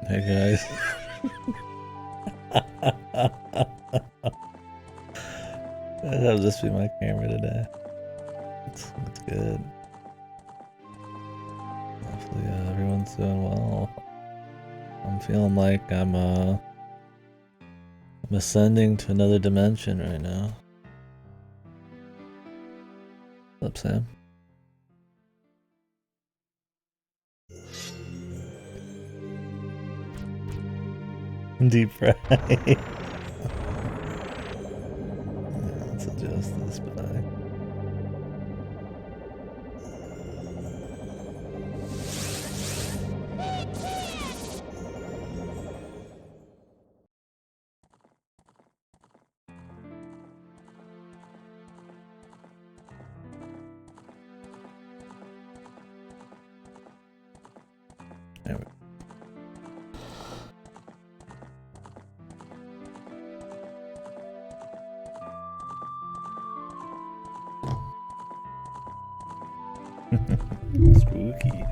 Hey guys. That'll just be my camera today. That's good. Hopefully everyone's doing well. I'm feeling like I'm ascending to another dimension right now. What's up, Sam? Deep fry. Let's adjust this back. There we go. Spooky.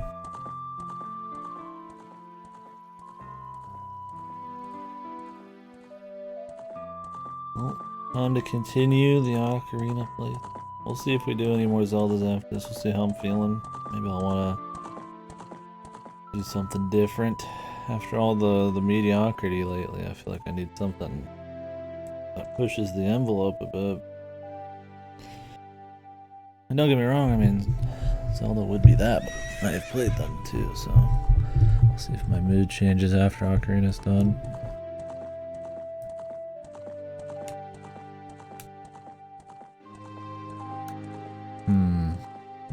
Well, time to continue the Ocarina play. We'll see if we do any more Zeldas after this. We'll see how I'm feeling. Maybe I'll want to do something different. After all the mediocrity lately, I feel like I need something that pushes the envelope a bit. And don't get me wrong, I mean, Zelda would be that, but I have played them too, so we'll see if my mood changes after Ocarina's done. The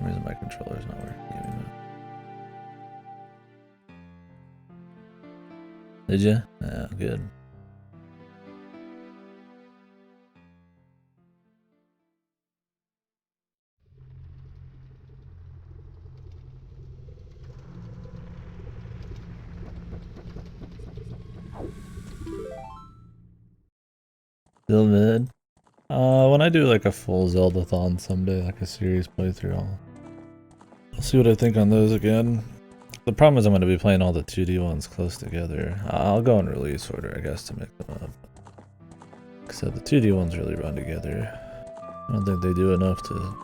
reason my controller's not working. Did you? Yeah, good. Still mid. When I do like a full Zelda-thon someday, like a series playthrough, I'll see what I think on those again. The problem is I'm going to be playing all the 2D ones close together. I'll go in release order, I guess, to make them up. Except the 2D ones really run together. I don't think they do enough to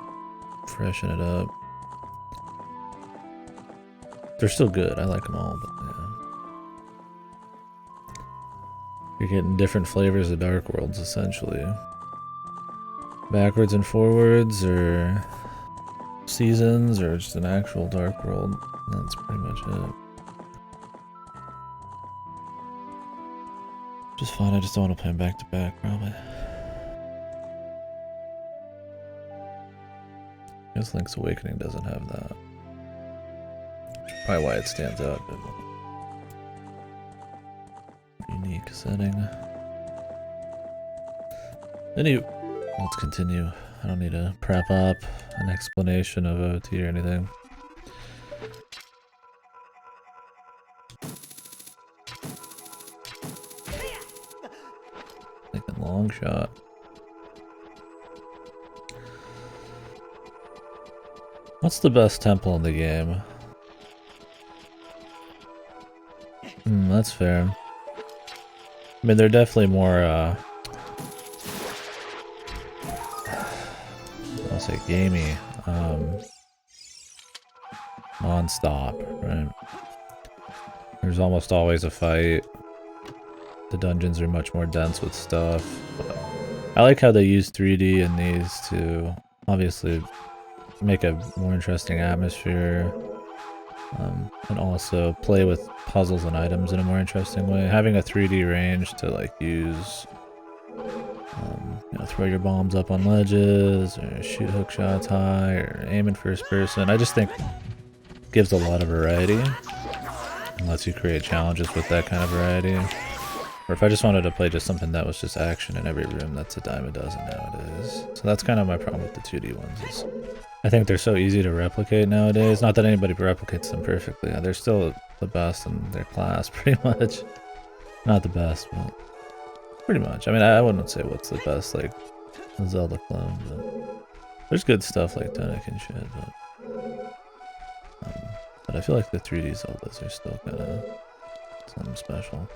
freshen it up. They're still good, I like them all, but yeah. You're getting different flavors of Dark Worlds, essentially. Backwards and forwards, or seasons, or just an actual Dark World. That's pretty much it. Just fine, I just don't want to play them back to back, probably. I guess Link's Awakening doesn't have that. Probably why it stands out a bit more. Unique setting. Let's continue. I don't need to prep up an explanation of OT or anything. Taking long shot. What's the best temple in the game? That's fair. I mean, they're definitely more, I'll say gamey, non-stop, right? There's almost always a fight. The dungeons are much more dense with stuff. I like how they use 3D in these to obviously make a more interesting atmosphere. And also play with puzzles and items in a more interesting way. Having a 3D range to like use, you know, throw your bombs up on ledges, or shoot hook shots high, or aim in first person. I just think gives a lot of variety and lets you create challenges with that kind of variety. Or if I just wanted to play just something that was just action in every room, that's a dime a dozen nowadays. So that's kind of my problem with the 2D ones, is I think they're so easy to replicate nowadays. Not that anybody replicates them perfectly. They're still the best in their class, pretty much. Not the best, but pretty much. I mean, I wouldn't say what's the best, like, the Zelda clone, but there's good stuff like Tunic and shit, but I feel like the 3D Zeldas are still kind of Something special.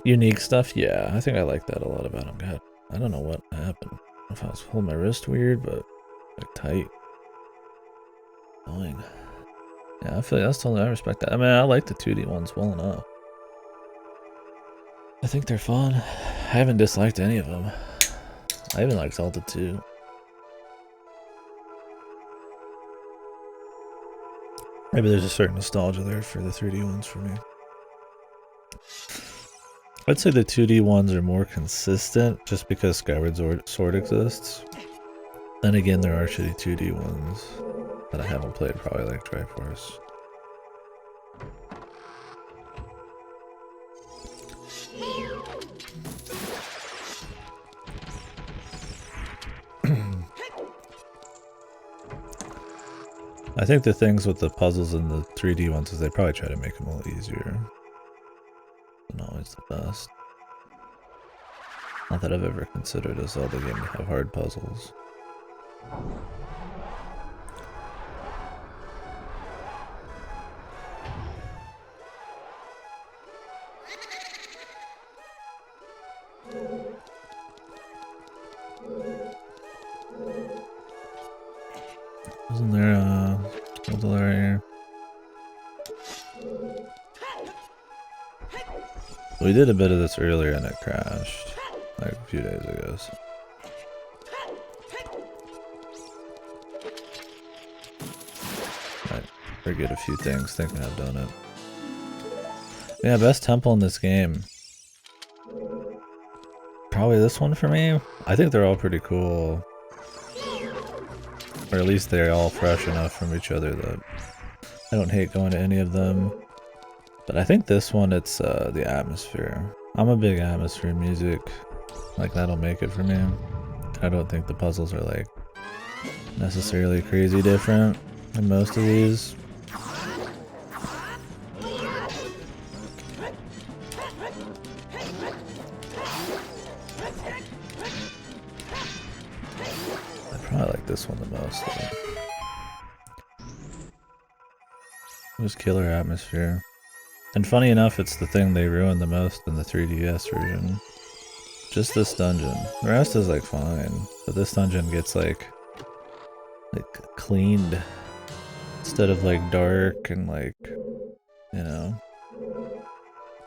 Unique stuff? Yeah, I think I like that a lot about him. God, I don't know what happened. I don't know if I was holding my wrist weird, but like tight. Annoying. Yeah, I feel like that's totally, I respect that. I mean, I like the 2D ones well enough. I think they're fun. I haven't disliked any of them. I even like Zelda 2. Maybe there's a certain nostalgia there for the 3D ones for me. I'd say the 2D ones are more consistent just because Skyward Sword exists. Then again, there are shitty 2D ones that I haven't played, probably like Triforce. I think the things with the puzzles in the 3D ones is they probably try to make them a little easier. Not always the best. Not that I've ever considered a Zelda game to have hard puzzles. Wasn't there a puzzle right here? We did a bit of this earlier and it crashed, like a few days ago. So. I forget a few things, thinking I've done it. Yeah, best temple in this game. Probably this one for me. I think they're all pretty cool. Or at least they're all fresh enough from each other that I don't hate going to any of them. But I think this one, it's the atmosphere. I'm a big atmosphere music. Like, that'll make it for me. I don't think the puzzles are like necessarily crazy different than most of these. I probably like this one the most though. It was killer atmosphere. And funny enough, it's the thing they ruined the most in the 3DS version. Just this dungeon. The rest is like fine, but this dungeon gets like cleaned instead of like dark and like, you know,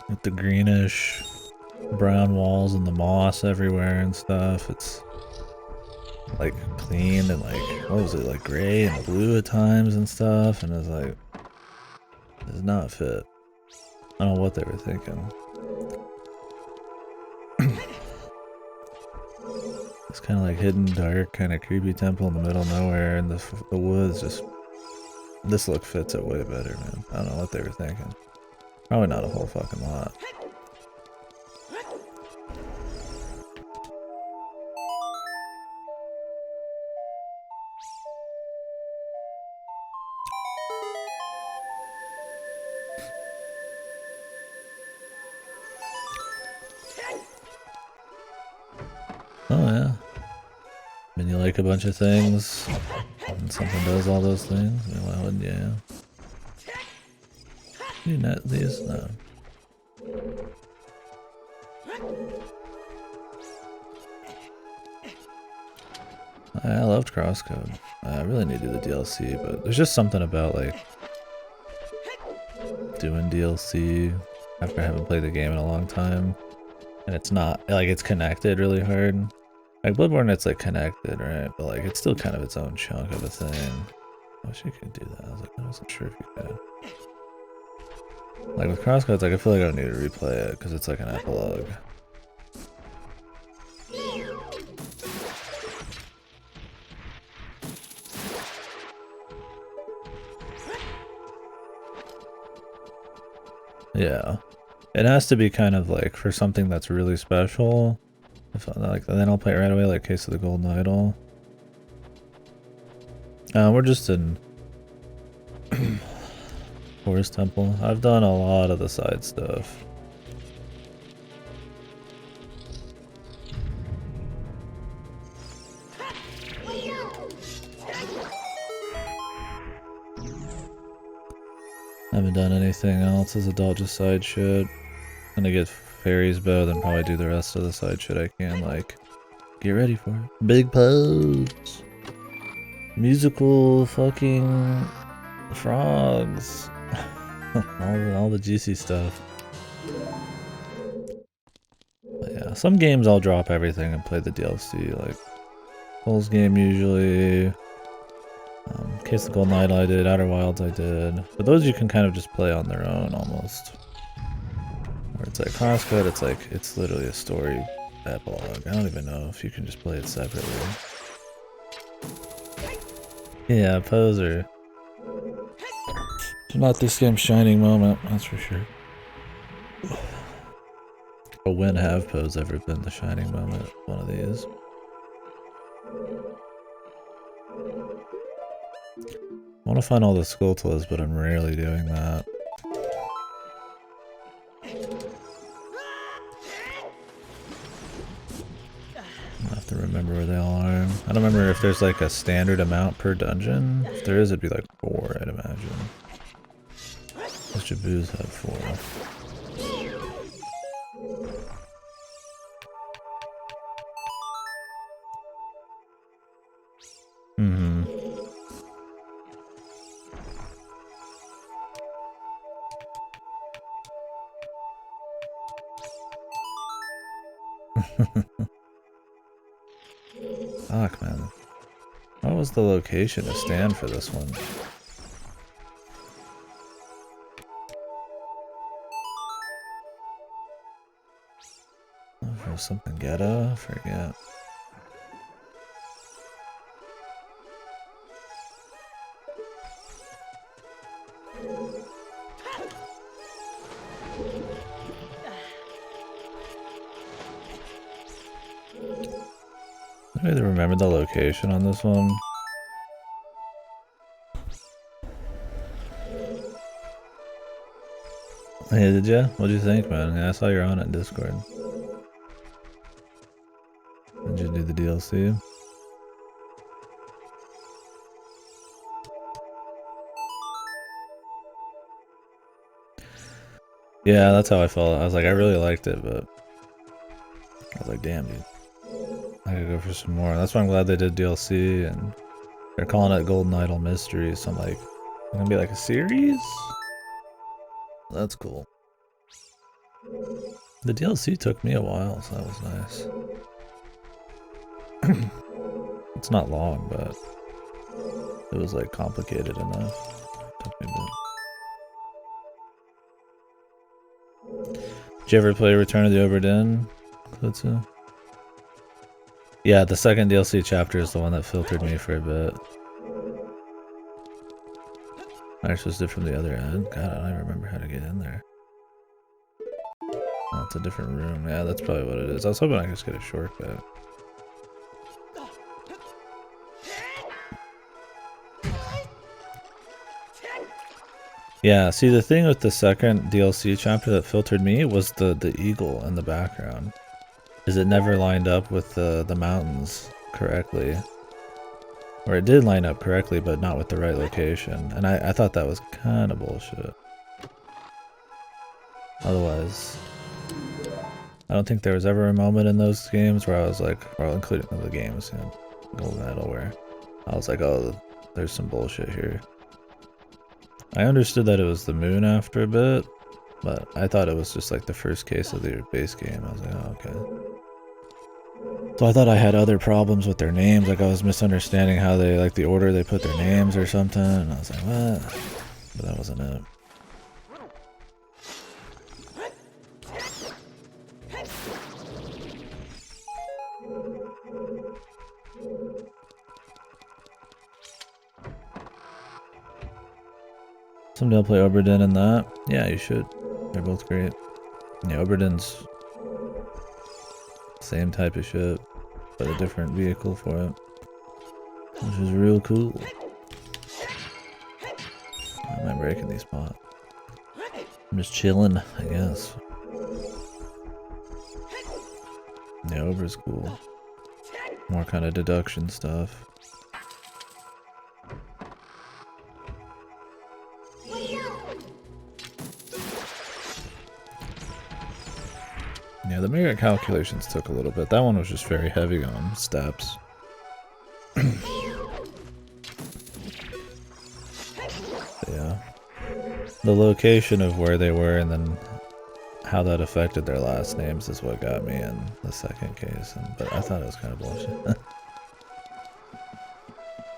with the greenish brown walls and the moss everywhere and stuff. It's like clean and like, what was it, like gray and blue at times and stuff, and it's like, it does not fit. I don't know what they were thinking. It's kind of like hidden, dark, kind of creepy temple in the middle of nowhere, and the woods just... This look fits it way better, man. I don't know what they were thinking. Probably not a whole fucking lot. Oh yeah. I mean, you like a bunch of things, and something does all those things, I mean, why wouldn't you? You net these? No. I loved Crosscode. I really need to do the DLC, but there's just something about like doing DLC after I haven't played the game in a long time, and it's not like it's connected really hard. Like Bloodborne, it's like connected, right? But like it's still kind of its own chunk of a thing. I wish you could do that. I was like, I wasn't sure if you could. Like with Crosscodes, like I feel like I don't need to replay it because it's like an epilogue. Yeah, it has to be kind of like for something that's really special. If I, like, then I'll play it right away, like Case of the Golden Idol. We're just in Forest Temple. I've done a lot of the side stuff. Haven't done anything else as adult, just side shit. Gonna get Fairy's Bow, then probably do the rest of the side shit I can, like, get ready for it. Big pose! Musical fucking frogs. all the juicy stuff. But yeah, some games I'll drop everything and play the DLC, like Souls game usually. Case of Gold Knight I did, Outer Wilds I did. But those you can kind of just play on their own almost. Where it's like CrossCode, it's literally a story epilogue. I don't even know if you can just play it separately. Yeah, poser. It's not this game's shining moment, that's for sure. But when have pose ever been the shining moment? One of these. I want to find all the Skulltulas, but I'm rarely doing that. I have to remember where they all are. I don't remember if there's like a standard amount per dungeon. If there is, it'd be like 4, I'd imagine. Those Jaboos have 4. Mm-hmm. Fuck, man. What was the location to stand for this one? Oh, for something ghetto? I forget. I either remember the location on this one. Hey, did ya? What'd you think, man? Yeah, I saw you're on it in Discord. Did you do the DLC? Yeah, that's how I felt. I was like, I really liked it, but I was like, damn, dude. I could go for some more. That's why I'm glad they did DLC, and they're calling it Golden Idol Mystery, so I'm like, it's gonna be like a series? That's cool. The DLC took me a while, so that was nice. It's not long, but it was like complicated enough. Took me a bit. Did you ever play Return of the Obra Dinn, Klutzu? Yeah, the second DLC chapter is the one that filtered me for a bit. I supposed to do it from the other end? God, I don't even remember how to get in there. Oh, it's a different room. Yeah, that's probably what it is. I was hoping I could just get a shortcut. Yeah, see, the thing with the second DLC chapter that filtered me was the eagle in the background. Is it never lined up with the mountains correctly. Or it did line up correctly, but not with the right location. And I thought that was kind of bullshit. Otherwise, I don't think there was ever a moment in those games where I was like, well, including the games, you know, Golden Idol, where I was like, oh, there's some bullshit here. I understood that it was the moon after a bit, but I thought it was just like the first case of the base game. I was like, oh, okay. So I thought I had other problems with their names, like I was misunderstanding how they, like the order they put their names or something, and I was like, what? But that wasn't it. Someday I'll play Obra Dinn and that. Yeah, you should. They're both great. Yeah, Obra Dinn's same type of shit, but a different vehicle for it, which is real cool. Am I breaking these spots? I'm just chilling, I guess. Yeah, Obra's cool. More kind of deduction stuff. Yeah, the merit calculations took a little bit. That one was just very heavy on steps. Yeah. The location of where they were and then how that affected their last names is what got me in the second case. But I thought it was kind of bullshit. But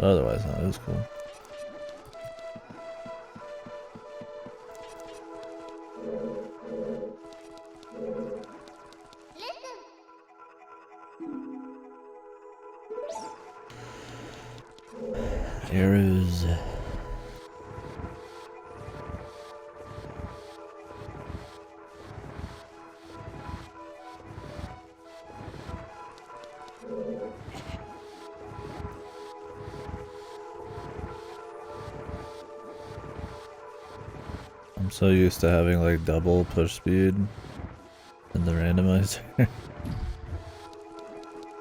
otherwise, no, it was cool. Arrows. I'm so used to having like double push speed in the randomizer.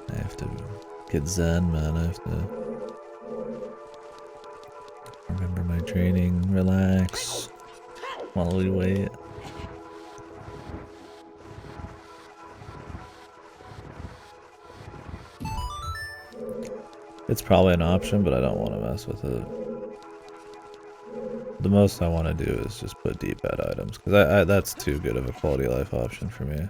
I have to get zen, man. I have to remember my training, relax while we wait. It's probably an option, but I don't want to mess with it. The most I want to do is just put D-pad items, because that's too good of a quality of life option for me.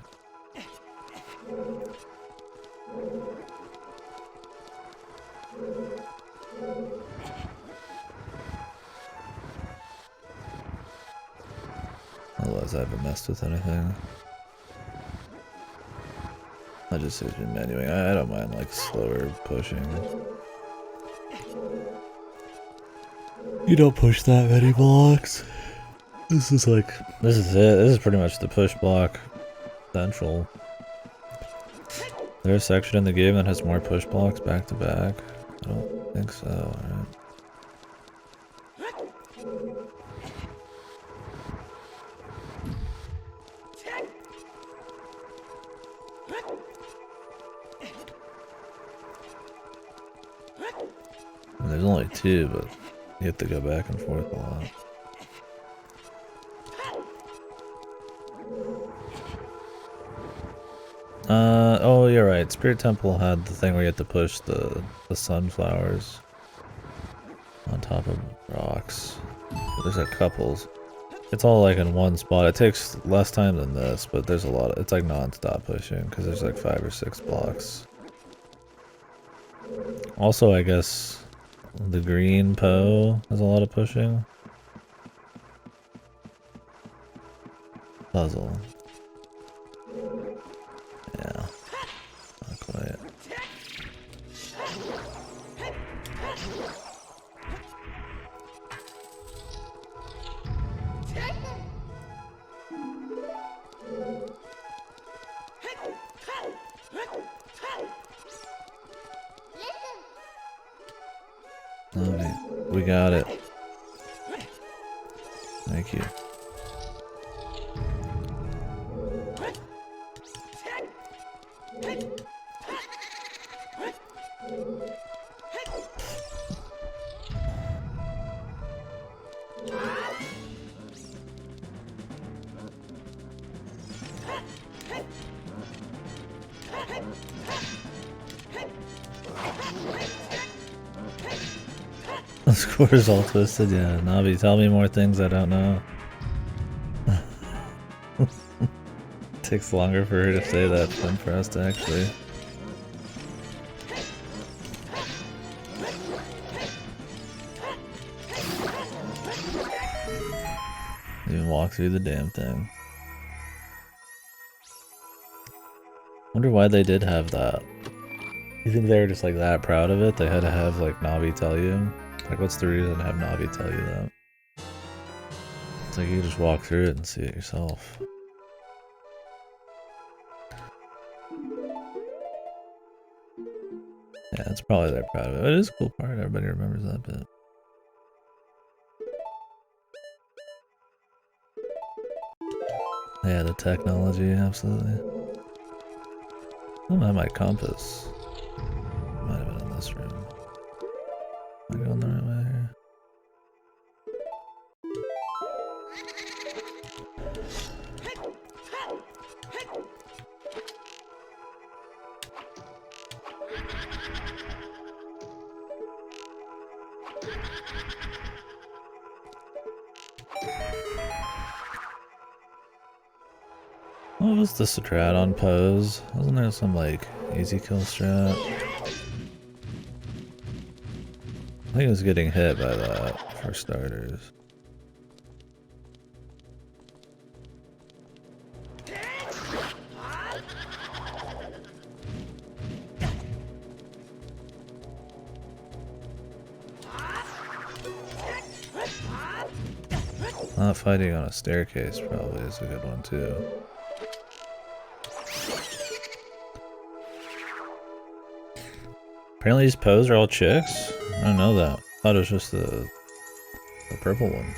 Otherwise I haven't messed with anything. I just use menuing. I don't mind like slower pushing. You don't push that many blocks. This is it. This is pretty much the push block central. There's a section in the game that has more push blocks back to back. I don't think so, right? There's only two, but you have to go back and forth a lot. Oh, you're right. Spirit Temple had the thing where you had to push the sunflowers on top of rocks. There's a couples. It's all like in one spot. It takes less time than this, but there's a lot of, it's like non-stop pushing because there's like 5 or 6 blocks. Also, I guess the green Poe has a lot of pushing. Puzzle. Yeah. Not quite. Okay, we got it. Thank you. The score is all twisted, yeah. Navi, tell me more things I don't know. Takes longer for her to say that than for us to actually. Even walk through the damn thing. Wonder why they did have that. You think they were just like that proud of it? They had to have like Navi tell you? Like what's the reason to have Navi tell you that? It's like you just walk through it and see it yourself. Yeah, it's probably they're proud of it. It is a cool part, everybody remembers that bit. Yeah, the technology, absolutely. I don't have my compass. Might have been in this room. Am I going the right way here? What was the strat on pose? Wasn't there some like easy kill strat? I think it was getting hit by that for starters. Not fighting on a staircase probably is a good one too. Apparently these pose are all chicks? I don't know that. I thought it was just the purple one. I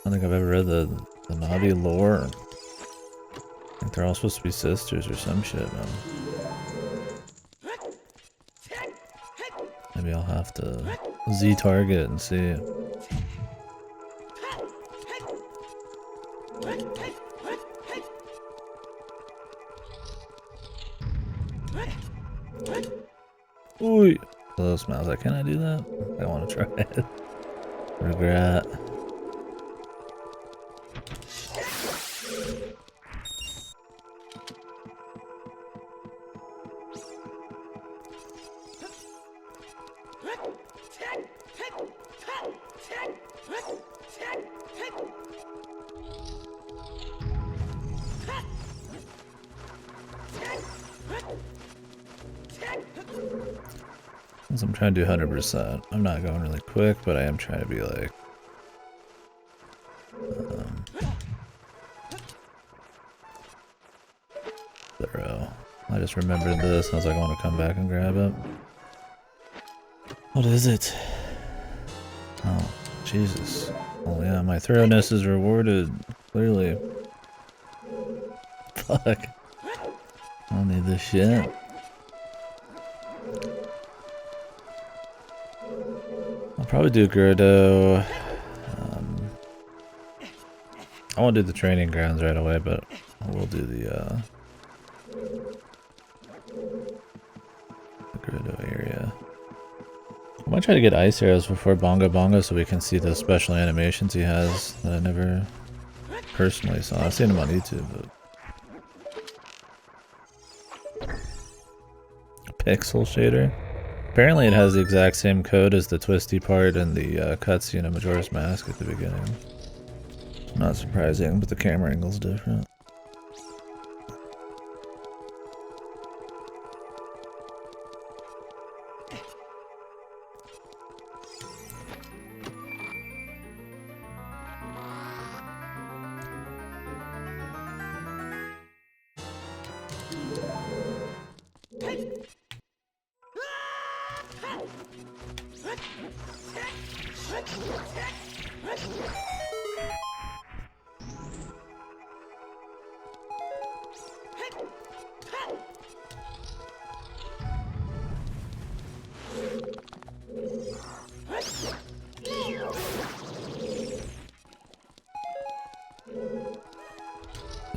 don't think I've ever read the Navi lore. I think they're all supposed to be sisters or some shit, man. Maybe I'll have to Z-target and see. Ooh, close mouse. Can I do that? I want to try it. Regret. I'm trying to do 100%. I'm not going really quick, but I am trying to be like... thorough. I just remembered this and I was like, I want to come back and grab it. What is it? Oh, Jesus. Oh yeah, my thoroughness is rewarded, clearly. Fuck. I don't need this shit. I'll probably do Gerdo. I won't do the training grounds right away, but I will do the Gerdo area. I might try to get ice arrows before Bongo Bongo so we can see the special animations he has that I never personally saw. I've seen them on YouTube, but... Pixel shader? Apparently it has the exact same code as the twisty part in the cutscene of Majora's Mask at the beginning. Not surprising, but the camera angle's different.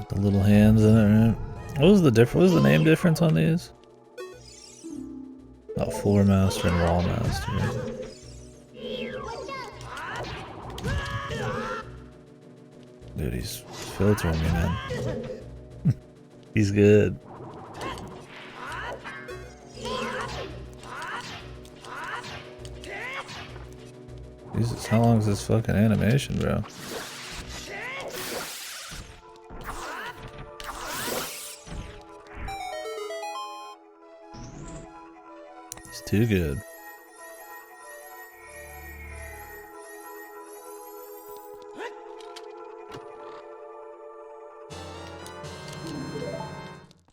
The little hands in it, right? What was the name difference on these? Oh, Floor Master and Wall Master. Dude, he's filtering me, man. He's good. Jesus, how long is this fucking animation, bro? It's too good.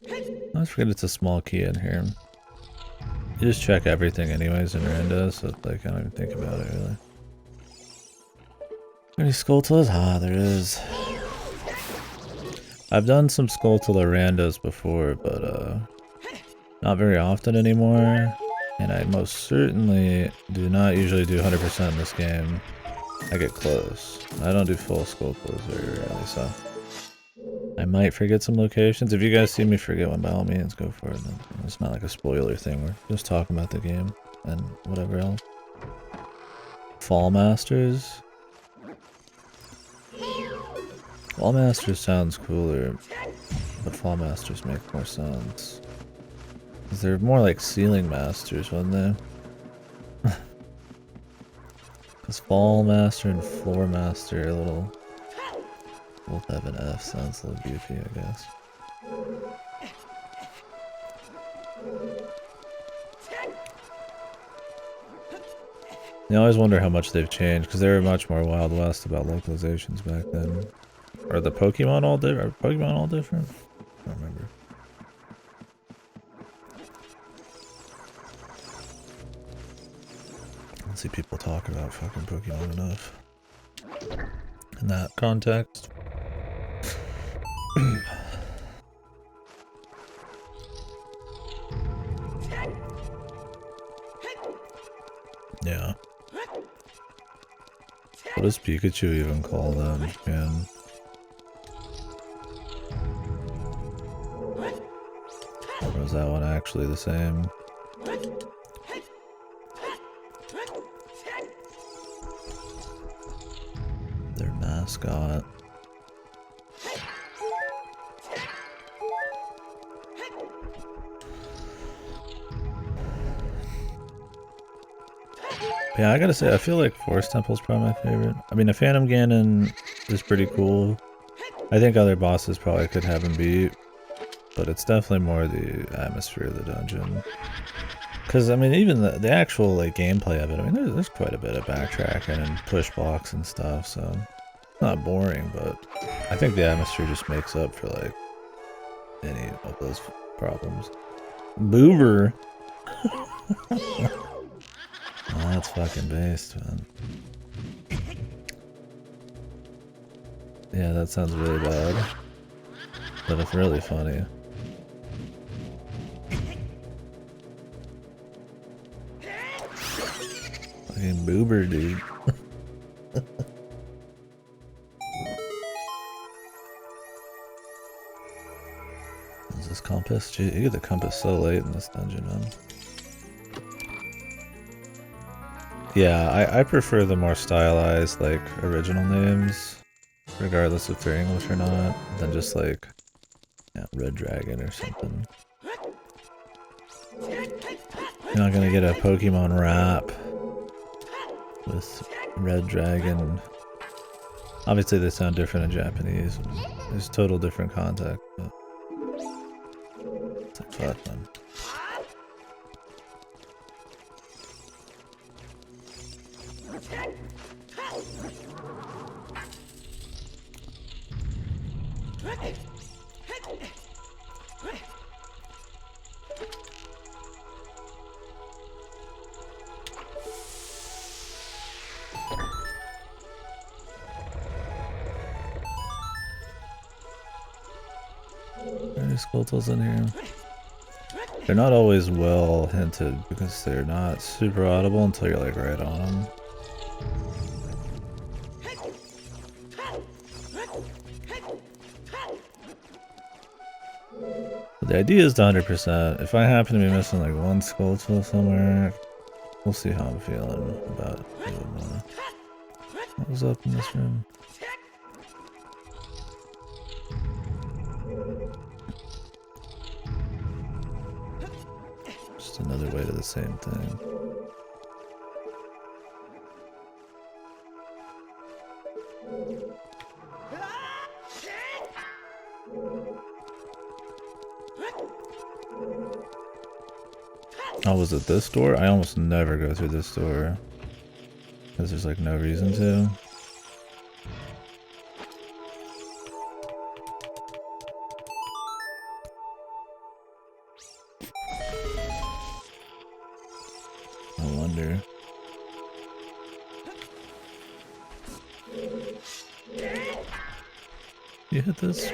I always forget it's a small key in here. You just check everything anyways in Rando, so like I don't even think about it really. Any Skulltulas? Ah, there is. I've done some Skulltula randos before, but not very often anymore. And I most certainly do not usually do 100% in this game. I get close. I don't do full Skulltulas very rarely, so I might forget some locations. If you guys see me forget one, by all means, go for it. It's not like a spoiler thing. We're just talking about the game and whatever else. Fall Masters. Fall Masters sounds cooler, but Fall Masters make more sense. Cause they're more like Ceiling Masters, wouldn't they? Cause Fall Master and Floor Master are a little... Both have an F, sounds a little goofy, I guess. I always wonder how much they've changed, because they were much more Wild West about localizations back then. Are the Pokemon all different? Are Pokemon all different? I don't remember. I don't see people talk about fucking Pokemon enough in that context. Yeah. What does Pikachu even call them, man? Or is that one actually the same? Their mascot. Yeah, I gotta say, I feel like Forest Temple's probably my favorite. I mean, a Phantom Ganon is pretty cool. I think other bosses probably could have him beat, but it's definitely more the atmosphere of the dungeon. Because, I mean, even the actual, like, gameplay of it, I mean, there's quite a bit of backtracking and push blocks and stuff, so it's not boring, but I think the atmosphere just makes up for, like, any of those problems. Boober! Oh, that's fucking based, man. Yeah, that sounds really bad. But it's really funny. Fucking boober, dude. Is this compass? Gee, you get the compass so late in this dungeon, man. Yeah, I prefer the more stylized, like, original names, regardless if they're English or not, than just like, yeah, Red Dragon or something. You're not gonna get a Pokemon rap with Red Dragon. Obviously they sound different in Japanese. There's total different context, but it's like, fuck them. There's Squirtles in here. They're not always well hinted because they're not super audible until you're like right on them. But the idea is to 100%. If I happen to be missing like one Squirtle somewhere, we'll see how I'm feeling about doing more. What was up in this room? Just another way to the same thing. Oh, was it this door? I almost never go through this door. Because there's like no reason to. I wonder. You hit this?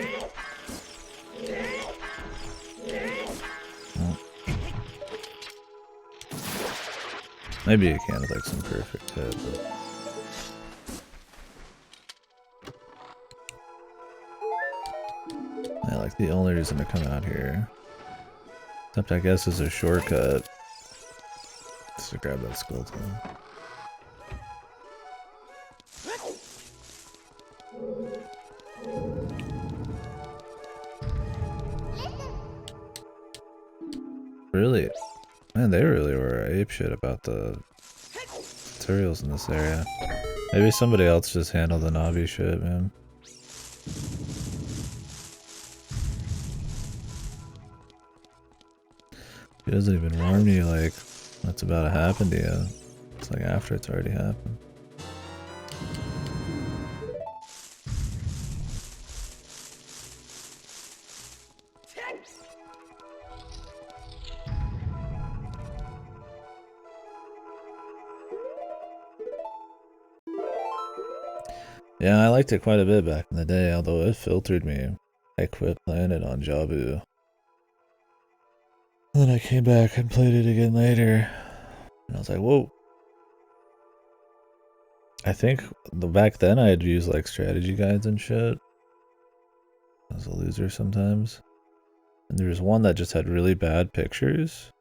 Oh. Maybe you can with like some perfect hit, but... Yeah, like the only reason to come out here, except I guess is a shortcut, is to grab that Squirtle. Really? Man, they really were apeshit about the tutorials in this area. Maybe somebody else just handled the Navi shit, man. He doesn't even warn you, like, what's about to happen to you. It's like after it's already happened. Yeah, I liked it quite a bit back in the day, although it filtered me. I quit playing it on Jabu. And then I came back and played it again later. And I was like, whoa. I think back then I'd use like strategy guides and shit. I was a loser sometimes. And there was one that just had really bad pictures,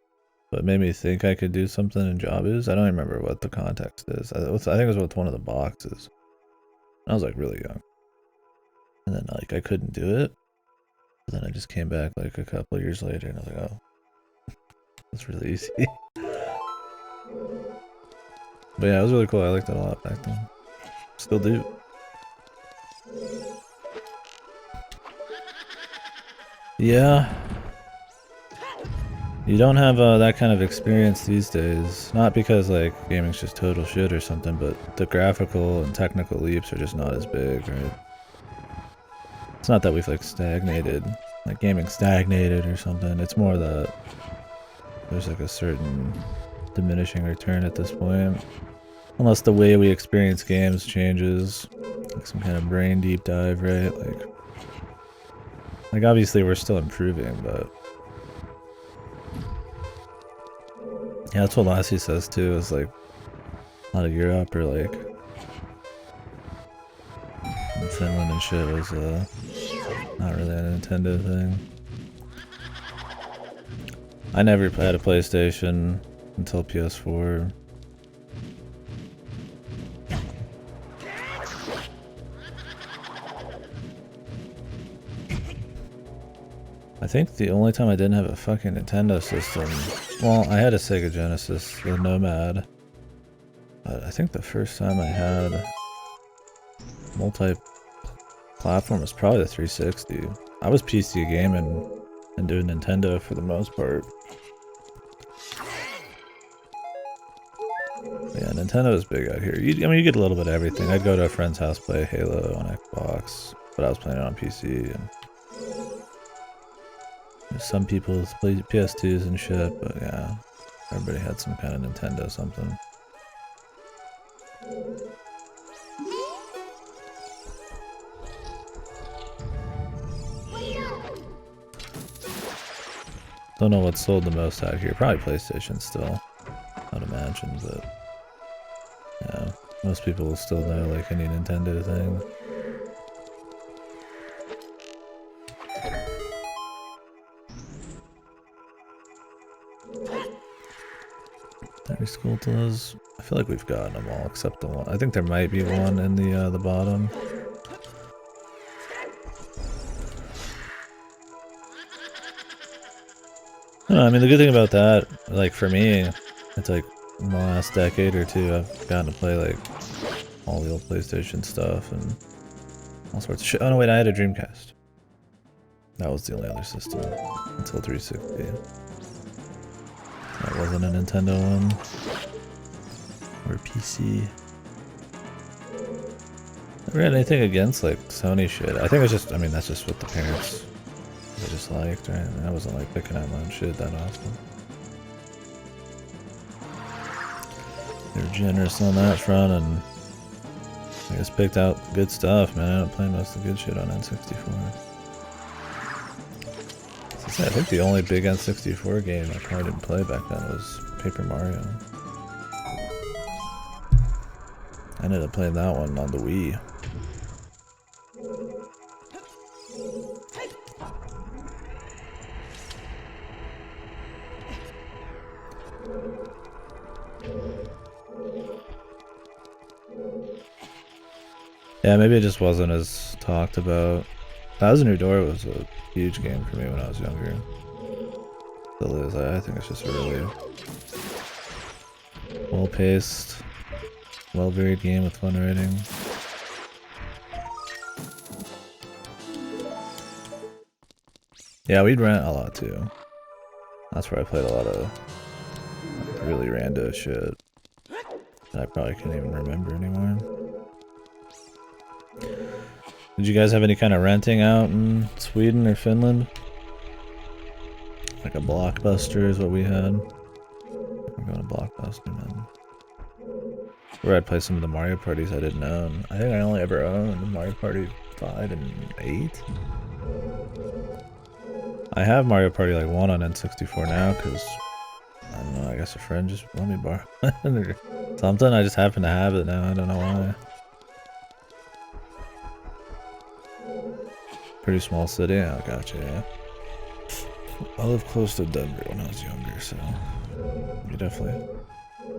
but made me think I could do something in Jabus. I don't remember what the context is. I think it was with one of the boxes. I was like really young. And then like I couldn't do it. But then I just came back like a couple of years later and I was like, oh, that's really easy. But yeah, it was really cool. I liked it a lot back then. Still do. Yeah. You don't have that kind of experience these days. Not because like gaming's just total shit or something, but the graphical and technical leaps are just not as big, right? It's not that we've like stagnated, like gaming stagnated or something. It's more that there's like a certain diminishing return at this point. Unless the way we experience games changes, like some kind of brain deep dive, right? Like obviously we're still improving, but yeah, that's what Lassie says too, is like a lot of Europe or like in Finland and shit was not really a Nintendo thing. I never had a PlayStation until PS4. I think the only time I didn't have a fucking Nintendo system, well, I had a Sega Genesis, the Nomad, but I think the first time I had multi-platform was probably the 360. I was PC gaming and doing Nintendo for the most part. Yeah, Nintendo is big out here. I mean, you get a little bit of everything. I'd go to a friend's house, play Halo on Xbox, but I was playing it on PC, and some people play PS2s and shit, but yeah, everybody had some kind of Nintendo something. Don't know what sold the most out here. Probably PlayStation still, I'd imagine, but yeah, most people will still know like any Nintendo thing. There's Skulltulas. I feel like we've gotten them all except the one. I think there might be one in the bottom. I mean, the good thing about that, like for me, it's like in the last decade or two, I've gotten to play like all the old PlayStation stuff and all sorts of shit. Oh no, wait, I had a Dreamcast. That was the only other system until 360. That wasn't a Nintendo one. Or PC. Never had anything against like Sony shit. I think it's just, I mean, that's just what the parents they just liked, right? I wasn't like picking out my own shit that often. They were generous on that front, and I just picked out good stuff, man. I don't play most of the good shit on N64. I think the only big N64 game I probably didn't play back then was Paper Mario. I ended up playing that one on the Wii. Yeah, maybe it just wasn't as talked about. Thousand Year Door was a huge game for me when I was younger. Still is. I think it's just a really well-paced, well-varied game with fun writing. Yeah, we'd rent a lot too. That's where I played a lot of like, really rando shit that I probably can't even remember anymore. Did you guys have any kind of renting out in Sweden or Finland? Like a Blockbuster is what we had. I'm going to Blockbuster, man. Where I'd play some of the Mario parties I didn't own. I think I only ever owned Mario Party 5 and 8. I have Mario Party like 1 on N64 now because, I don't know, I guess a friend just let me borrow it or something. I just happen to have it now, I don't know why. Pretty small city, oh gotcha, yeah. I lived close to Denver when I was younger, so you definitely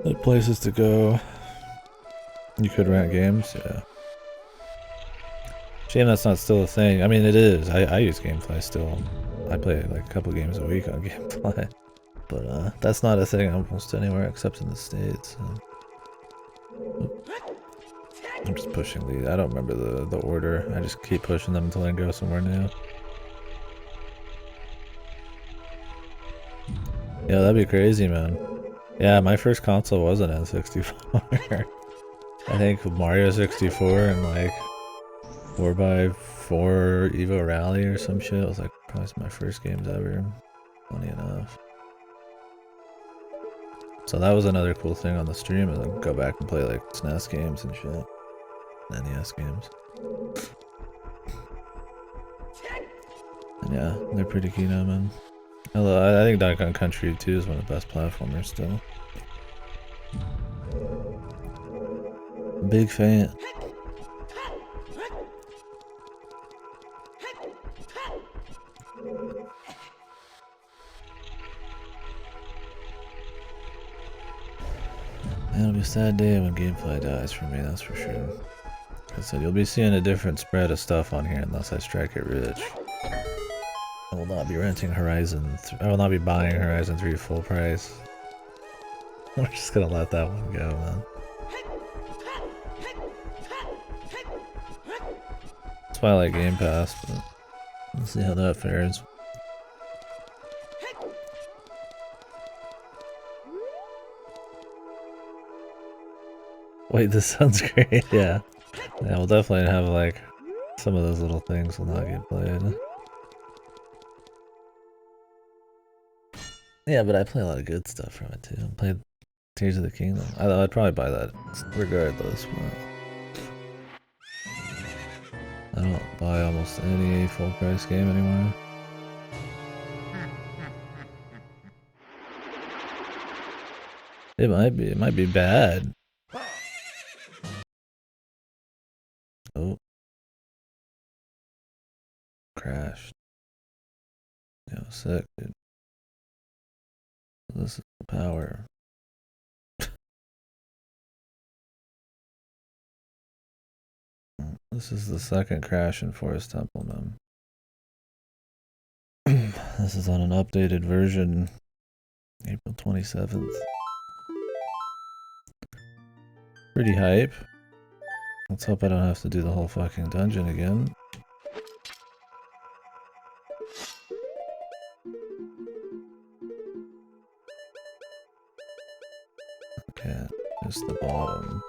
had places to go. You could rent games, yeah. Shame that's not still a thing. I mean, it is. I use GameFly still. I play like a couple games a week on GameFly. But that's not a thing almost anywhere except in the States. So. I'm just pushing these. I don't remember the order. I just keep pushing them until I go somewhere new. Yeah, that'd be crazy, man. Yeah, my first console was an N64. I think Mario 64 and like 4x4 Evo Rally or some shit. It was like probably some of my first games ever. Funny enough. So that was another cool thing on the stream, and then go back and play like SNES games and shit. NES games. And yeah, they're pretty keen on, man. I think Donkey Kong Country 2 is one of the best platformers still. Big fan. It'll be a sad day when GameFly dies for me, that's for sure. Like I said, you'll be seeing a different spread of stuff on here unless I strike it rich. I will not be renting Horizon. I will not be buying Horizon 3 full price. We're just gonna let that one go, man. That's why I like Game Pass, but we'll see how that fares. Wait, this sounds great, yeah. Yeah, we'll definitely have like some of those little things will not get played. Yeah, but I play a lot of good stuff from it too. I played Tears of the Kingdom. I'd probably buy that regardless, but I don't buy almost any full price game anymore. It might be bad. Oh. Crashed. Yeah, sick, dude. This is the power. This is the second crash in Forest Temple, man. This is on an updated version, April 27th. Pretty hype. Let's hope I don't have to do the whole fucking dungeon again. Okay, just the bottom.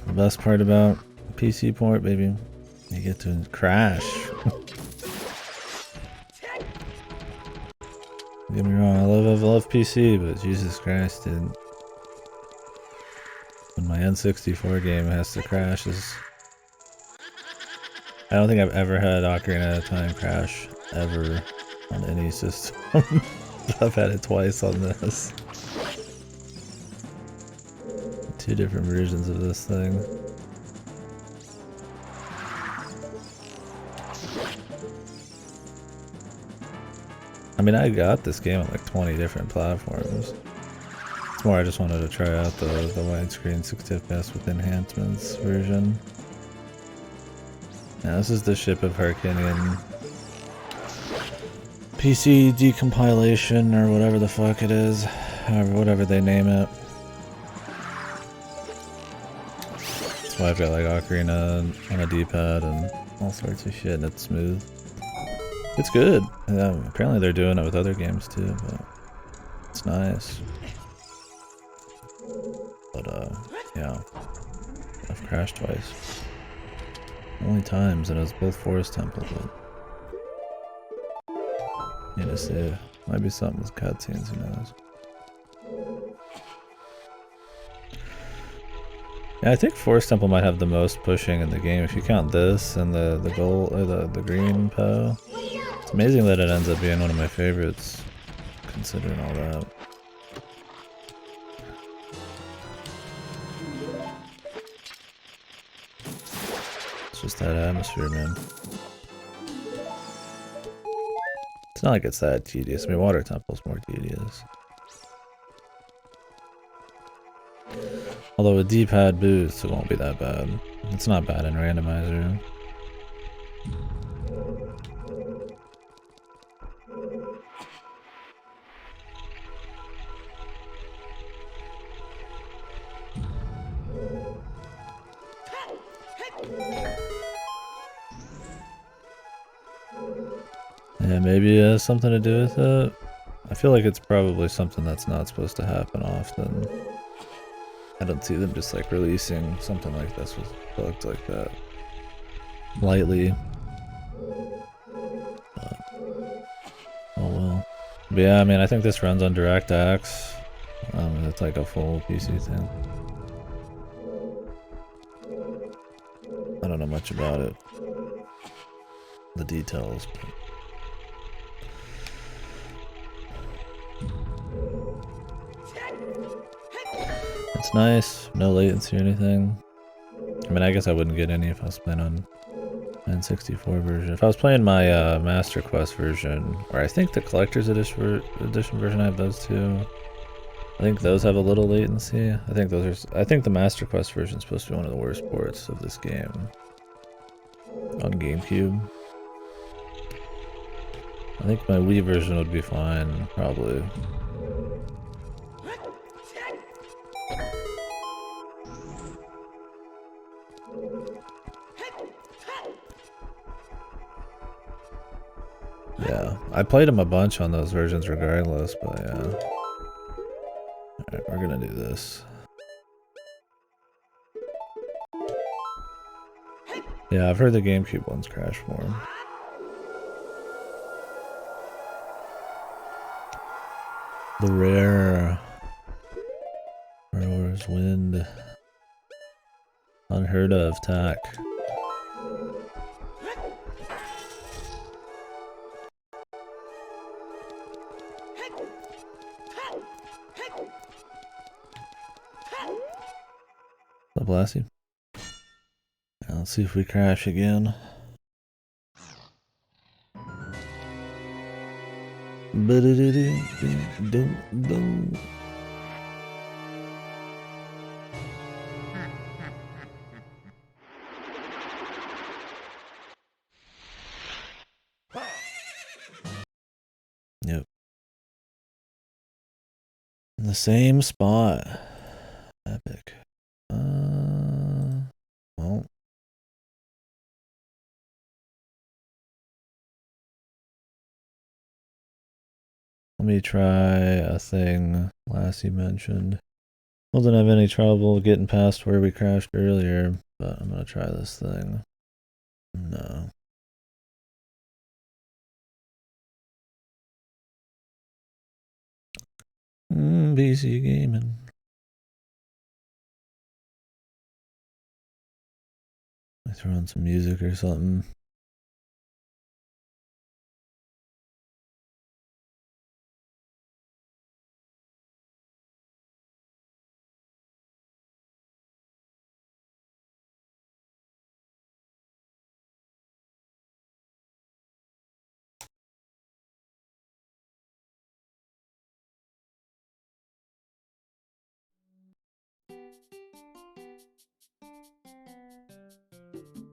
The best part about PC port, baby, you get to crash. Don't get me wrong, I love PC, but Jesus Christ, dude. When my N64 game has to crash is... I don't think I've ever had Ocarina of Time crash, ever, on any system. I've had it twice on this. Two different versions of this thing. I mean, I got this game on like 20 different platforms. It's more I just wanted to try out the widescreen 60 FPS with enhancements version. Now this is the ship of Harkinian PC decompilation or whatever the fuck it is, however, whatever they name it. That's why I've got like Ocarina on a D-pad and all sorts of shit, and it's smooth. It's good. Apparently they're doing it with other games too, but it's nice. But yeah, I've crashed twice. Only times, and it was both Forest Temple, but you know, see, might be something with cutscenes, who knows. Yeah, I think Forest Temple might have the most pushing in the game if you count this and the gold or the green Poe. It's amazing that it ends up being one of my favorites, considering all that. It's just that atmosphere, man. It's not like it's that tedious. I mean, Water Temple's more tedious. Although with D-pad boosts, it won't be that bad. It's not bad in randomizer. Yeah, maybe it has something to do with it. I feel like it's probably something that's not supposed to happen often. I don't see them just like releasing something like this with bugs like that lightly. But, oh well. But yeah, I mean, I think this runs on DirectX. It's like a full PC thing. I don't know much about it. The details. But it's nice, no latency or anything. I mean, I guess I wouldn't get any if I was playing on N64 version. If I was playing my Master Quest version, or I think the Collector's Edition version, I have those too. I think those have a little latency. I think the Master Quest version is supposed to be one of the worst ports of this game on GameCube. I think my Wii version would be fine, probably. Yeah, I played them a bunch on those versions regardless, but yeah. Alright, we're gonna do this. Yeah, I've heard the GameCube ones crash more. The rare Roar's Wind. Unheard of tack. What's up, Lassie? Now let's see if we crash again. Yep. In the same spot. Epic. Well. Let me try a thing Lassie mentioned. Wasn't have any trouble getting past where we crashed earlier, but I'm gonna try this thing. No. PC gaming. I throw on some music or something.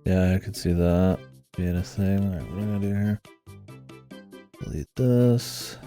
Yeah, I could see that being a thing. Alright, what am I gonna do here? Delete this.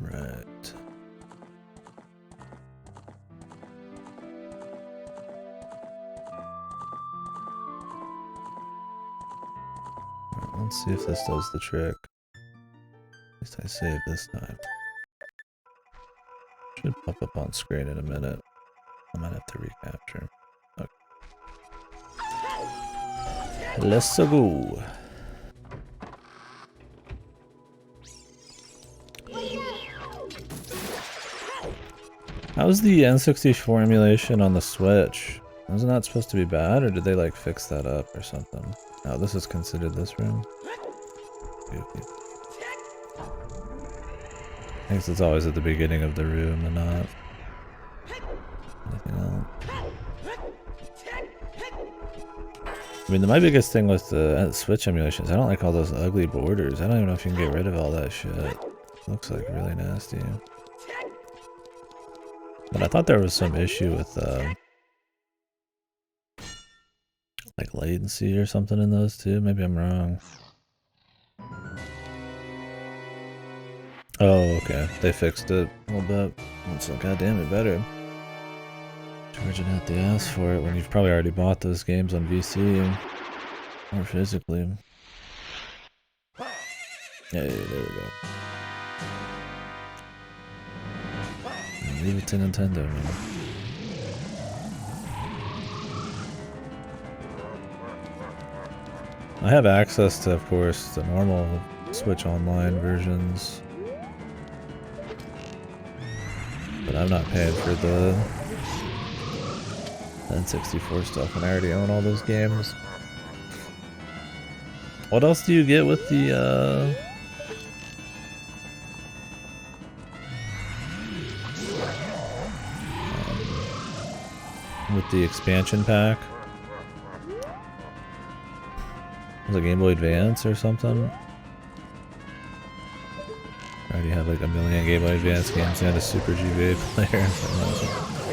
Right. Let's see if this does the trick. At least I saved this time. Should pop up on screen in a minute. I might have to recapture. Okay. Let's go. How's the N64 emulation on the Switch? Wasn't that supposed to be bad, or did they like fix that up or something? Oh, this is considered this room. Goofy. I guess it's always at the beginning of the room and not anything else. I mean, my biggest thing with the Switch emulations, I don't like all those ugly borders. I don't even know if you can get rid of all that shit. It looks like really nasty. But I thought there was some issue with like latency or something in those too. Maybe I'm wrong. Oh, okay. They fixed it a little bit. It's like, goddamn it, better. Charging out the ass for it when you've probably already bought those games on VC or physically. Yeah, there we go. Leave it to Nintendo, man. I have access to, of course, the normal Switch Online versions. But I'm not paying for the N64 stuff, and I already own all those games. What else do you get with the, with the expansion pack? Was it Game Boy Advance or something? I already have like a million Game Boy Advance games and a Super GBA player.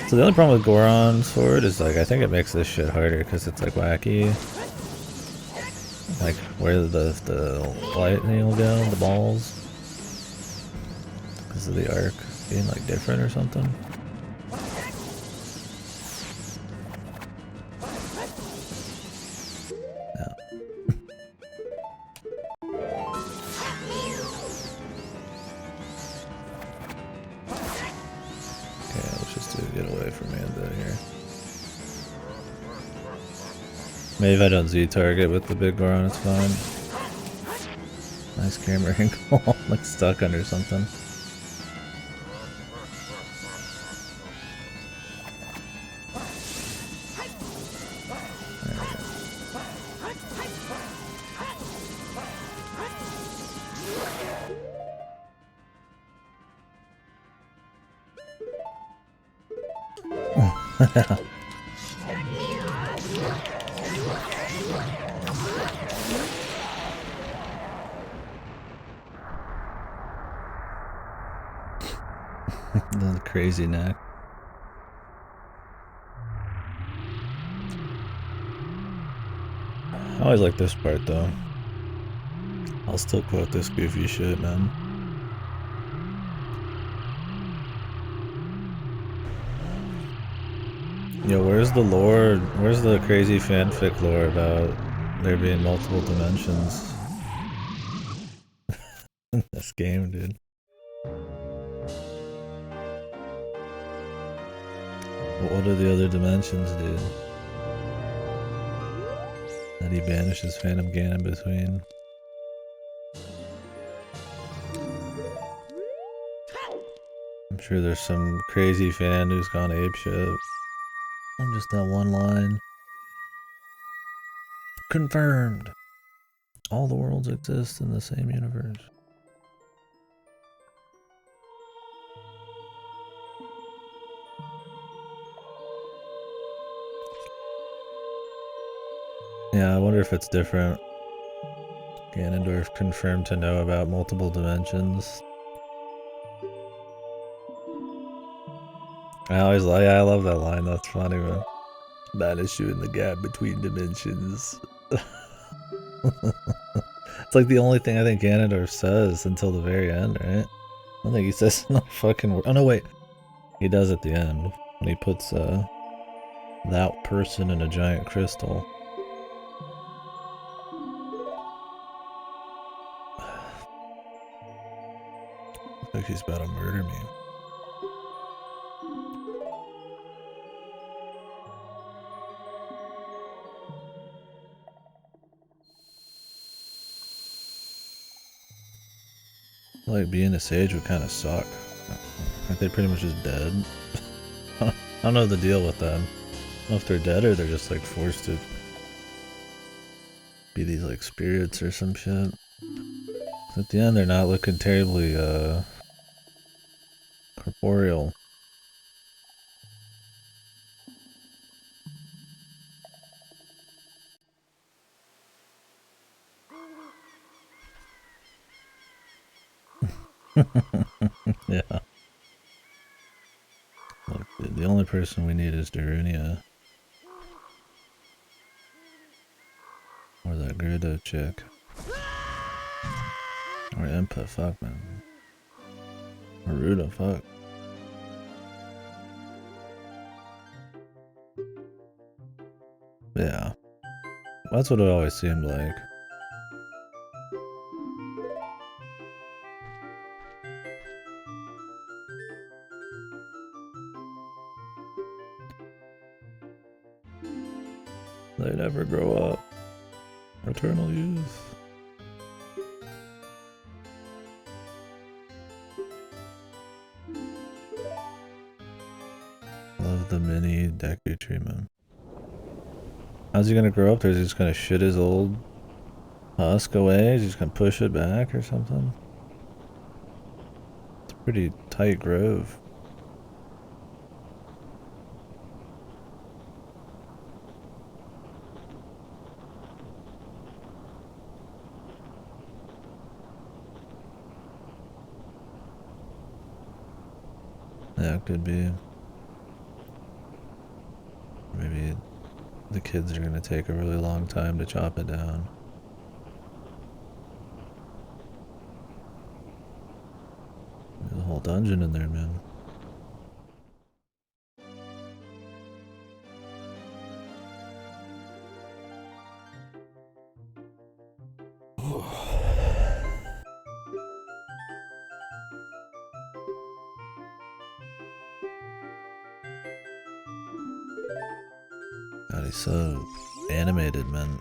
So the only problem with Goron's Sword is like, I think it makes this shit harder because it's like wacky. Like where the lightning will go, the balls. Because of the arc being like different or something. Maybe if I don't Z-target with the big Goron, it's fine. Nice camera angle, like stuck under something. The crazy neck. I always like this part though. I'll still quote this goofy shit, man. Yo, where's the lore? Where's the crazy fanfic lore about there being multiple dimensions in this game, dude? What are the other dimensions, dude? That he banishes Phantom Ganon between. I'm sure there's some crazy fan who's gone apeshit. I'm just that one line. Confirmed. All the worlds exist in the same universe. Yeah, I wonder if it's different. Ganondorf confirmed to know about multiple dimensions. I love that line. That's funny, man. Banishing the gap between dimensions. It's like the only thing I think Ganondorf says until the very end, right? I don't think he says no fucking word. Oh no, wait. He does at the end when he puts that person in a giant crystal. Looks like he's about to murder me. Like being a sage would kind of suck. Aren't they pretty much just dead? I don't know the deal with them. I don't know if they're dead or they're just like forced to be these like spirits or some shit. At the end they're not looking terribly corporeal. Yeah. Look, the only person we need is Darunia. Or that Gerudo chick. Or Impa, fuck man. Or Ruda, fuck. Yeah. That's what it always seemed like. They never grow up. Eternal youth. Love the mini Deku treatment. How's he gonna grow up? Or is he just gonna shit his old husk away? Is he just gonna push it back or something? It's a pretty tight grove. Yeah, it could be. Maybe the kids are gonna take a really long time to chop it down. There's a whole dungeon in there, man. God, he's so animated, man.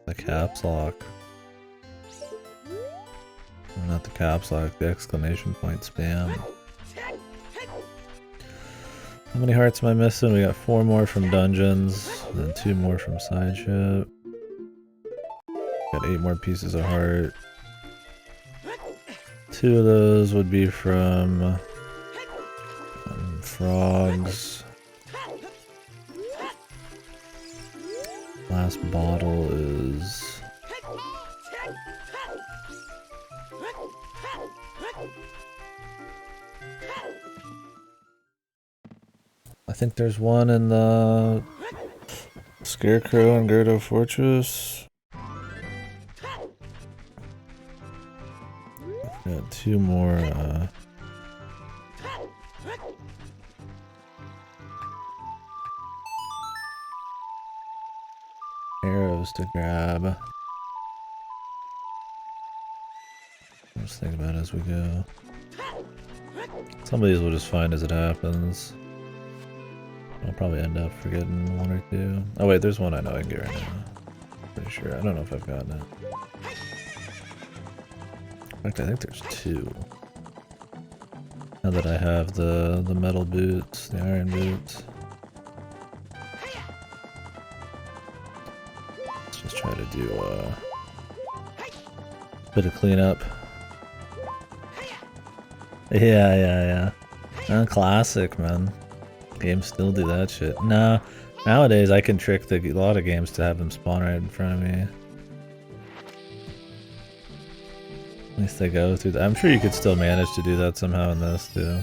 The caps lock. Not the caps lock, the exclamation point spam. How many hearts am I missing? We got 4 more from dungeons, then 2 more from side ship. Got 8 more pieces of heart. 2 of those would be from frogs. Last bottle is... I think there's one in the Scarecrow and Gerdo Fortress. Got 2 more arrows to grab. I'll just think about it as we go. Some of these we'll just find as it happens. I'll probably end up forgetting one or two. Oh wait, there's one I know I can get right now. Pretty sure. I don't know if I've gotten it. In fact, I think there's two. Now that I have the metal boots, the iron boots. Let's just try to do a bit of cleanup. Yeah. Classic, man. Games still do that shit. Nah, nowadays I can trick a lot of games to have them spawn right in front of me. At least they go through that. I'm sure you could still manage to do that somehow in this too.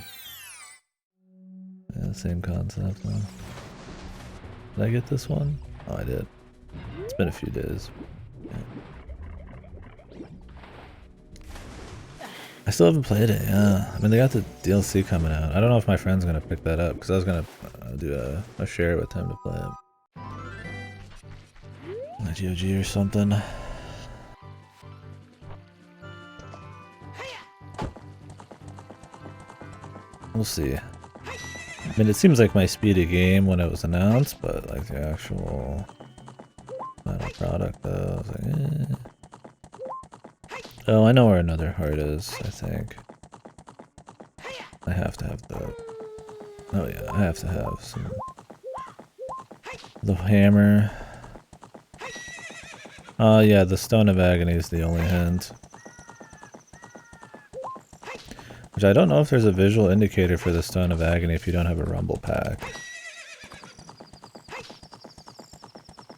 Yeah, same concept though. Did I get this one? Oh, I did. It's been a few days. Yeah. I still haven't played it, yeah. I mean, they got the DLC coming out. I don't know if my friend's gonna pick that up, because I was gonna do a share with him to play it. A GOG or something. We'll see. I mean, it seems like my speedy game when it was announced, but like the actual final product though, I was like, eh. Oh, I know where another heart is, I think. I have to have the... Oh yeah, I have to have some... The hammer. Oh yeah, the Stone of Agony is the only hint. Which I don't know if there's a visual indicator for the Stone of Agony if you don't have a rumble pack.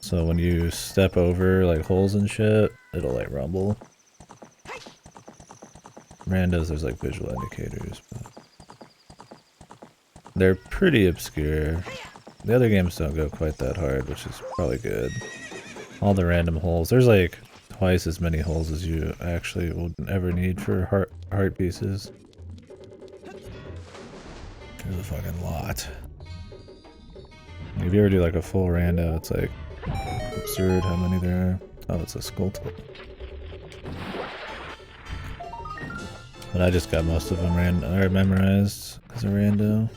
So when you step over like holes and shit, it'll like rumble. Randos, there's like visual indicators, but they're pretty obscure. The other games don't go quite that hard, which is probably good. All the random holes. There's like twice as many holes as you actually would ever need for heart pieces. There's a fucking lot. If you ever do like a full rando, it's like absurd how many there are. Oh, it's a skull tool. But I just got most of them memorized as a rando.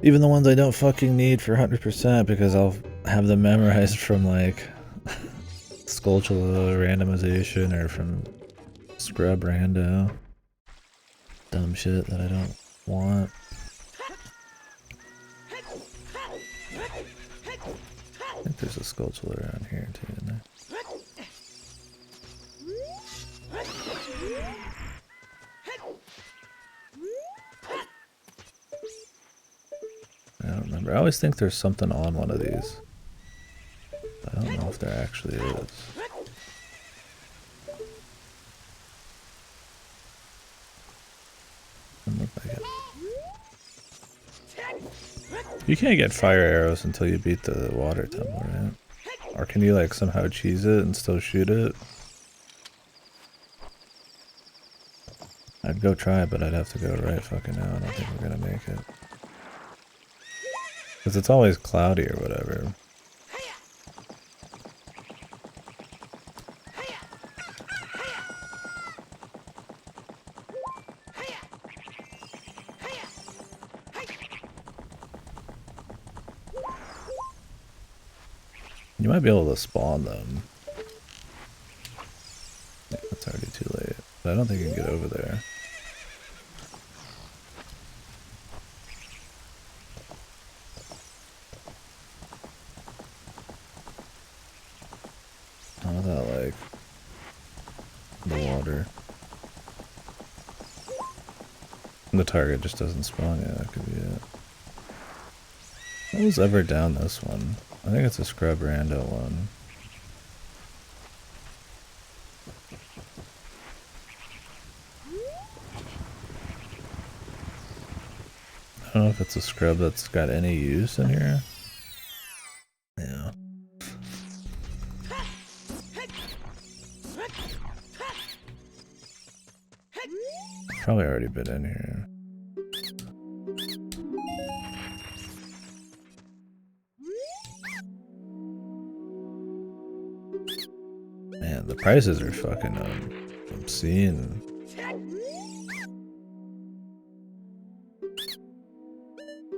Even the ones I don't fucking need for 100% because I'll have them memorized from like Skulltula randomization or from Scrub Rando. Dumb shit that I don't want. I think there's a Skulltula around here too, isn't there? I don't remember. I always think there's something on one of these. I don't know if there actually is. Doesn't look like it. You can't get fire arrows until you beat the water temple, right? Or can you like somehow cheese it and still shoot it? I'd go try it, but I'd have to go right fucking now. I don't think we're gonna make it. Because it's always cloudy or whatever. You might be able to spawn them. Yeah, it's already too late. But I don't think you can get over there. How about like the water? And the target just doesn't spawn. Yeah, that could be it. What was ever down this one? I think it's a Scrub Rando one. I don't know if it's a scrub that's got any use in here. Yeah. Probably already been in here. Man, the prices are fucking obscene.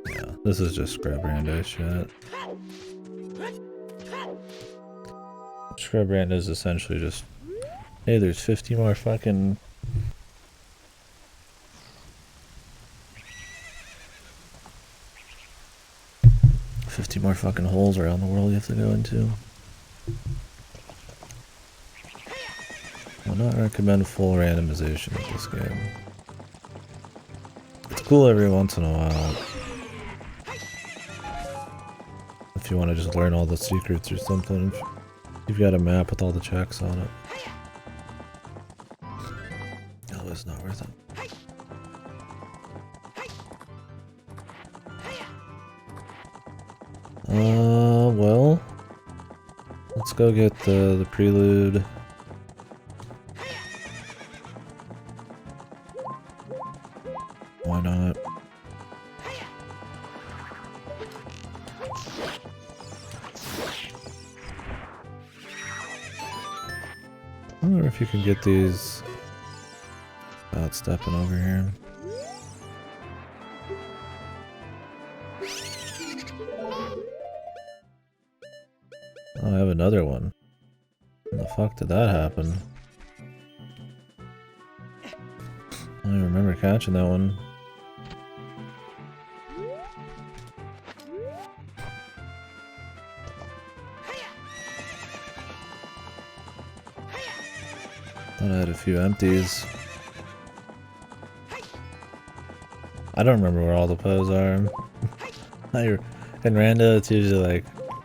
Yeah, this is just scrub rando shit. Scrub rando is essentially just, hey, there's 50 more fucking... more fucking holes around the world you have to go into. I would not recommend full randomization of this game. It's cool every once in a while. If you want to just learn all the secrets or something. If you've got a map with all the checks on it. Oh, it's not worth it. Well, let's go get the prelude. Why not? I wonder if you can get these without stepping over here. Oh, I have another one. When the fuck did that happen? I don't remember catching that one. Thought I had a few empties. I don't remember where all the Poes are. In Randa, it's usually like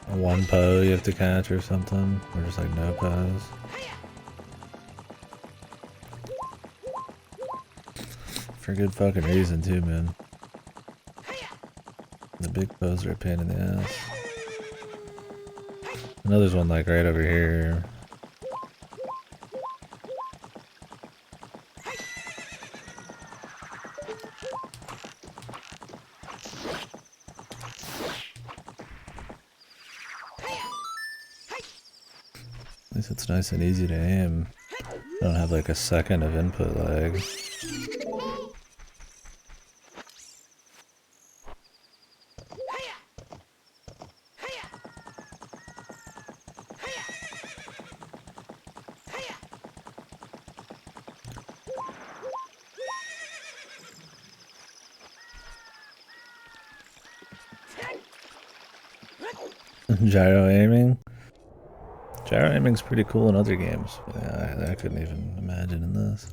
one Poe you have to catch or something, or just like no Poes. For good fucking reason too, man. The big Poes are a pain in the ass. I know there's one like right over here. At least it's nice and easy to aim. I don't have like a second of input lag. Gyro aiming? Gyro aiming's pretty cool in other games. Yeah, I couldn't even imagine in this.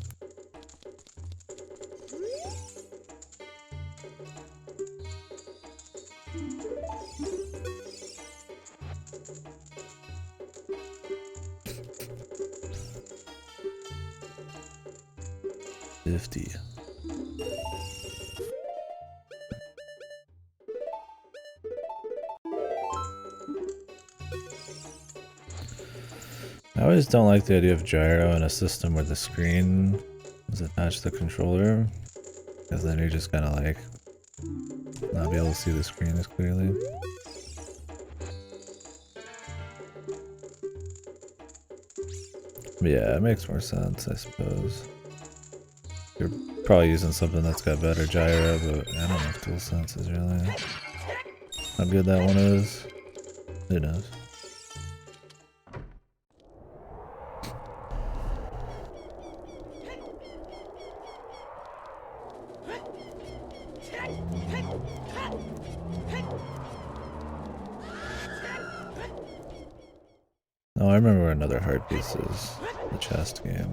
I always don't like the idea of gyro in a system where the screen is attached to the controller, because then you're just gonna like not be able to see the screen as clearly. But yeah, it makes more sense, I suppose. You're probably using something that's got better gyro, but I don't know if DualSense is really how good that one is. Who knows? Oh, I remember where another heart piece is. The chest game.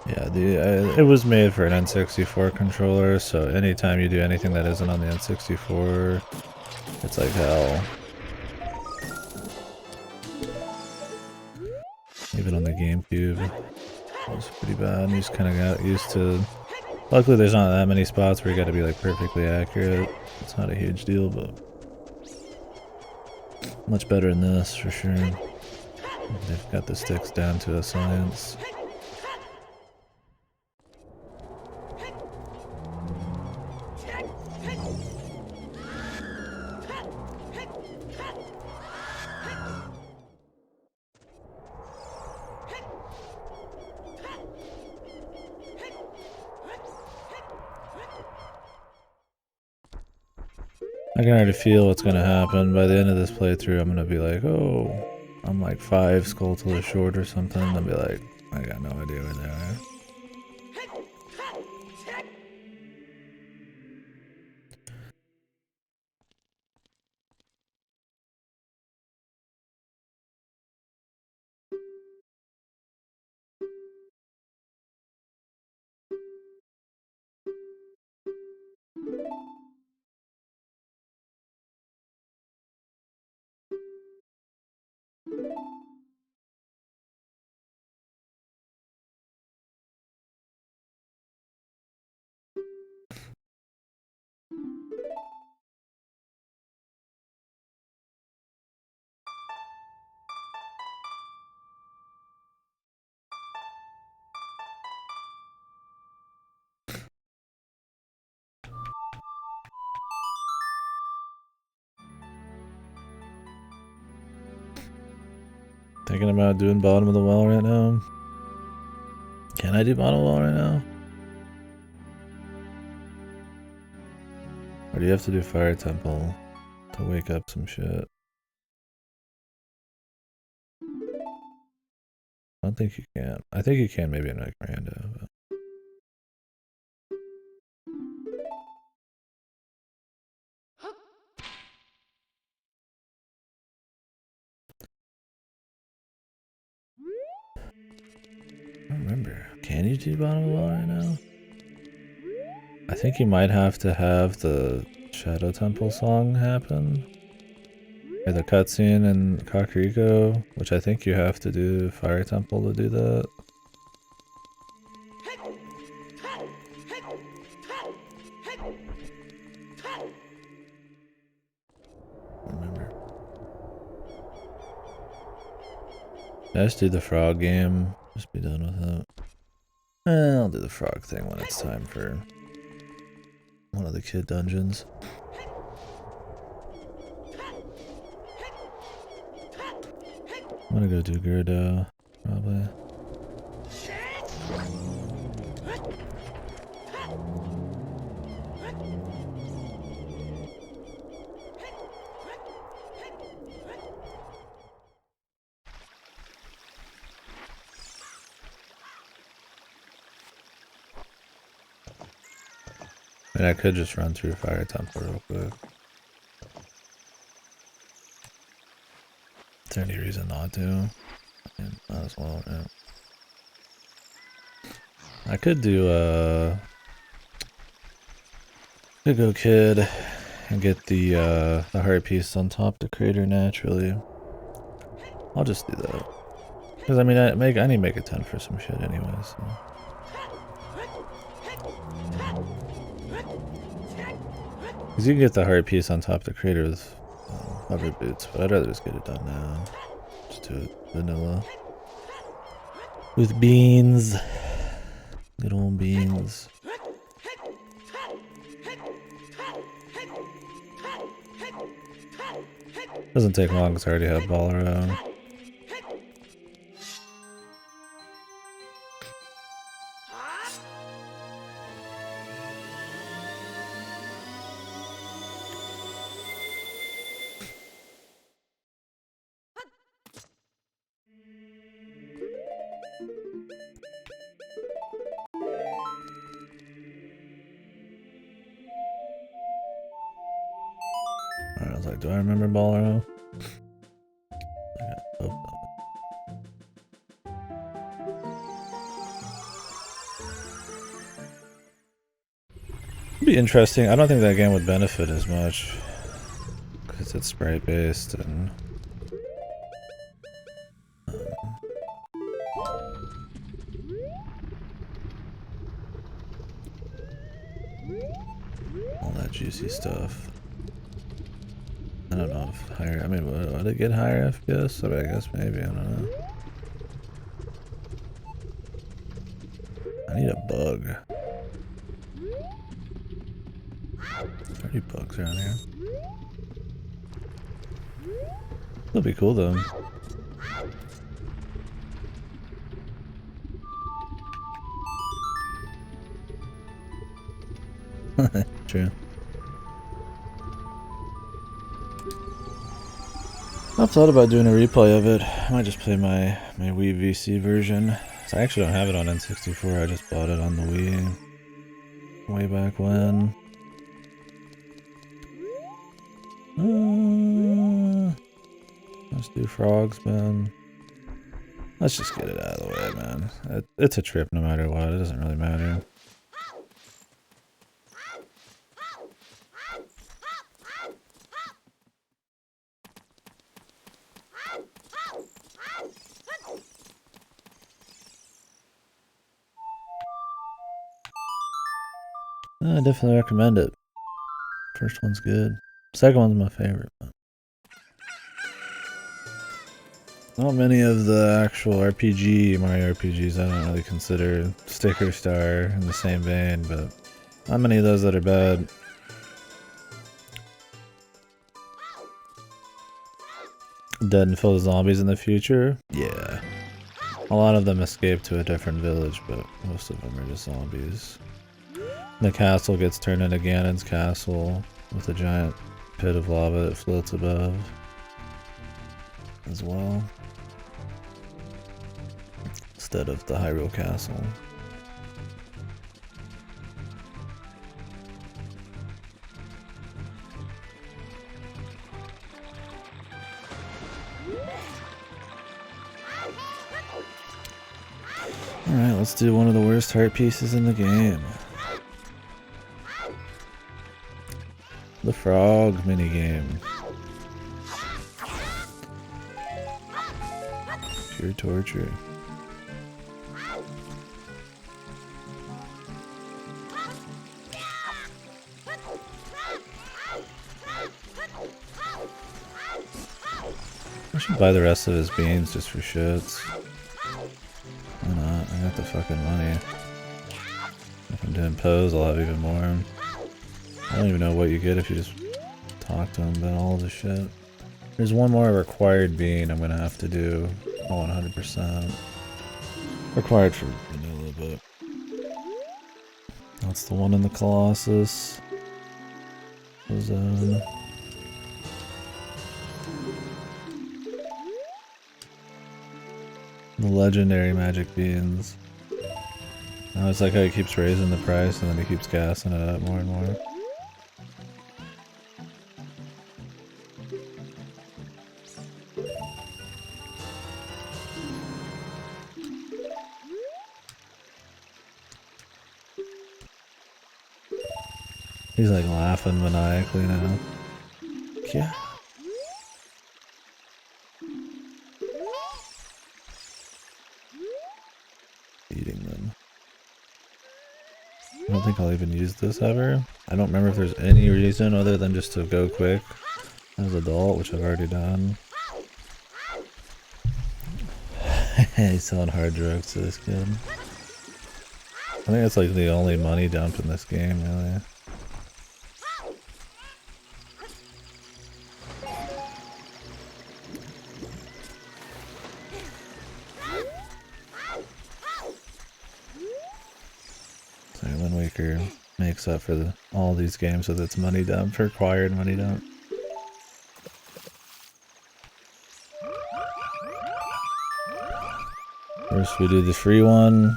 Yeah, it was made for an N64 controller, so anytime you do anything that isn't on the N64, it's like hell. Even on the GameCube, it was pretty bad. You just kind of got used to... Luckily there's not that many spots where you gotta be like perfectly accurate. It's not a huge deal, but... much better in this, for sure. They've got the sticks down to a science. I can already feel what's gonna happen. By the end of this playthrough, I'm gonna be like, oh, I'm like 5 Skulltulas short or something. I'll be like, I got no idea where they are. Thinking about doing bottom of the well right now. Can I do bottom of the well right now? Or do you have to do Fire Temple to wake up some shit? I don't think you can. I think you can maybe in like Miranda, but... I don't remember. Can you do bottom of the well right now? I think you might have to have the Shadow Temple song happen. Or the cutscene in Kakariko, which I think you have to do Fire Temple to do that. I don't remember. I just do the frog game. Just be done with it. I'll do the frog thing when it's time for one of the kid dungeons. I'm gonna go do Gerdo, probably. I mean, I could just run through Fire Temple real quick. Is there any reason not to? I mean, might as well, yeah. I could do, could go kid and get the heart piece on top the crater naturally. I'll just do that. Because, I mean, I need to make a 10 for some shit anyway, so... Because you can get the heart piece on top of the crater with hover boots, but I'd rather just get it done now. Just do it vanilla. With beans. Good old beans. Doesn't take long because I already have Bolero. I was like, do I remember Bolero? It'd be interesting. I don't think that game would benefit as much because it's sprite based and all that juicy stuff. I don't know if higher. I mean, would it get higher FPS? I mean, I guess maybe. I don't know. I need a bug. Are there bugs around here? That'll be cool though. True. I've thought about doing a replay of it. I might just play my Wii VC version. So I actually don't have it on N64, I just bought it on the Wii way back when. Let's do frogs, man. Let's just get it out of the way, man. It's a trip no matter what, it doesn't really matter. I definitely recommend it. First one's good. Second one's my favorite. But not many of the actual Mario RPGs I don't really consider Sticker Star in the same vein, but not many of those that are bad. Dead and full of zombies in the future? Yeah. A lot of them escape to a different village, but most of them are just zombies. The castle gets turned into Ganon's castle with a giant pit of lava that floats above as well, instead of the Hyrule Castle. Alright, let's do one of the worst heart pieces in the game. The frog minigame. Pure torture. I should buy the rest of his beans just for shits. Why not? I got the fucking money. If I'm doing pose, I'll have even more. I don't even know what you get if you just talk to him about all the shit. There's one more required bean I'm gonna have to do 100%. Required for vanilla, but that's the one in the Colossus zone. The legendary magic beans. Now it's like how he keeps raising the price and then he keeps gassing it up more and more. He's like laughing maniacally now. Yeah. Eating them. I don't think I'll even use this ever. I don't remember if there's any reason other than just to go quick as adult, which I've already done. He's selling hard drugs to this kid. I think it's like the only money dump in this game, really. Makes up for all these games with its money dump, required money dump. First we do the free one.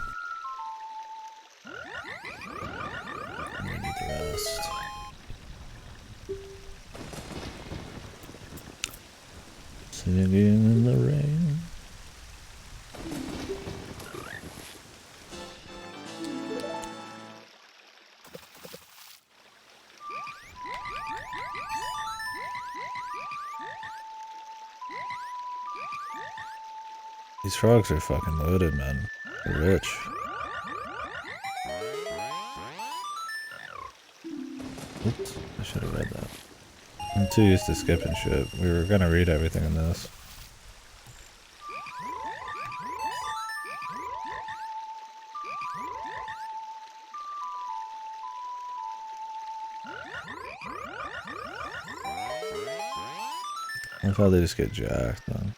And we do the rest. Singing in the rain. These frogs are fucking loaded, man. They're rich. Oops, I should have read that. I'm too used to skipping shit. We were gonna read everything in this. I thought they just get jacked, man.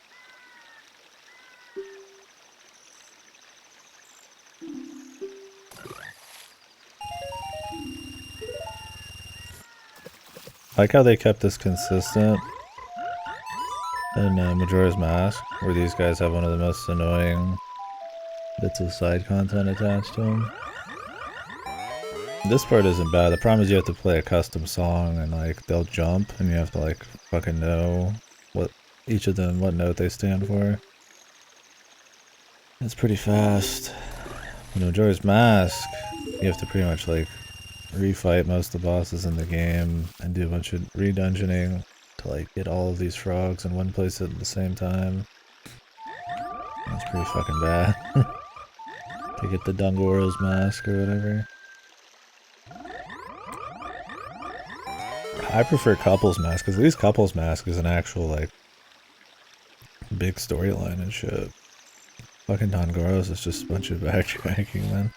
I like how they kept this consistent. in Majora's Mask, where these guys have one of the most annoying bits of side content attached to them. This part isn't bad. The problem is you have to play a custom song and like they'll jump and you have to like fucking know what each of them, what note they stand for. It's pretty fast. In Majora's Mask, you have to pretty much like refight most of the bosses in the game and do a bunch of re-dungeoning to like get all of these frogs in one place at the same time. That's pretty fucking bad. To get the Dungoro's mask or whatever. I prefer Couple's Mask, because at least Couple's Mask is an actual, like, big storyline and shit. Fucking Dungoro's is just a bunch of backtracking, man.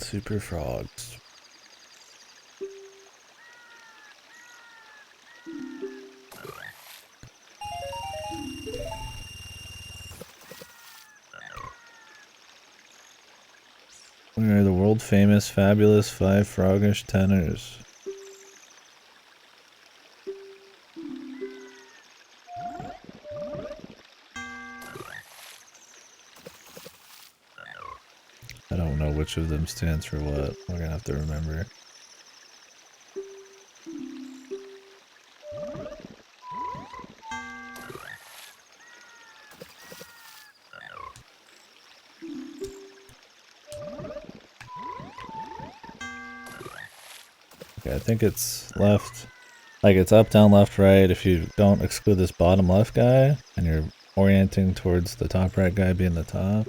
Super frogs. We are the world famous, fabulous 5 froggish tenors. I don't know which of them stands for what. We're gonna have to remember. Okay, I think it's left. Like it's up, down, left, right. If you don't exclude this bottom left guy, and you're orienting towards the top right guy being the top.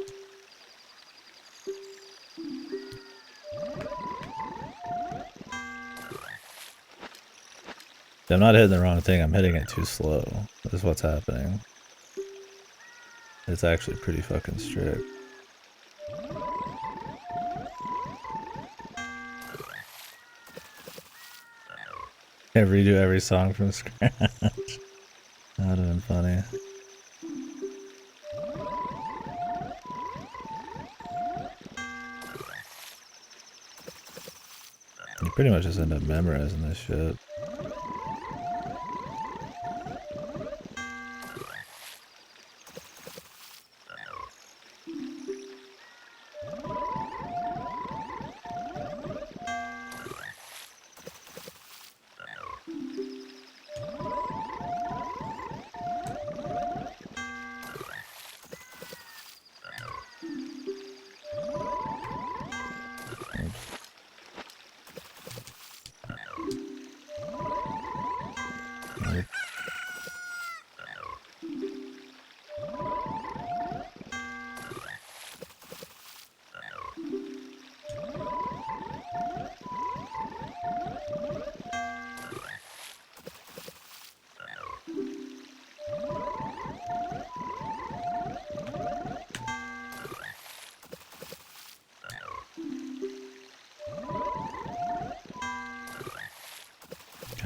I'm not hitting the wrong thing, I'm hitting it too slow. This is what's happening. It's actually pretty fucking strict. Can't redo every song from scratch. That would have been funny. You pretty much just end up memorizing this shit.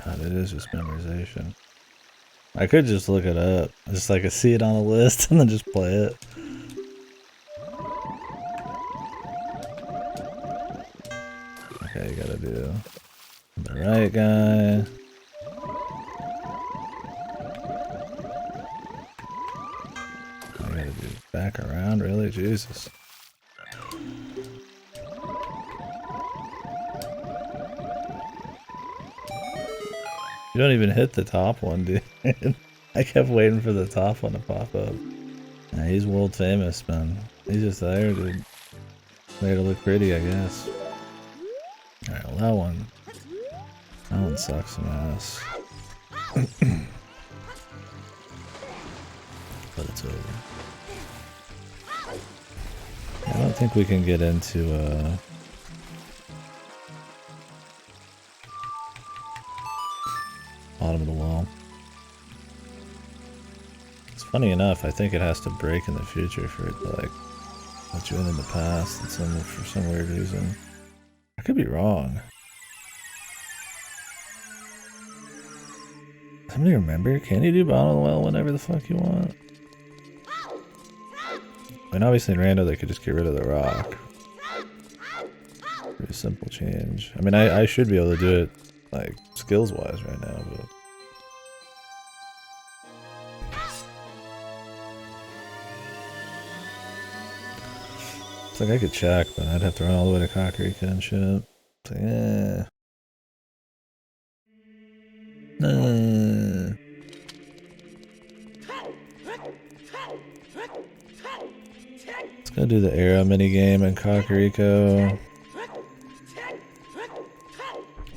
God, it is just memorization. I could just look it up. Just like I see it on the list and then just play it. Okay, you gotta do the right guy. I gotta do back around, really? Jesus. You don't even hit the top one, dude. I kept waiting for the top one to pop up. Yeah, he's world famous, man. He's just there, dude. There to look pretty, I guess. Alright, well that one sucks some ass. But it's over. I don't think we can get into, bottom of the wall. It's funny enough, I think it has to break in the future for it to like let you in the past and for some weird reason. I could be wrong. Somebody remember? Can you do bottle well whenever the fuck you want? I mean, obviously in rando they could just get rid of the rock. Pretty simple change. I mean, I should be able to do it, like, skills-wise right now, but... It's like I could check, but I'd have to run all the way to Ocarina and shit. It's like, Let's go do the arrow minigame in Kakariko.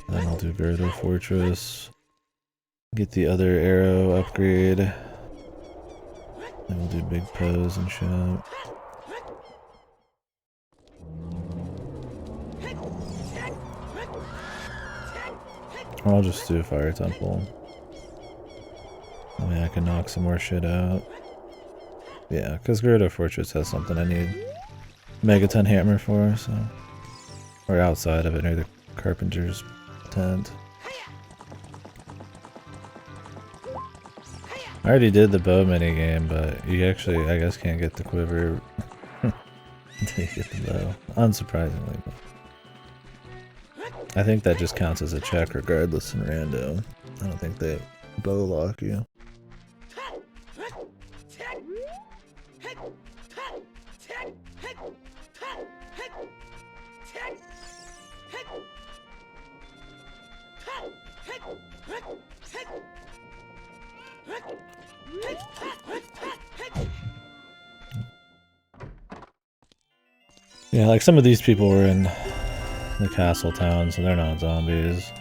Then I'll do Gerdo Fortress. Get the other arrow upgrade. Then we'll do big pose and shit. Or I'll just do a Fire Temple. I mean, I can knock some more shit out. Yeah, because Gerdo Fortress has something I need Megaton Hammer for, so... Or outside of it, near the Carpenter's tent. I already did the bow minigame, but you actually, I guess, can't get the quiver until you get the bow. Unsurprisingly, but... I think that just counts as a check regardless in rando. I don't think they bow lock you. Yeah, like some of these people were in the castle town, so they're not zombies.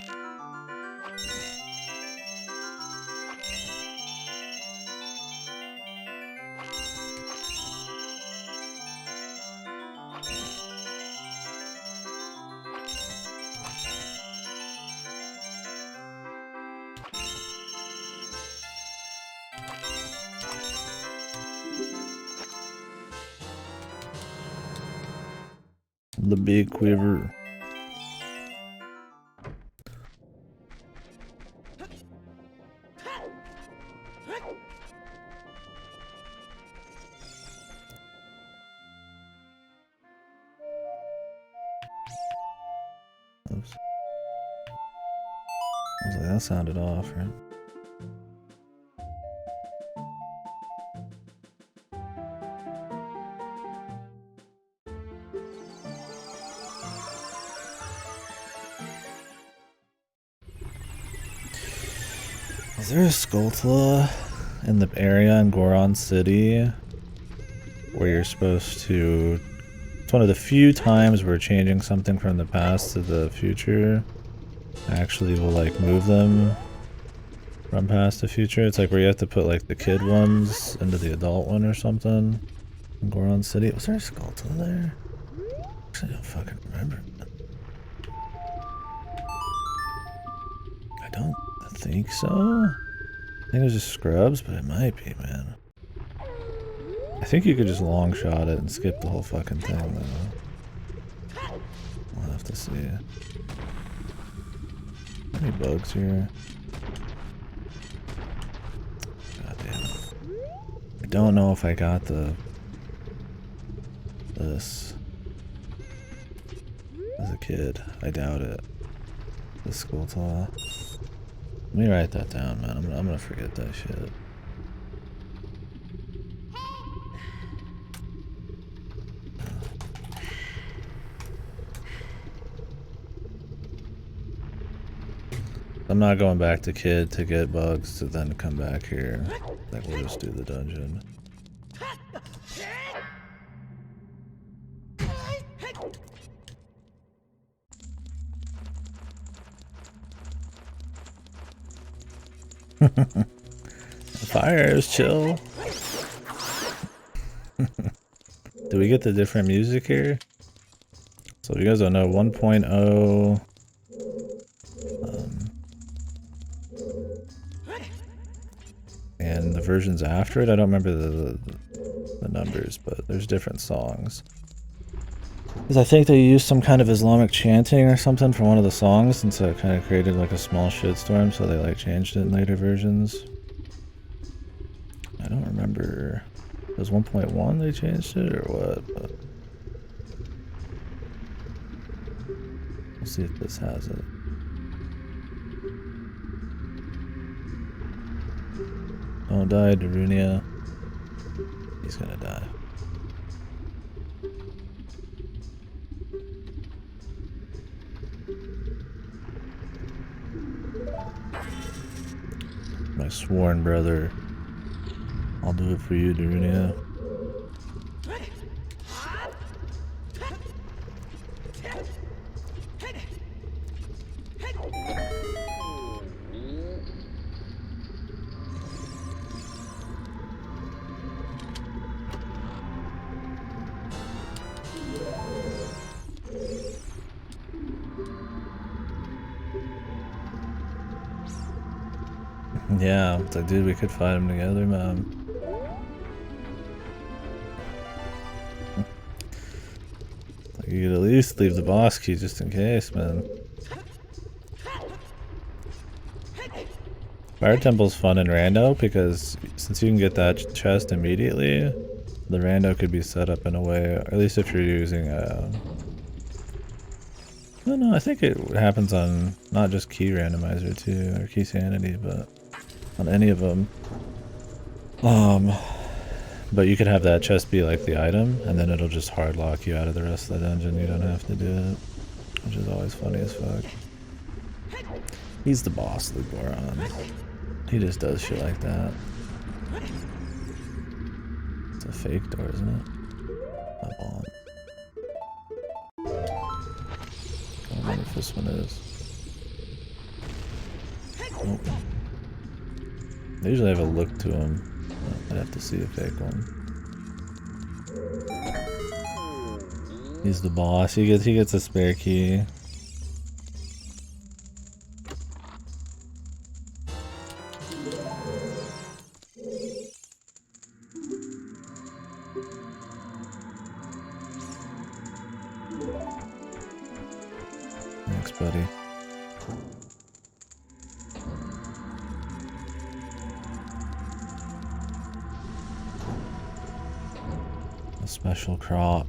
The big quiver. Oops. I was like, that sounded off, right? Is there a Skulltula in the area in Goron City where you're supposed to... It's one of the few times where changing something from the past to the future actually will like move them from past to future. It's like where you have to put like the kid ones into the adult one or something in Goron City. Was there a Skulltula there? Actually, I don't fucking remember. I don't think so. I think it was just scrubs, but it might be, man. I think you could just long shot it and skip the whole fucking thing, though. We'll have to see. Any bugs here? God damn it. I don't know if I got this as a kid. I doubt it. The Skulltula. Let me write that down, man. I'm gonna forget that shit. I'm not going back to kid to get bugs to then come back here. Like we'll just do the dungeon. The fire is chill. Do we get the different music here? So if you guys don't know, 1.0 and the versions after it, I don't remember the numbers, but there's different songs. Because I think they used some kind of Islamic chanting or something for one of the songs, and so it kind of created like a small shitstorm, so they like changed it in later versions. I don't remember. It was 1.1 they changed it or what? But we'll see if this has it. Don't die, Darunia. He's gonna die. My sworn brother. I'll do it for you, Darunia. Yeah, it's like, dude, we could fight them together, man. Like, you could at least leave the boss key just in case, man. Fire Temple's fun in rando because since you can get that chest immediately, the rando could be set up in a way, or at least if you're using I don't know, I think it happens on not just key randomizer too, or key sanity, but on any of them. But you could have that chest be like the item, and then it'll just hard lock you out of the rest of the dungeon. You don't have to do it, which is always funny as fuck. He's the boss, Lugoron. He just does shit like that. It's a fake door, isn't it? A bomb. I don't know if this one is. Nope. They usually have a look to him. I'd have to see a fake one. He's the boss. He gets a spare key. Thanks, buddy. A special crop.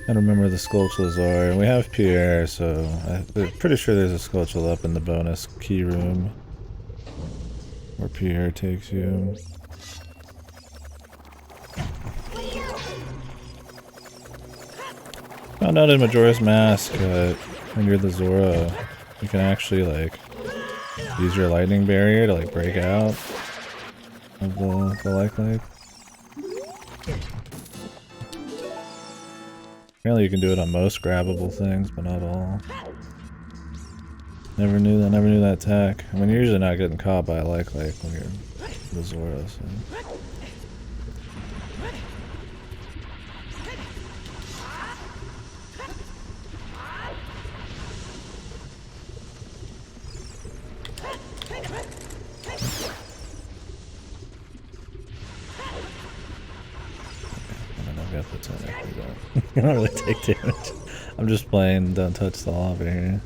I don't remember the Sculptures are. We have Pierre, so I'm pretty sure there's a Sculpture up in the bonus key room where Pierre takes you. Found out in Majora's Mask when you're the Zora, you can actually like use your lightning barrier to like break out of the like. Apparently you can do it on most grabbable things, but not all. Never knew that tech. I mean, you're usually not getting caught by a like when you're the Zora, so. You don't really take damage. I'm just playing, don't touch the lava here.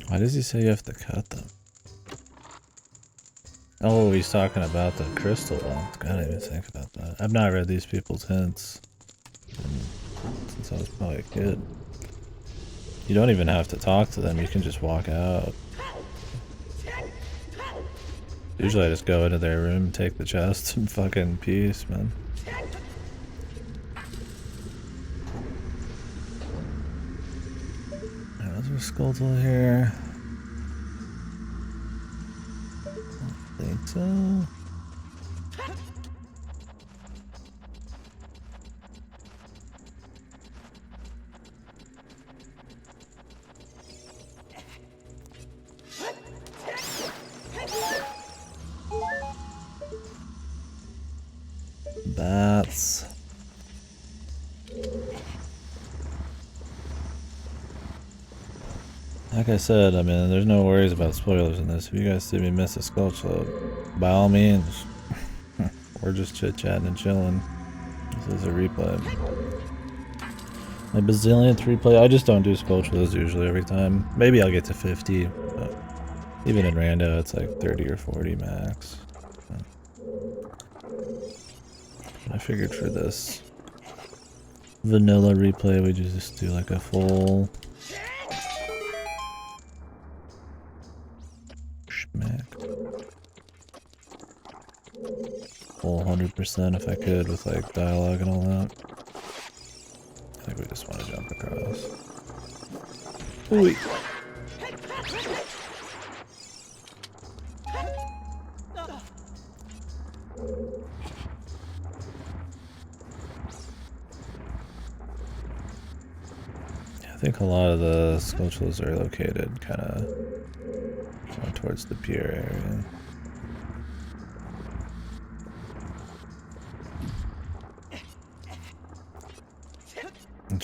Why does he say you have to cut them? Oh, he's talking about the crystal one. I didn't even think about that. I've not read these people's hints since I was probably a kid. You don't even have to talk to them, you can just walk out. Usually I just go into their room, take the chest, and fucking peace, man. there a Skulltula here? I don't think so. Bats. Like I said, I mean, there's no worries about spoilers in this. If you guys see me miss a Skulltula, by all means, we're just chit-chatting and chilling. This is a replay. My bazillionth replay. I just don't do Skulltulas usually every time. Maybe I'll get to 50, but even in rando, it's like 30 or 40 max. I figured for this vanilla replay, we just do like a full schmack. Full 100% if I could with like dialogue and all that. I think we just want to jump across. Ooh. I think a lot of the Skulltulas are located kind of towards the pier area.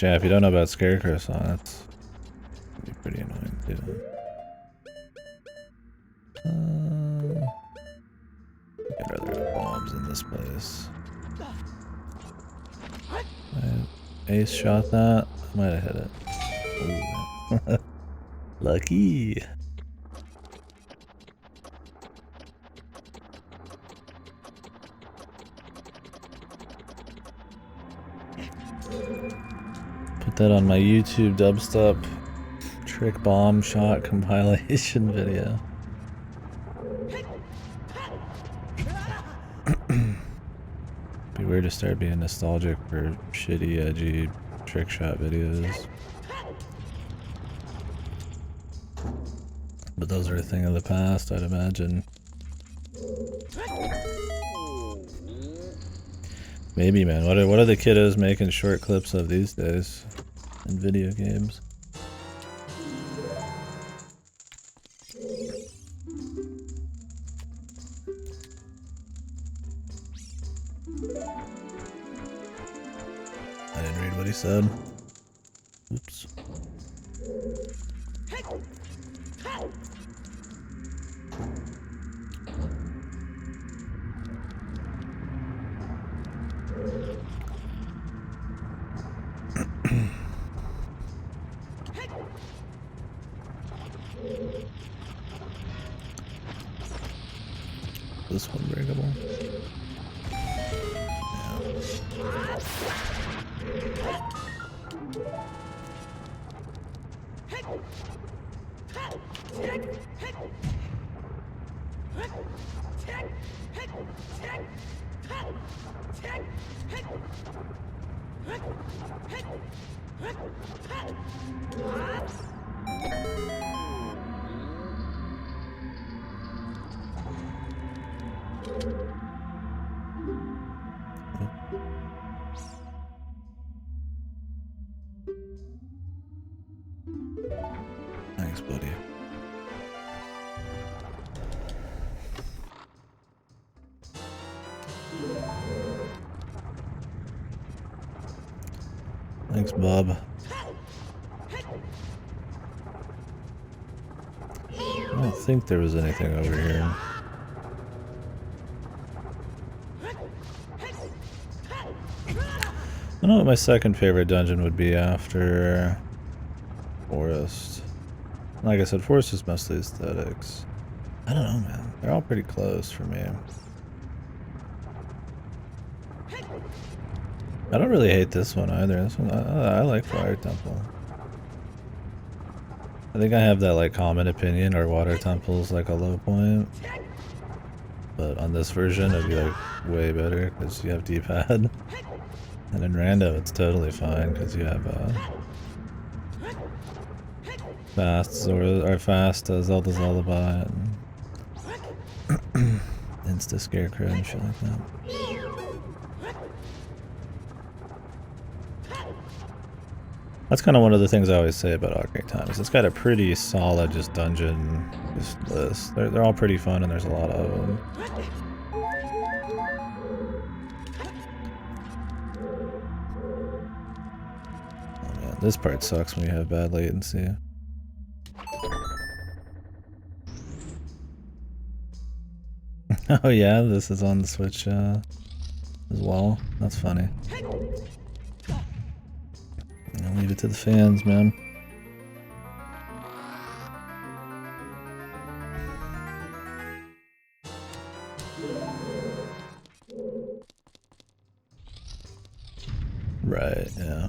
Yeah, if you don't know about Scarecrow sonnets, it'd be pretty annoying too. I'd rather have bombs in this place. I ace shot that. I might have hit it. Ooh. Lucky. Put that on my YouTube dubstep trick bomb shot compilation video. Be weird to start being nostalgic for shitty, edgy trick shot videos. But those are a thing of the past, I'd imagine. Maybe, man. What are the kiddos making short clips of these days in video games? I didn't read what he said. Oops. This one breakable. Thanks, buddy. Thanks, Bob. I don't think there was anything over here. I don't know what my second favorite dungeon would be after Forest. Like I said, Forest is mostly aesthetics. I don't know, man. They're all pretty close for me. I don't really hate this one either. This one, I like Fire Temple. I think I have that like common opinion, or Water Temple's like a low point. But on this version, it'd be like way better because you have D-pad. And in rando, it's totally fine because you have fast Zelda's Lullaby and Insta Scarecrow and shit like that. That's kind of one of the things I always say about Ocarina is it's got a pretty solid just dungeon list. They're all pretty fun and there's a lot of them. Oh man, this part sucks when you have bad latency. Oh yeah, this is on the Switch as well. That's funny. I'll leave it to the fans, man. Right, yeah.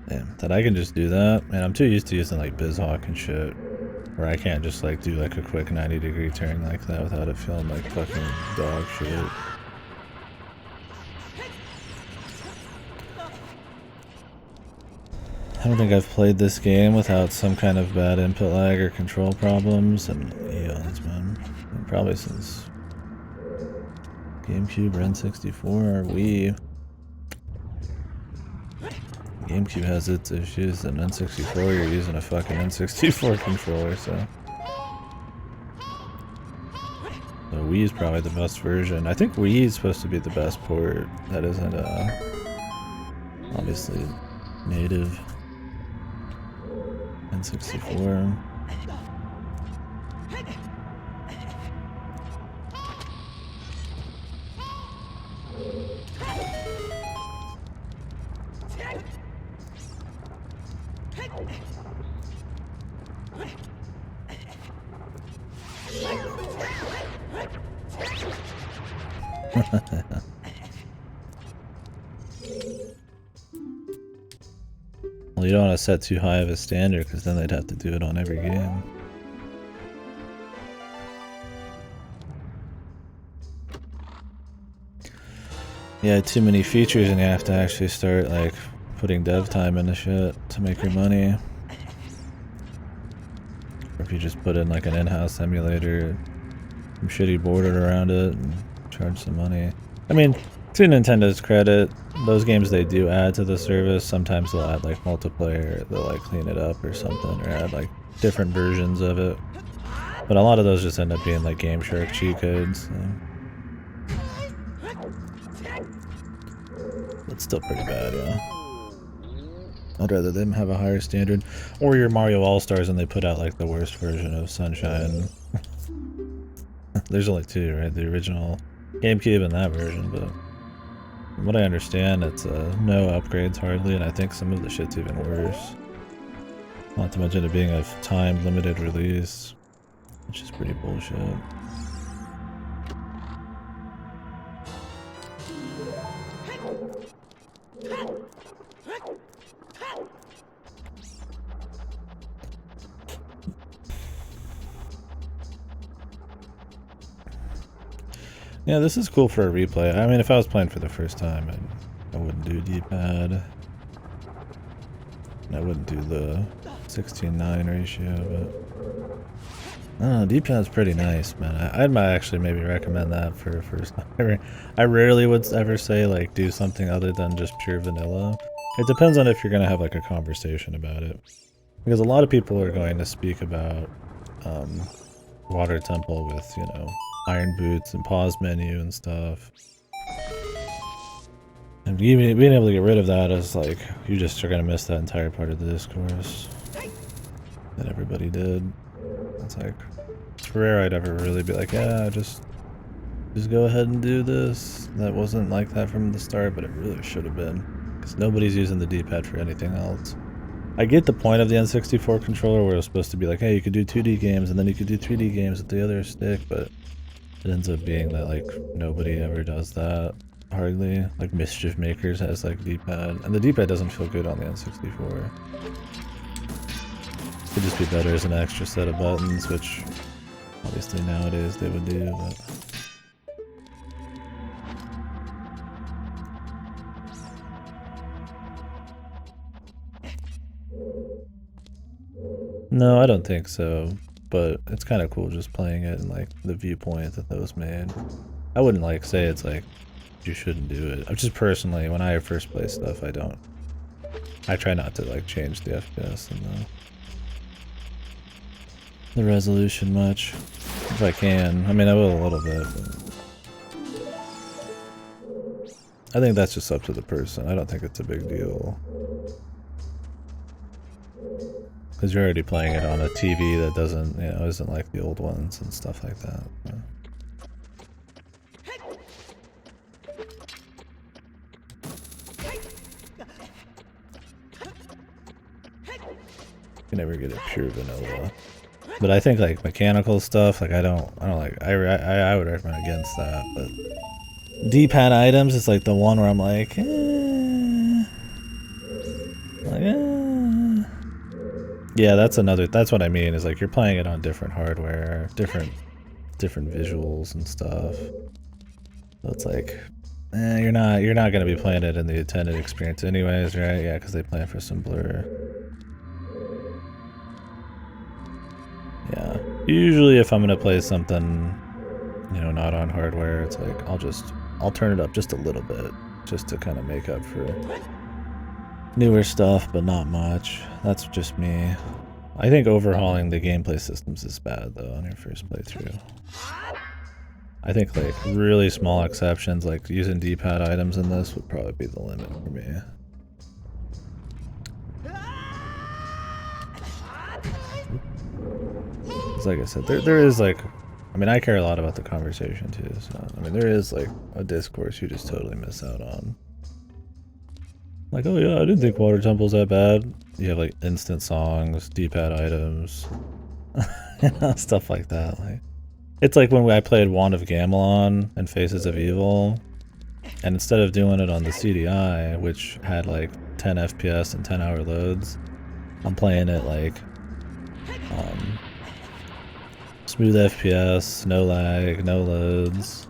Damn, that I can just do that. Man, I'm too used to using like BizHawk and shit. Where I can't just like do like a quick 90-degree turn like that without it feeling like fucking dog shit. I don't think I've played this game without some kind of bad input lag or control problems in eons, man. Probably since GameCube, N64, or Wii. GameCube has its issues, and N64 you're using a fucking N64 controller, so Wii is probably the best version. I think Wii is supposed to be the best port that isn't obviously native N64. Well, you don't want to set too high of a standard because then they'd have to do it on every game. Yeah, too many features and you have to actually start like putting dev time into shit to make your money. Or if you just put in like an in-house emulator, some shitty border around it and charge some money. I mean, to Nintendo's credit, those games they do add to the service, sometimes they'll add like multiplayer, they'll like clean it up or something, or add like different versions of it. But a lot of those just end up being like Game Shark cheat codes. So. It's still pretty bad, yeah. I'd rather them have a higher standard. Or your Mario All-Stars and they put out like the worst version of Sunshine. There's only two, right? The original GameCube and that version, but from what I understand, it's no upgrades hardly, and I think some of the shit's even worse. Not to mention it being a time-limited release, which is pretty bullshit. Yeah, this is cool for a replay. I mean, if I was playing for the first time, I wouldn't do D-pad. I wouldn't do the 16:9 ratio, but... I don't know, D-pad's pretty nice, man. I might actually maybe recommend that for a first time. I rarely would ever say, like, do something other than just pure vanilla. It depends on if you're going to have, like, a conversation about it. Because a lot of people are going to speak about Water Temple with, you know, iron boots and pause menu and stuff. And being able to get rid of that is like, you just are going to miss that entire part of the discourse that everybody did. It's like, it's rare I'd ever really be like, yeah, just go ahead and do this. That wasn't like that from the start, but it really should have been. Because nobody's using the D-pad for anything else. I get the point of the N64 controller where it was supposed to be like, hey, you could do 2D games and then you could do 3D games with the other stick, but it ends up being that like nobody ever does that, hardly. Like Mischief Makers has like D-pad, and the D-pad doesn't feel good on the N64. Could just be better as an extra set of buttons, which Obviously nowadays they would do, but... No, I don't think so, but it's kind of cool just playing it in like the viewpoint that was made. I wouldn't like say it's like you shouldn't do it. I just personally, when I first play stuff, I try not to like change the FPS and the resolution much, if I can. I mean, I will a little bit, but I think that's just up to the person. I don't think it's a big deal. Because you're already playing it on a TV that doesn't, you know, isn't like the old ones and stuff like that. So. You can never get it pure vanilla. But I think like mechanical stuff, like I don't like, I would recommend against that, but D-pad items is like the one where I'm like, yeah, that's what I mean, is like you're playing it on different hardware, different visuals and stuff. So it's like, you're not gonna be playing it in the intended experience anyways, right? Yeah, because they plan for some blur. Yeah. Usually if I'm gonna play something, you know, not on hardware, it's like I'll turn it up just a little bit, just to kind of make up for newer stuff, but not much. That's just me. I think overhauling the gameplay systems is bad though on your first playthrough. I think like really small exceptions, like using D-pad items in this would probably be the limit for me. Because like I said, there is like, I mean, I care a lot about the conversation too, so I mean, there is like a discourse you just totally miss out on. Like, oh yeah, I didn't think Water Temple's that bad. You have like instant songs, D-pad items, you know, stuff like that. Like, it's like when I played Wand of Gamelon and Faces of Evil, and instead of doing it on the CDI, which had like 10 FPS and 10-hour loads, I'm playing it like smooth FPS, no lag, no loads,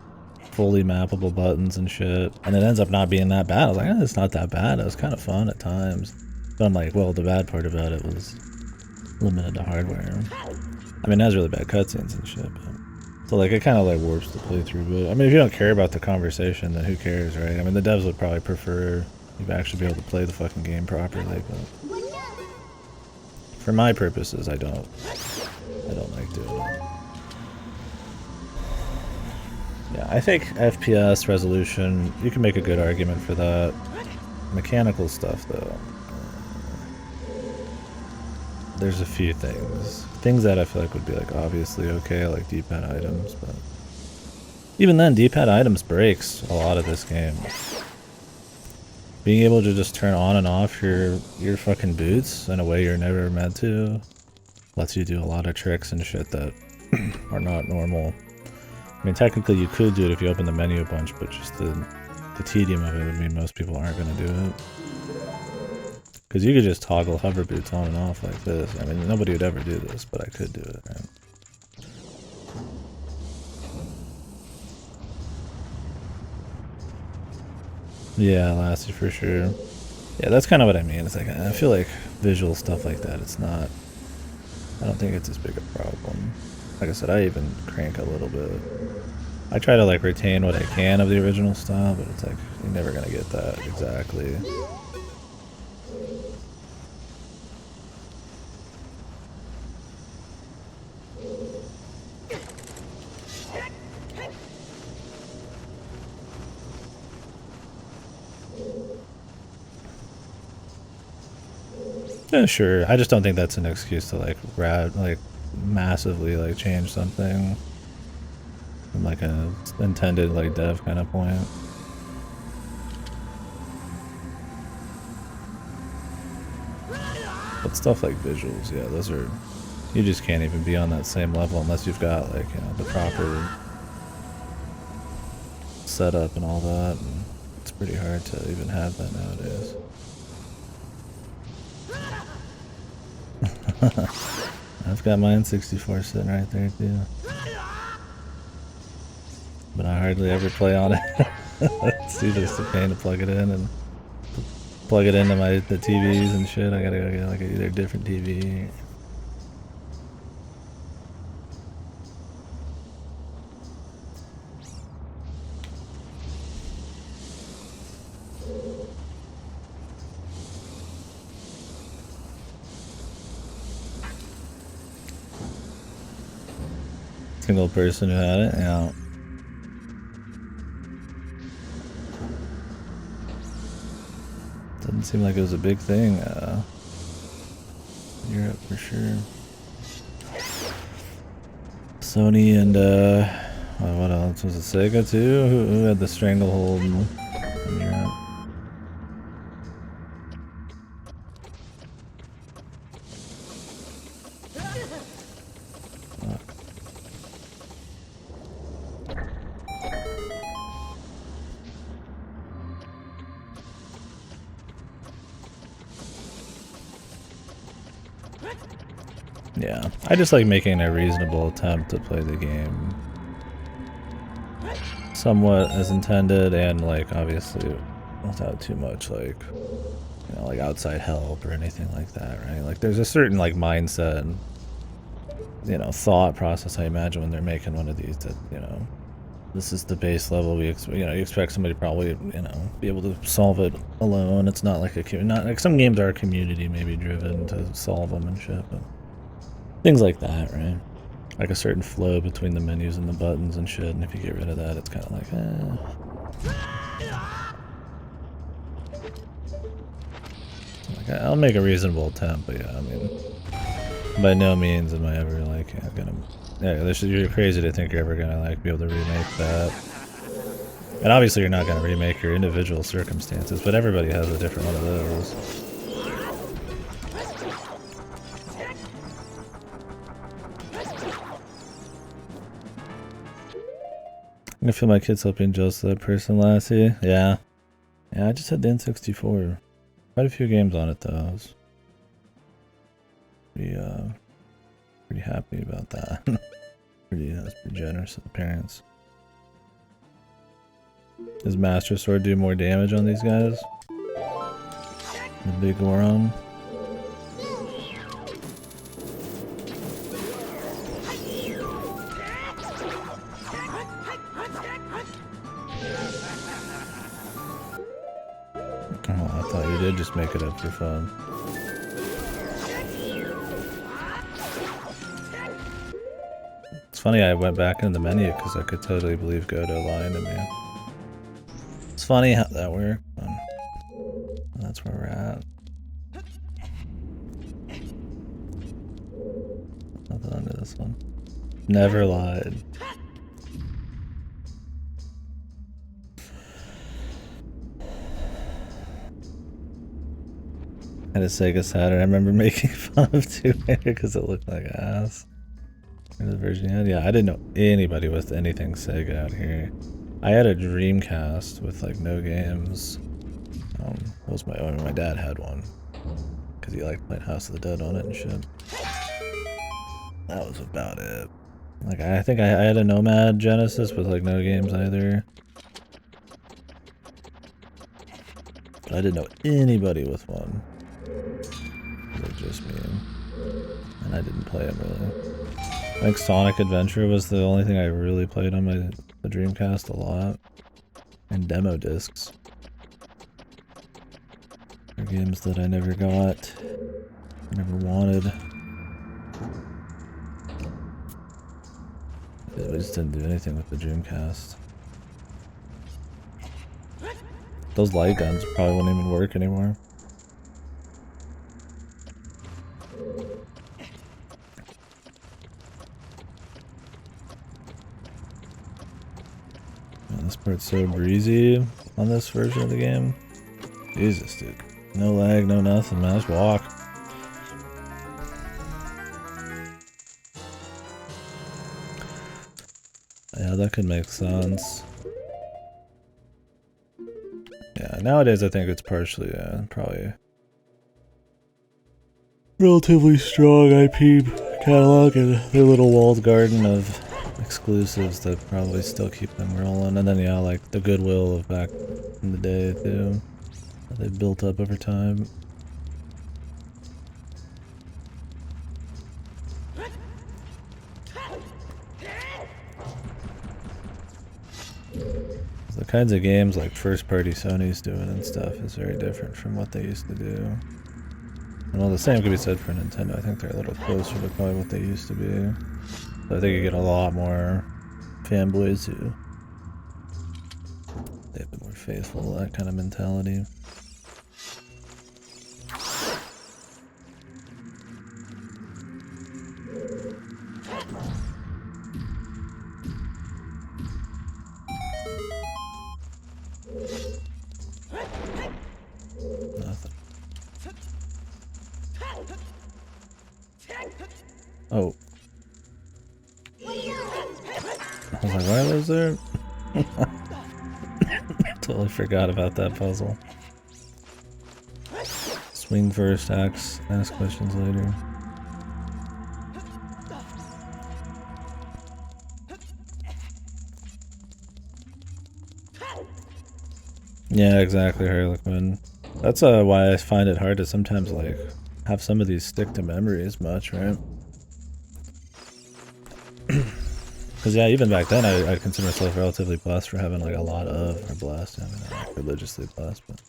fully mappable buttons and shit, and it ends up not being that bad. I was like, it's not that bad. It was kind of fun at times, but I'm like, well, the bad part about it was limited to hardware. I mean, it has really bad cutscenes and shit, but so like it kind of like warps the playthrough. But I mean, if you don't care about the conversation, then who cares, right? I mean, the devs would probably prefer you actually be able to play the fucking game properly, but for my purposes, I don't like doing it. Yeah, I think FPS resolution, you can make a good argument for that. Mechanical stuff, though, there's a few things that I feel like would be like obviously okay, like D-pad items, but even then, D-pad items breaks a lot of this game. Being able to just turn on and off your fucking boots in a way you're never meant to lets you do a lot of tricks and shit that are not normal. I mean, technically you could do it if you open the menu a bunch, but just the tedium of it would mean most people aren't going to do it. Because you could just toggle hover boots on and off like this. I mean, nobody would ever do this, but I could do it, right? Yeah, Lassie for sure. Yeah, that's kind of what I mean. It's like, I feel like visual stuff like that, it's not, I don't think it's as big a problem. Like I said, I even crank a little bit. I try to like retain what I can of the original style, but it's like, you're never gonna get that exactly. Yeah, sure. I just don't think that's an excuse to like massively like change something from like an intended like dev kind of point. But stuff like visuals, yeah, those are, you just can't even be on that same level unless you've got like, you know, the proper setup and all that, and it's pretty hard to even have that nowadays. I've got my N64 sitting right there too. hardly ever play on it. It's just a pain to plug it in and plug it into the TVs and shit. I gotta go get like either a different TV. Single person who had it, yeah. Doesn't seem like it was a big thing. Europe for sure. Sony and what else was it? Sega too? Who had the stranglehold in Europe? Yeah, I just like making a reasonable attempt to play the game somewhat as intended, and like obviously without too much like, you know, like outside help or anything like that, right? Like there's a certain like mindset and, you know, thought process I imagine when they're making one of these that, you know, this is the base level. You expect somebody to probably, you know, be able to solve it alone. It's not like not like some games are community maybe driven to solve them and shit, but things like that, right? Like a certain flow between the menus and the buttons and shit, and if you get rid of that, it's kind of like, Like, I'll make a reasonable attempt, but yeah, I mean, by no means am I ever like gonna. Yeah, you're crazy to think you're ever gonna like be able to remake that. And obviously, you're not gonna remake your individual circumstances, but everybody has a different one of those. I feel my kids helping just that person lassie. Yeah. Yeah, I just had the N64. Quite a few games on it though. I was pretty happy about that. I was pretty generous with the parents. Does Master Sword do more damage on these guys? The big Goron? You did just make it up for fun. It's funny I went back into the menu because I could totally believe Godo lying to me. It's funny how that worked. That's where we're at. Nothing under this one. Never lied. I had a Sega Saturn I remember making fun of too because it looked like ass. The version you had? Yeah, I didn't know anybody with anything Sega out here. I had a Dreamcast with like no games. Was my dad had one because he liked playing House of the Dead on it and shit. That was about it. Like I think I had a Nomad Genesis with like no games either. But I didn't know anybody with one. It was just me, and I didn't play it really. I think Sonic Adventure was the only thing I really played on the Dreamcast a lot, and demo discs. For games that I never got, never wanted. I just didn't do anything with the Dreamcast. Those light guns probably wouldn't even work anymore. Man, this part's so breezy on this version of the game. Jesus, dude. No lag, no nothing, man. Just walk. Yeah, that could make sense. Yeah, nowadays I think it's partially, probably relatively strong IP catalog and their little walled garden of exclusives that probably still keep them rolling. And then yeah, like the goodwill of back in the day too, that they've built up over time. The kinds of games like first party Sony's doing and stuff is very different from what they used to do. And well, the same could be said for Nintendo. I think they're a little closer to probably what they used to be. But I think you get a lot more fanboys who they've been more faithful to that kind of mentality. Nothing. Oh. I was like, why are those there? Totally forgot about that puzzle. Swing first, ask questions later. Yeah, exactly, Harlequin. That's why I find it hard to sometimes like have some of these stick to memory as much, right? Because yeah, even back then I'd consider myself relatively blessed for having like a lot of, or blessed, I mean, not religiously blessed, but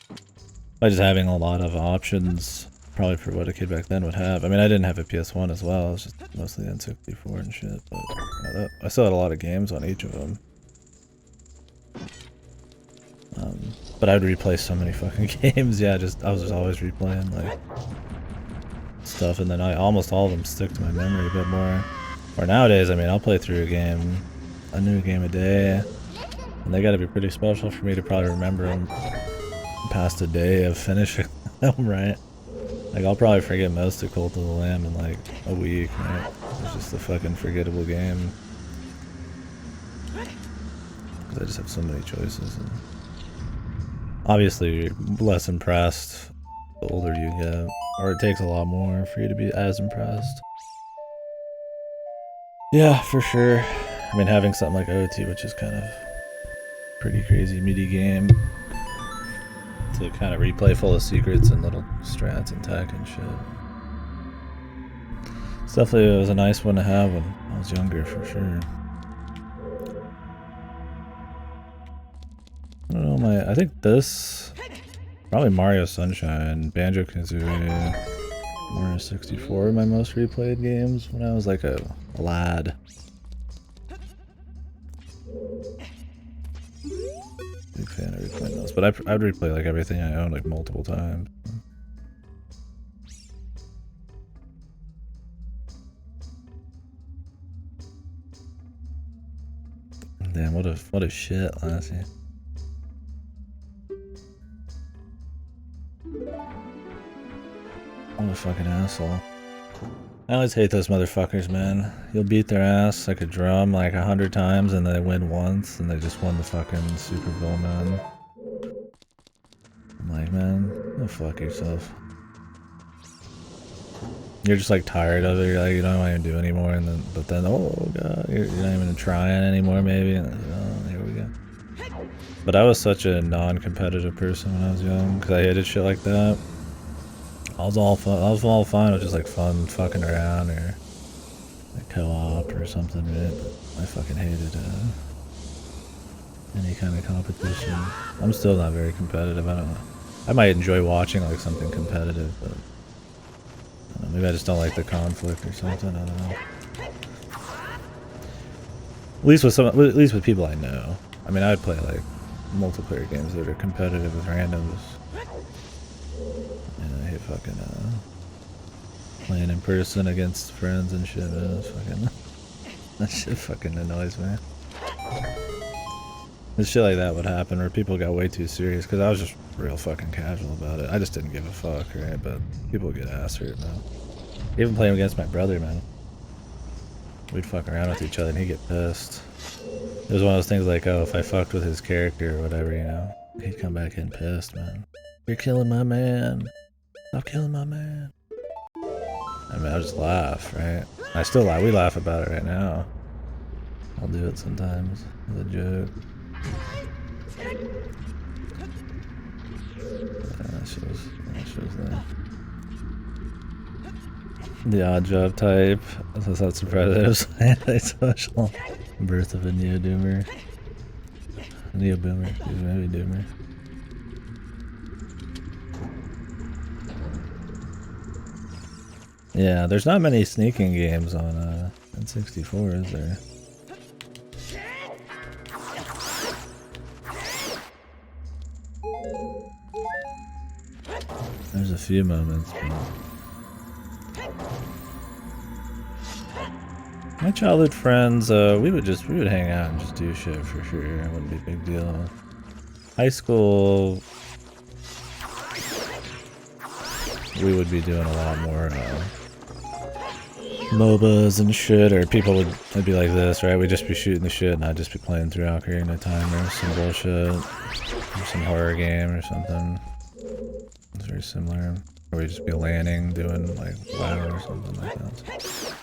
by just having a lot of options, probably for what a kid back then would have. I mean, I didn't have a PS1 as well, it was just mostly N64 and shit, but yeah, I still had a lot of games on each of them. But I'd replay so many fucking games, yeah, I was just always replaying like stuff, and then almost all of them stick to my memory a bit more. Or nowadays, I mean, I'll play through a new game a day, and they gotta be pretty special for me to probably remember them past a day of finishing them, right? Like, I'll probably forget most of Cult of the Lamb in like a week, right? It's just a fucking forgettable game. Because I just have so many choices. And obviously, you're less impressed the older you get, or it takes a lot more for you to be as impressed. Yeah, for sure. I mean, having something like OT, which is kind of pretty crazy meaty game to kind of replay full of secrets and little strats and tech and shit. It's definitely, it was a nice one to have when I was younger, for sure. I don't know, I think this, probably Mario Sunshine, Banjo-Kazooie, Mario 64 my most replayed games when I was like a lad. Big fan of replaying those, but I'd replay like everything I own like multiple times. Damn, what a shit, Lassie. What a fucking asshole. I always hate those motherfuckers, man. You'll beat their ass like a drum like 100 times and they win once and they just won the fucking Super Bowl, man. I'm like, man, go fuck yourself. You're just like tired of it, you're like, you don't want to do anymore, and then, but then, oh god, you're not even trying anymore maybe, and then, oh, here we go. But I was such a non-competitive person when I was young, because I hated shit like that. I was all fine with just like fun fucking around or like co-op or something, right? But I fucking hated any kind of competition. I'm still not very competitive. I don't know. I might enjoy watching like something competitive, but I don't know, maybe I just don't like the conflict or something. I don't know. At least with people I know. I mean, I'd play like multiplayer games that are competitive with randoms. I hate fucking playing in person against friends and shit, man. Fucking, that shit fucking annoys me. This shit like that would happen where people got way too serious, because I was just real fucking casual about it. I just didn't give a fuck, right? But people get ass hurt, man. Even playing against my brother, man. We'd fuck around with each other and he'd get pissed. It was one of those things like, oh, if I fucked with his character or whatever, you know, he'd come back in pissed, man. You're killing my man. Stop killing my man. I mean, I just laugh, right? I still laugh. We laugh about it right now. I'll do it sometimes as a joke. That shows that. The odd job type. I was not surprised it was antisocial. Birth of a neo-doomer. Neo-boomer. Maybe doomer. Yeah, there's not many sneaking games on N64, is there? There's a few moments, but... My childhood friends, we would hang out and just do shit for sure. It wouldn't be a big deal. High school, we would be doing a lot more MOBAs and shit, or people would be like this, right? We'd just be shooting the shit and I'd just be playing through Ocarina of Time or some bullshit, or some horror game or something. It's very similar. Or we'd just be landing, doing like WoW or something like that.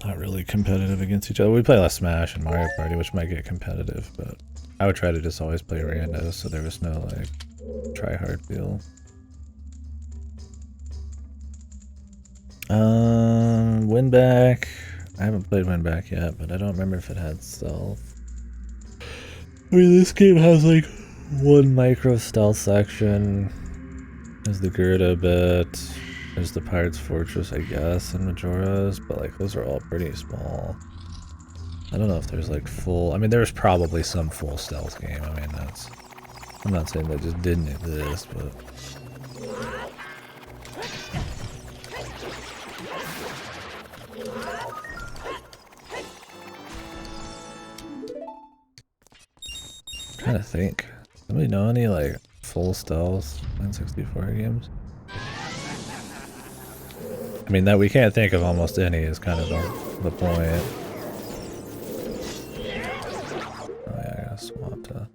Not really competitive against each other. We play less Smash and Mario Party, which might get competitive, but I would try to just always play randos, so there was no like try hard feel. Winback. I haven't played Winback yet, but I don't remember if it had stealth. I mean, this game has like one micro stealth section. There's the Gerda bit. There's the Pirate's Fortress, I guess, and Majora's, but like those are all pretty small. I don't know if there's like full. I mean, there's probably some full stealth game. I mean, that's. I'm not saying that just didn't exist, but. I'm trying to think. Anybody know any like full stealth N64 games? I mean, that we can't think of almost any is kind of the point. Oh yeah, I gotta swap to.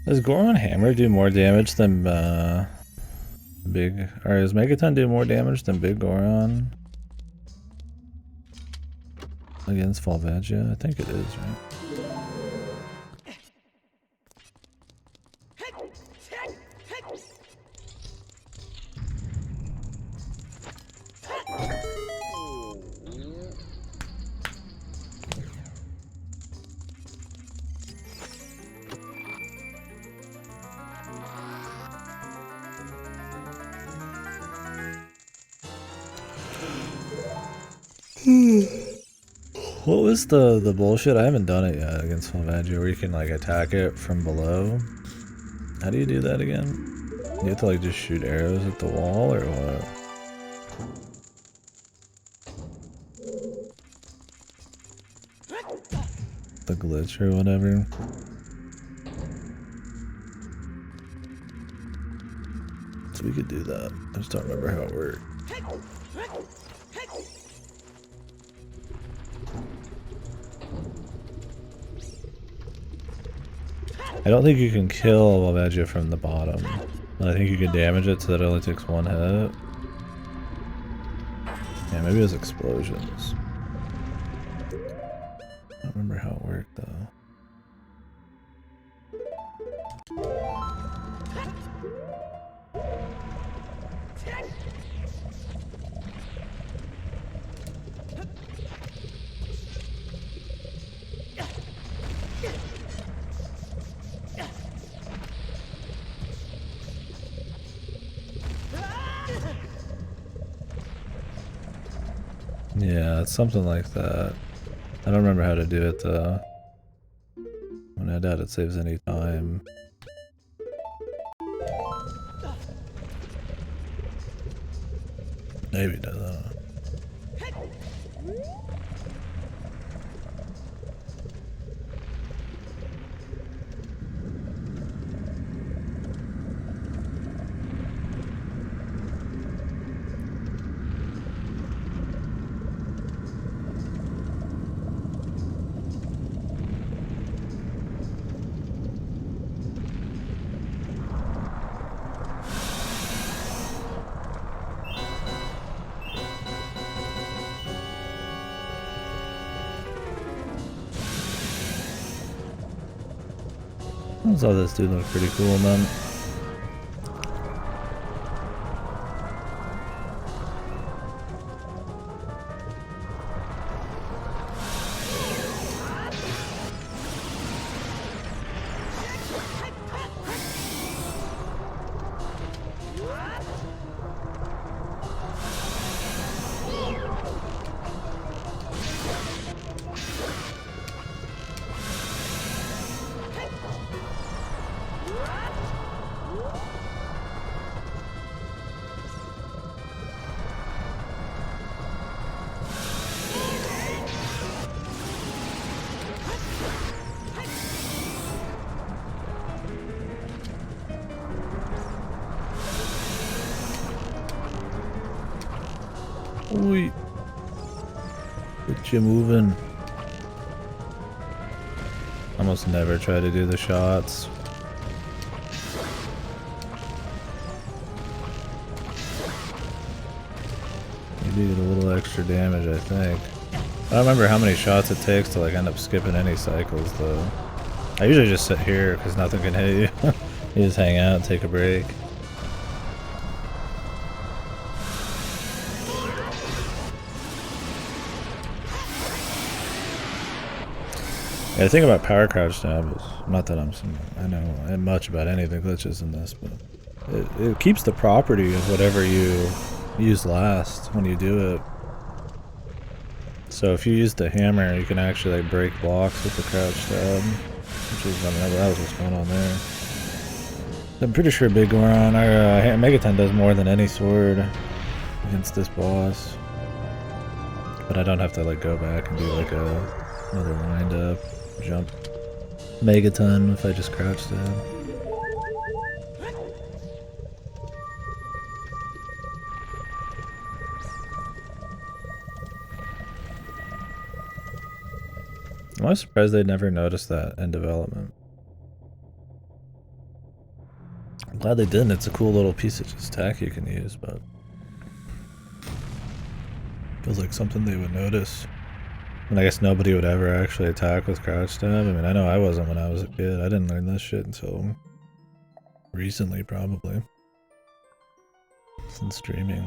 Does Goron Hammer do more damage than Big, or does Megaton do more damage than Big Goron against Volvagia? I think it is, right? What was the bullshit? I haven't done it yet against Volvagia where you can like attack it from below. How do you do that again? You have to like just shoot arrows at the wall or what? The glitch or whatever. So we could do that. I just don't remember how it worked. I don't think you can kill Volvagia from the bottom. I think you can damage it so that it only takes one hit. Yeah, maybe it was explosions. I don't remember how it worked though. Yeah, it's something like that. I don't remember how to do it though. When I doubt it saves any time. Maybe it does, I don't know. I saw this dude look pretty cool, man. Oi. Get you moving. Almost never try to do the shots. You do get a little extra damage, I think. I don't remember how many shots it takes to like end up skipping any cycles though. I usually just sit here because nothing can hit you. You just hang out, take a break. Yeah, the thing about power crouch stab is, not that I know much about any of the glitches in this, but it keeps the property of whatever you use last when you do it. So if you use the hammer, you can actually like break blocks with the crouch stab, which is, I mean, that was what's going on there. I'm pretty sure Big Goron, our Megaton does more than any sword against this boss. But I don't have to like go back and do like another wind up, jump Megaton if I just crouch stab. I'm surprised they never noticed that in development. I'm glad they didn't. It's a cool little piece of just tech you can use, but feels like something they would notice. And I guess nobody would ever actually attack with crouch stab. I mean, I know I wasn't when I was a kid. I didn't learn this shit until recently, probably. Since streaming.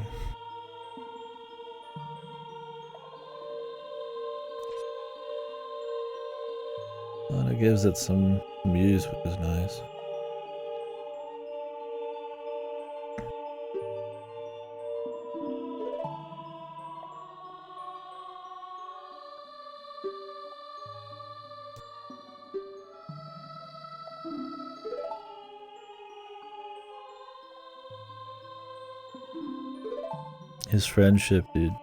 Well, it gives it some use, which is nice. His friendship, dude.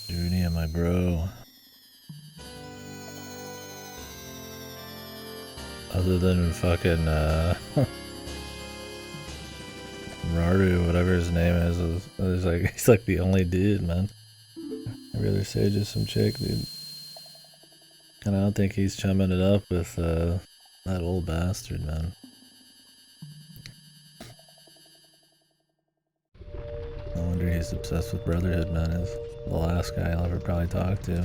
Junia, my bro. Other than fucking, Raru, whatever his name is he's like the only dude, man. I'd rather say just some chick, dude. And I don't think he's chumming it up with, that old bastard, man. No wonder he's obsessed with Brotherhood, man. He's the last guy I'll ever probably talk to.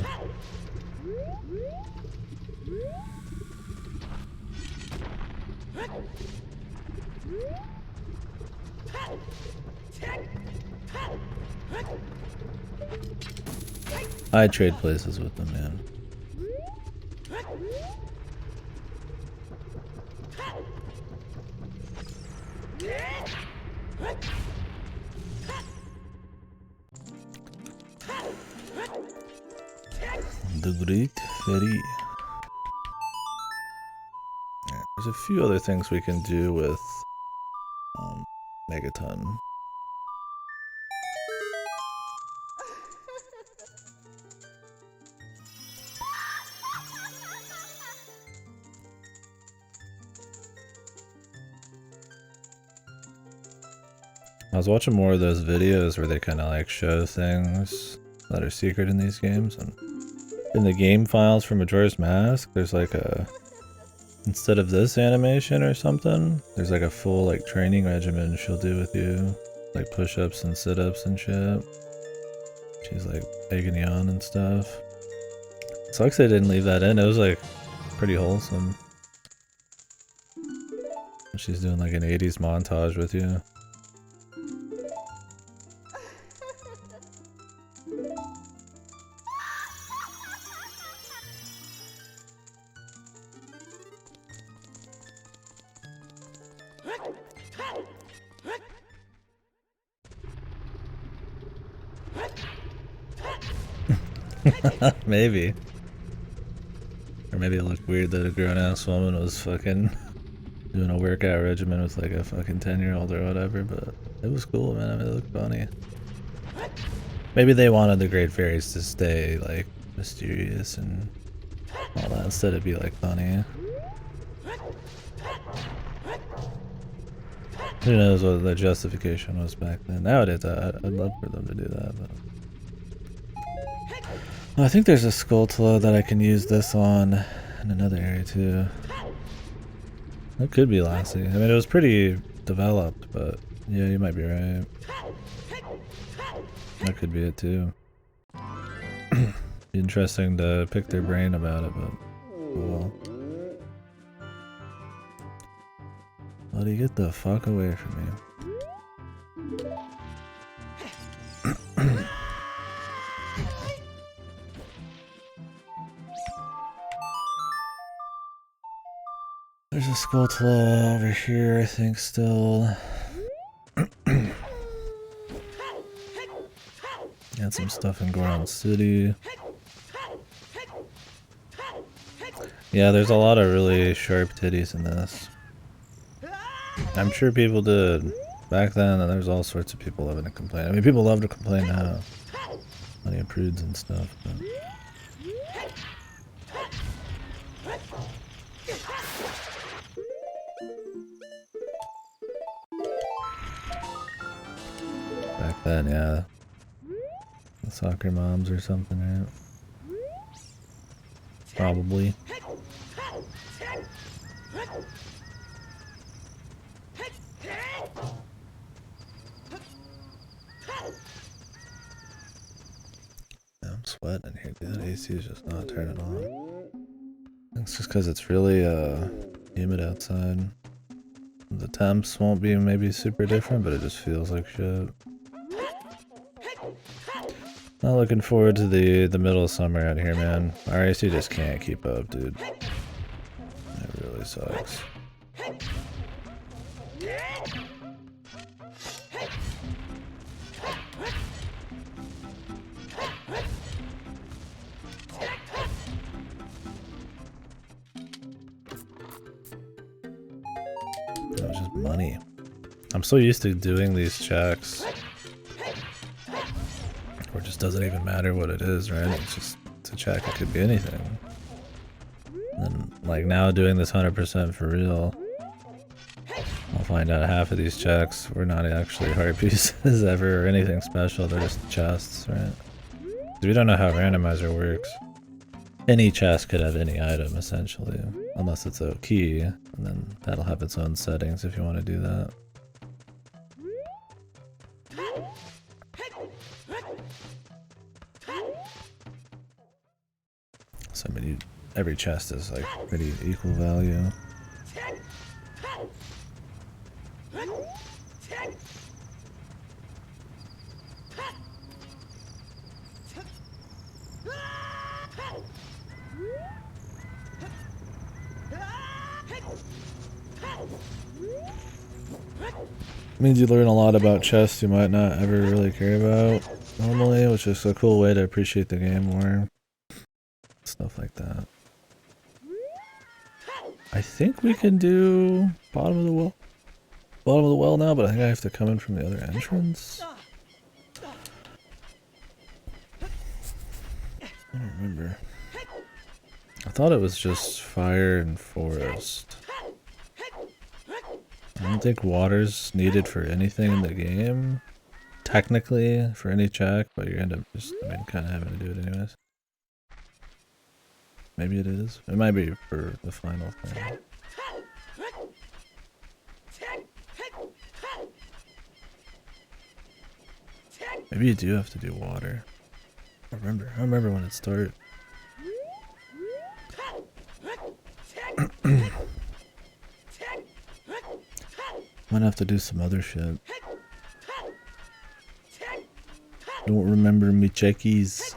I trade places with them, man. The Great Ferry. There's a few other things we can do with Megaton. was watching more of those videos where they kind of like show things that are secret in these games, and in the game files for Majora's Mask, there's like a, instead of this animation or something, there's like a full like training regimen she'll do with you, like push-ups and sit-ups and shit. She's like egging you on and stuff. Sucks they didn't leave that in. It was like pretty wholesome. She's doing like an 80s montage with you. Maybe. Or maybe it looked weird that a grown-ass woman was fucking doing a workout regimen with like a fucking 10-year-old or whatever, but it was cool, man. I mean, it looked funny. Maybe they wanted the Great Fairies to stay like mysterious and all that instead of be like funny. Who knows what the justification was back then. Nowadays, I'd love for them to do that, but... Well, I think there's a Skulltula that I can use this on in another area too. That could be Lassie. I mean, it was pretty developed, but yeah, you might be right. That could be it too. Be interesting to pick their brain about it, but cool. Buddy, get the fuck away from me. There's a Skulltula over here, I think, still. Got some stuff in Goron City. Yeah, there's a lot of really sharp titties in this. I'm sure people did back then, and there's all sorts of people loving to complain. I mean, people love to complain now. Plenty of prudes and stuff, but... Back then, yeah. The soccer moms or something, right? Probably. I'm sweating in here, dude. That AC is just not turning on. It's just because it's really humid outside. The temps won't be maybe super different, but it just feels like shit. Not looking forward to the middle of summer out here, man. Our AC just can't keep up, dude. It really sucks. That was just money. I'm so used to doing these checks. Or it just doesn't even matter what it is, right? It's a check, it could be anything. And then, like, now doing this 100% for real, I'll find out half of these checks were not actually heart pieces ever or anything special, they're just chests, right? So we don't know how randomizer works. Any chest could have any item, essentially, unless it's a key, and then that'll have its own settings if you want to do that. So I mean, every chest is like pretty equal value. Means you learn a lot about chests you might not ever really care about normally, which is a cool way to appreciate the game more. Stuff like that. I think we can do bottom of the well. Bottom of the well now, but I think I have to come in from the other entrance. I don't remember. I thought it was just fire and forest. I don't think water's needed for anything in the game. Technically, for any check, but you end up just, I mean, kind of having to do it anyways. Maybe it is. It might be for the final thing. Maybe you do have to do water. I remember when it started. Might have to do some other shit. Don't remember me checkies.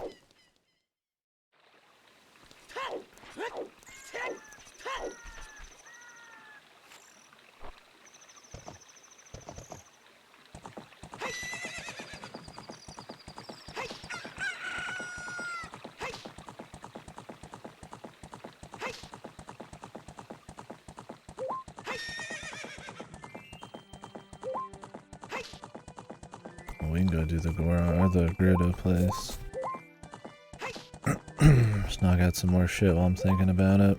We can go do the Goro or the Gerudo place. Just knock out some more shit while I'm thinking about it.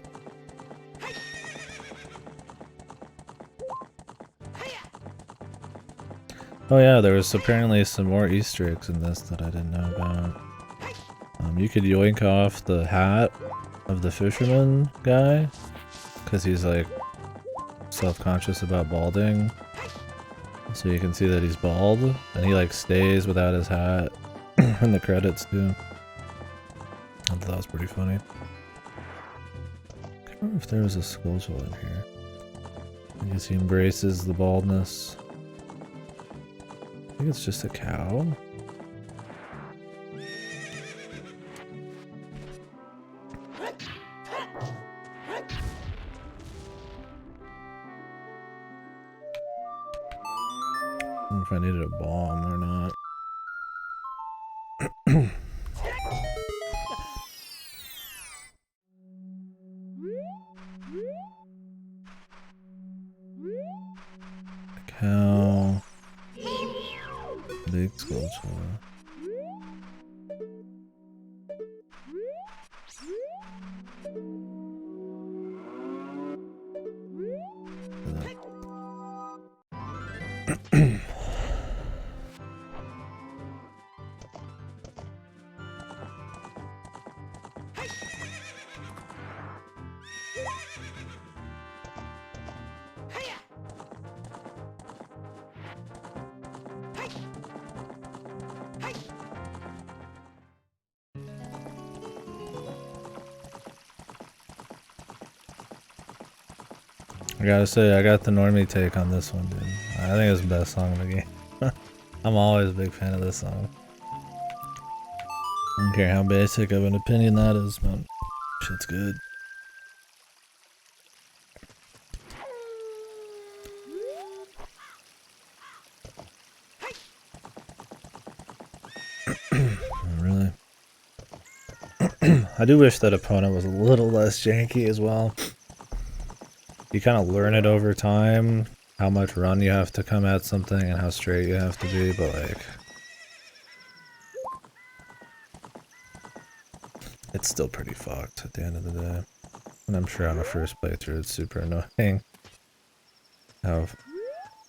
Oh yeah, there was apparently some more Easter eggs in this that I didn't know about. You could yoink off the hat of the fisherman guy, because he's like self-conscious about balding. So you can see that he's bald, and he like stays without his hat in the credits too. I thought that was pretty funny. I can't remember if there was a Skulltula in here. I guess he embraces the baldness. I think it's just a cow. I don't know if I needed a bomb or not. Cow. Big Skulltula. I gotta say, I got the normie take on this one, dude. I think it's the best song in the game. I'm always a big fan of this song. I don't care how basic of an opinion that is, but shit's good. Really? I do wish that opponent was a little less janky as well. You kind of learn it over time, how much run you have to come at something and how straight you have to be, but like... it's still pretty fucked at the end of the day. And I'm sure on a first playthrough it's super annoying how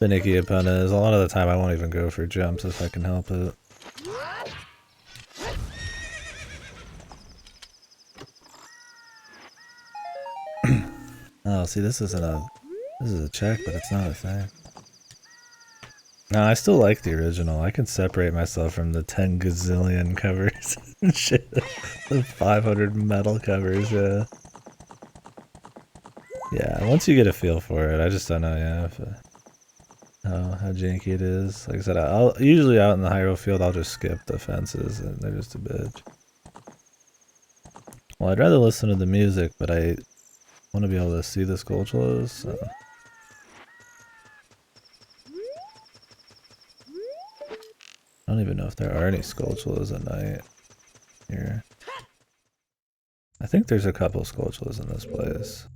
finicky opponent is. A lot of the time I won't even go for jumps if I can help it. Oh, see, this is a check, but it's not a thing. No, I still like the original. I can separate myself from the 10 gazillion covers and shit. The 500 metal covers, yeah. Yeah, once you get a feel for it, I just don't know, yeah, if, how janky it is. Like I said, I'll usually out in the Hyrule field, I'll just skip the fences, and they're just a bitch. Well, I'd rather listen to the music, but I want to be able to see the Skulltulas, so... I don't even know if there are any Skulltulas at night here. I think there's a couple Skulltulas in this place.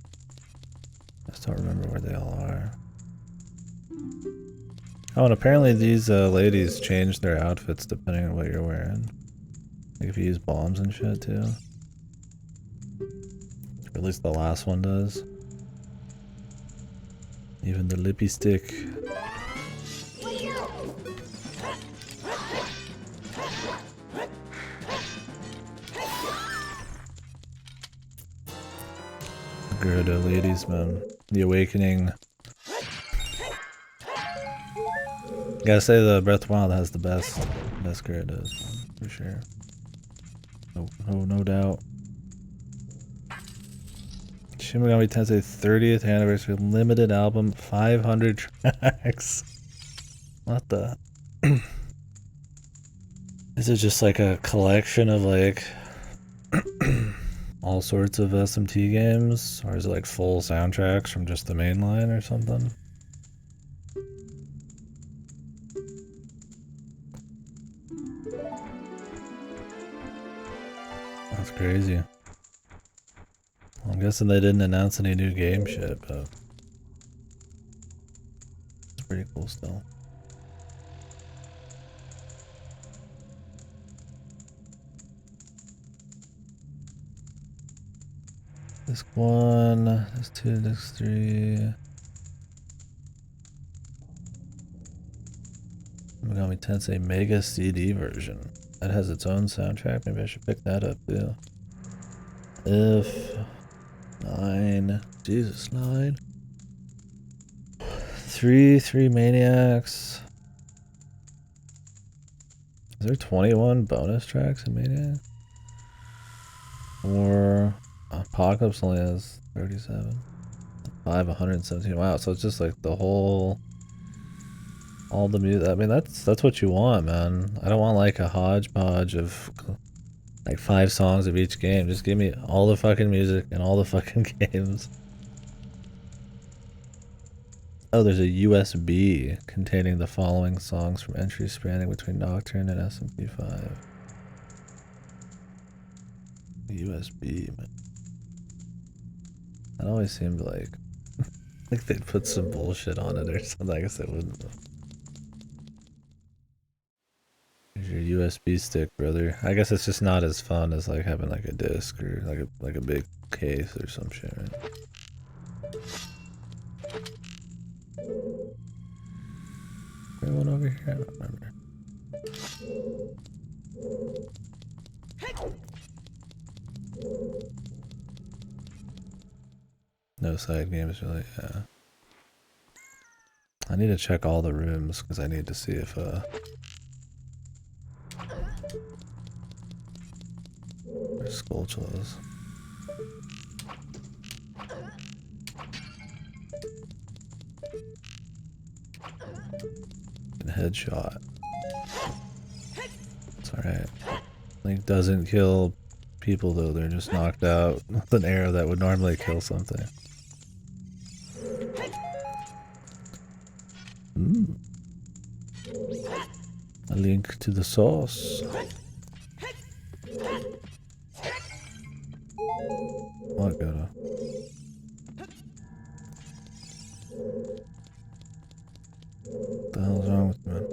I just don't remember where they all are. Oh, and apparently these ladies change their outfits depending on what you're wearing. Like if you use bombs and shit too. Or at least the last one does. Even the lippy stick. Gerda ladies, man. The Awakening. Gotta say the Breath of the Wild has the best Gyarados, man, for sure. No doubt. Shin Megami Tensei 30th anniversary limited album, 500 tracks. What the? Is it just like a collection of like all sorts of SMT games, or is it like full soundtracks from just the main line or something? That's crazy. Well, I'm guessing they didn't announce any new game shit, but it's pretty cool still. Disc 1, Disc 2, Disc 3. Megami Tensei Mega CD version. That has its own soundtrack. Maybe I should pick that up too. If 9. Jesus, 9. 3 Maniacs. Is there 21 bonus tracks in Maniac? Or Apocalypse only has 37. 5, 117. Wow, so it's just like the whole, all the music. I mean, that's what you want, man. I don't want like a hodgepodge of like 5 songs of each game. Just give me all the fucking music and all the fucking games. Oh, there's a USB containing the following songs from entries spanning between Nocturne and SMP5. USB, man. That always seemed like they'd put some bullshit on it or something. I guess they wouldn't. Here's your USB stick, brother. I guess it's just not as fun as like having like a disc or like a big case or some shit, right? Anyone over here? I don't remember. No side games, really. Yeah. I need to check all the rooms because I need to see if there's Skulltulas. Headshot. It's alright. Link doesn't kill people though, they're just knocked out with an arrow that would normally kill something. A link to the sauce. What gotta? What the hell's wrong with me, man?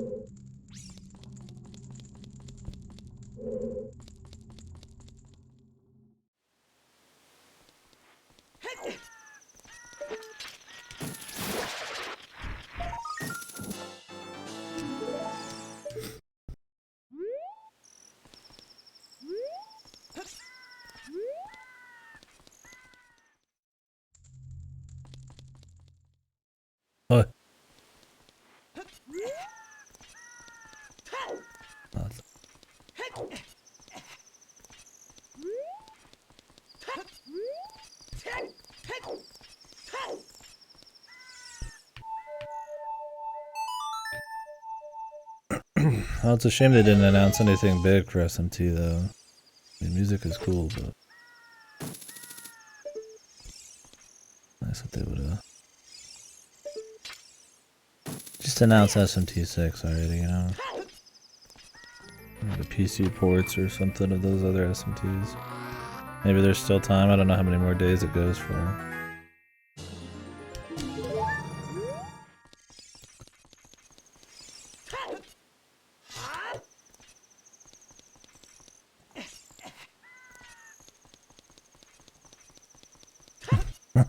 What? Well, it's a shame they didn't announce anything big for SMT though. The music is cool, but nice that they would just announce SMT6 already, you know? Or the PC ports or something of those other SMTs. Maybe there's still time, I don't know how many more days it goes for.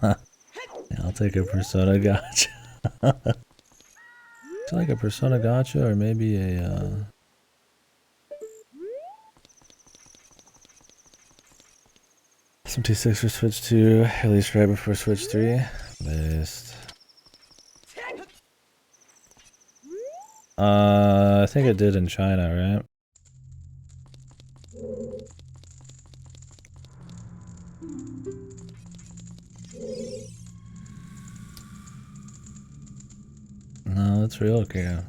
Yeah, I'll take a Persona, gotcha. It's like a Persona Gacha or maybe a 76 for Switch 2, released right before Switch 3. Based. I think it did in China, right? No, that's real, okay.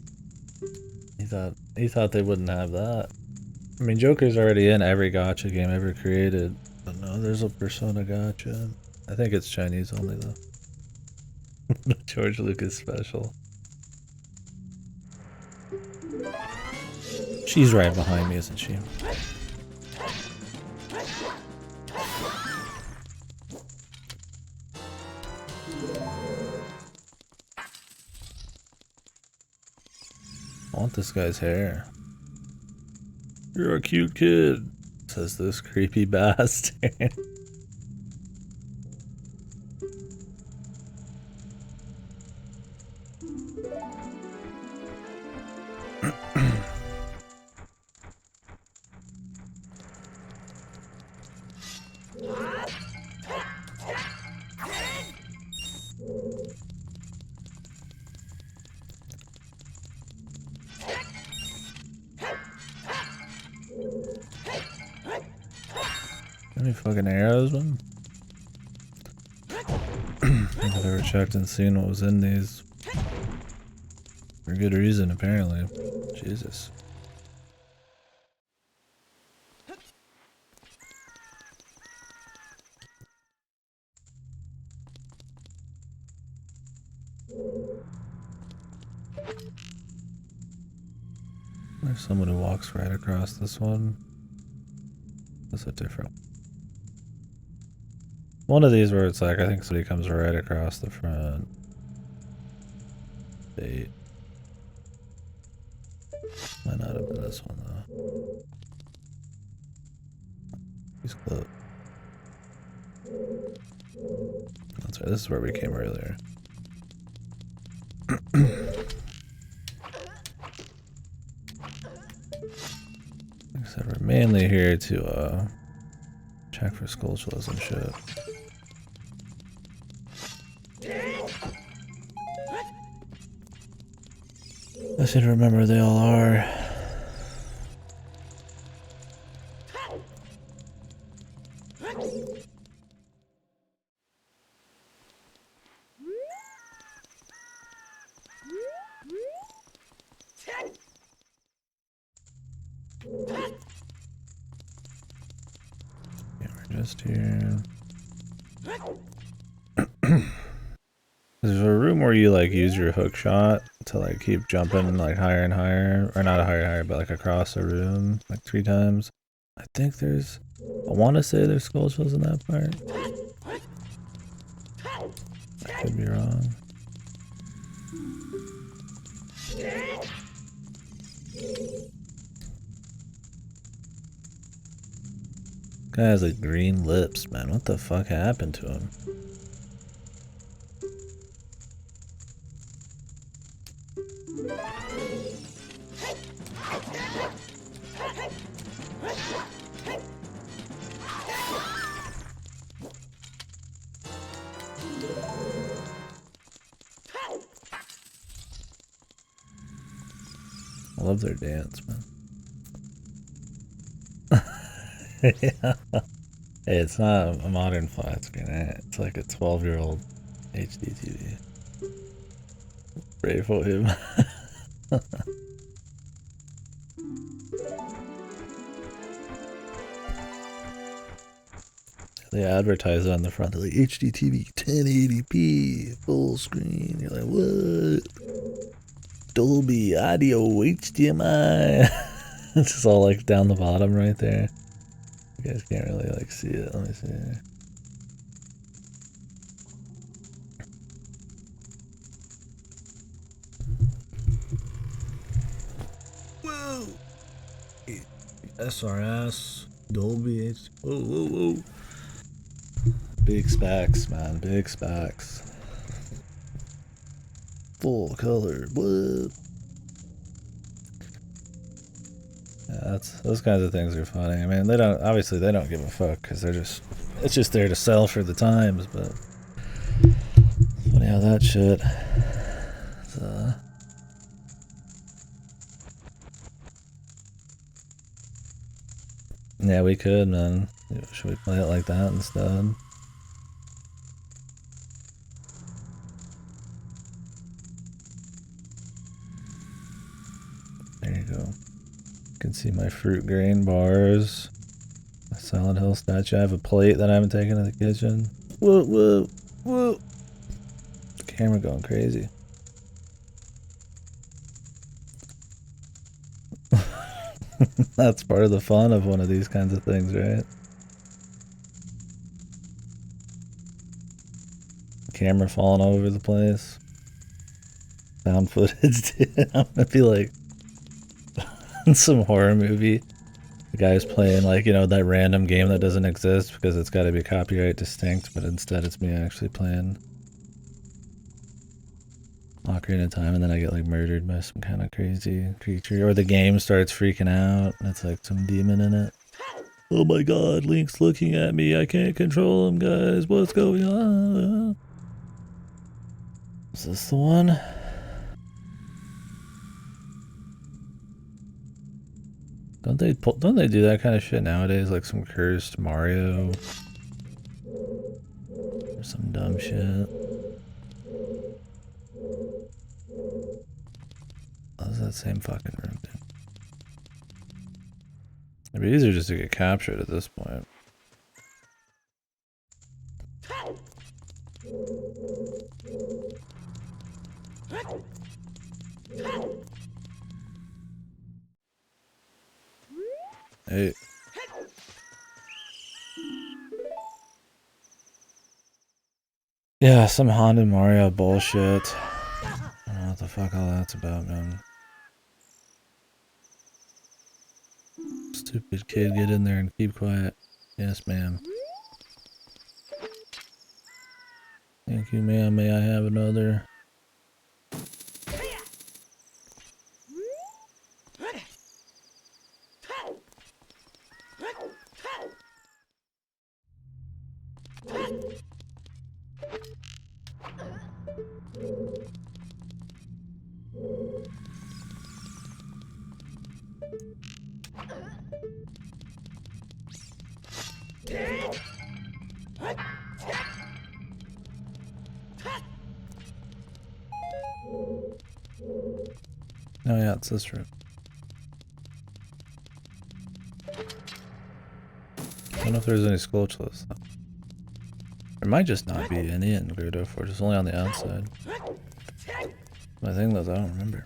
He thought they wouldn't have that. I mean, Joker's already in every gacha game ever created. But no, there's a Persona gacha. I think it's Chinese only though. George Lucas special. She's right behind me, isn't she? I want this guy's hair. You're a cute kid, says this creepy bastard. Any fucking arrows, man? I've ever checked and seen what was in these. For good reason, apparently. Jesus. There's someone who walks right across this one. That's a different one of these where it's like, I think somebody comes right across the front. Bait. Might not have been this one though. He's close. That's right, this is where we came earlier. Like I said, we're mainly here to check for sculptures and shit. I should remember they all are. Just here. There's a room where you like use your hook shot to like keep jumping like higher and higher, or not higher, but like across the room like 3 times. I think there's, I want to say there's skull shells in that part. I could be wrong. Guy has like green lips, man. What the fuck happened to him? I love their dance, man. Yeah. Hey, it's not a modern flat screen, eh? It's like a 12-year-old HD TV. Pray for him. They advertise it on the front. They're like, HD TV 1080p, full screen. You're like, what? Dolby Audio HDMI. It's just all like down the bottom right there. You guys can't really like see it. Let me see. Whoa! SRS, Dolby H. Whoa, whoa, whoa! Big specs, man. Big specs. Full color. What? Yeah, those kinds of things are funny. I mean, they don't give a fuck because it's just there to sell for the times. But funny how that shit. Yeah, we could, man. Should we play it like that instead? There you go. You can see my fruit grain bars. My Silent Hill statue. I have a plate that I haven't taken to the kitchen. Whoa, whoa, whoa. The camera going crazy. That's part of the fun of one of these kinds of things, right? Camera falling all over the place. Found footage, dude. I'm gonna be like in some horror movie. The guy's playing like, you know, that random game that doesn't exist because it's got to be copyright distinct, but instead it's me actually playing Ocarina of Time, and then I get like murdered by some kind of crazy creature, or the game starts freaking out and it's like some demon in it. Oh my god, Link's looking at me, I can't control him, guys, what's going on? Is this the one? Don't they do that kind of shit nowadays, like some cursed Mario or some dumb shit? That's that same fucking room, dude. It'd be easier just to get captured at this point. Hey. Yeah, some Haunted Mario bullshit. I don't know what the fuck all that's about, man. Stupid kid, get in there and keep quiet. Yes, ma'am. Thank you, ma'am. May I have another? Oh yeah, it's this room. I don't know if there's any Squelchless though. There might just not be any in Gerudo Forge, it's only on the outside. My thing though, I don't remember.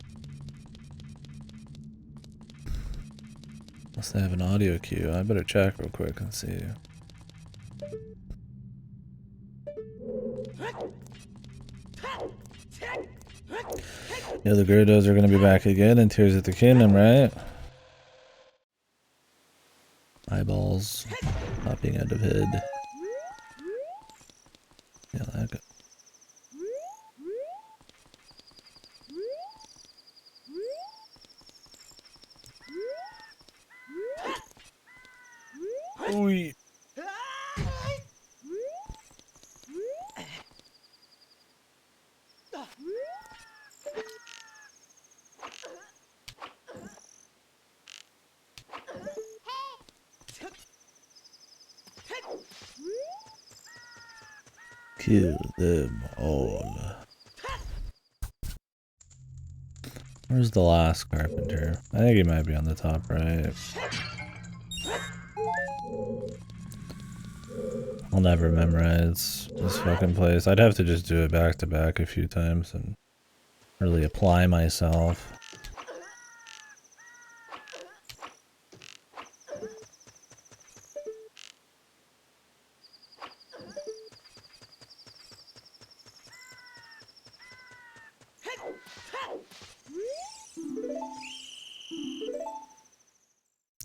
Unless they have an audio cue, I better check real quick and see. Yeah, the Gerudos are gonna be back again in Tears of the Kingdom, right? Eyeballs popping out of head. Yeah, that go. Ooh. Kill them all. Where's the last carpenter? I think he might be on the top right. I'll never memorize this fucking place. I'd have to just do it back to back a few times and really apply myself.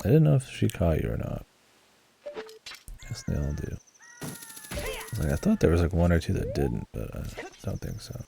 I didn't know if she caught you or not. Guess they all do. I thought there was like one or two that didn't, but I don't think so.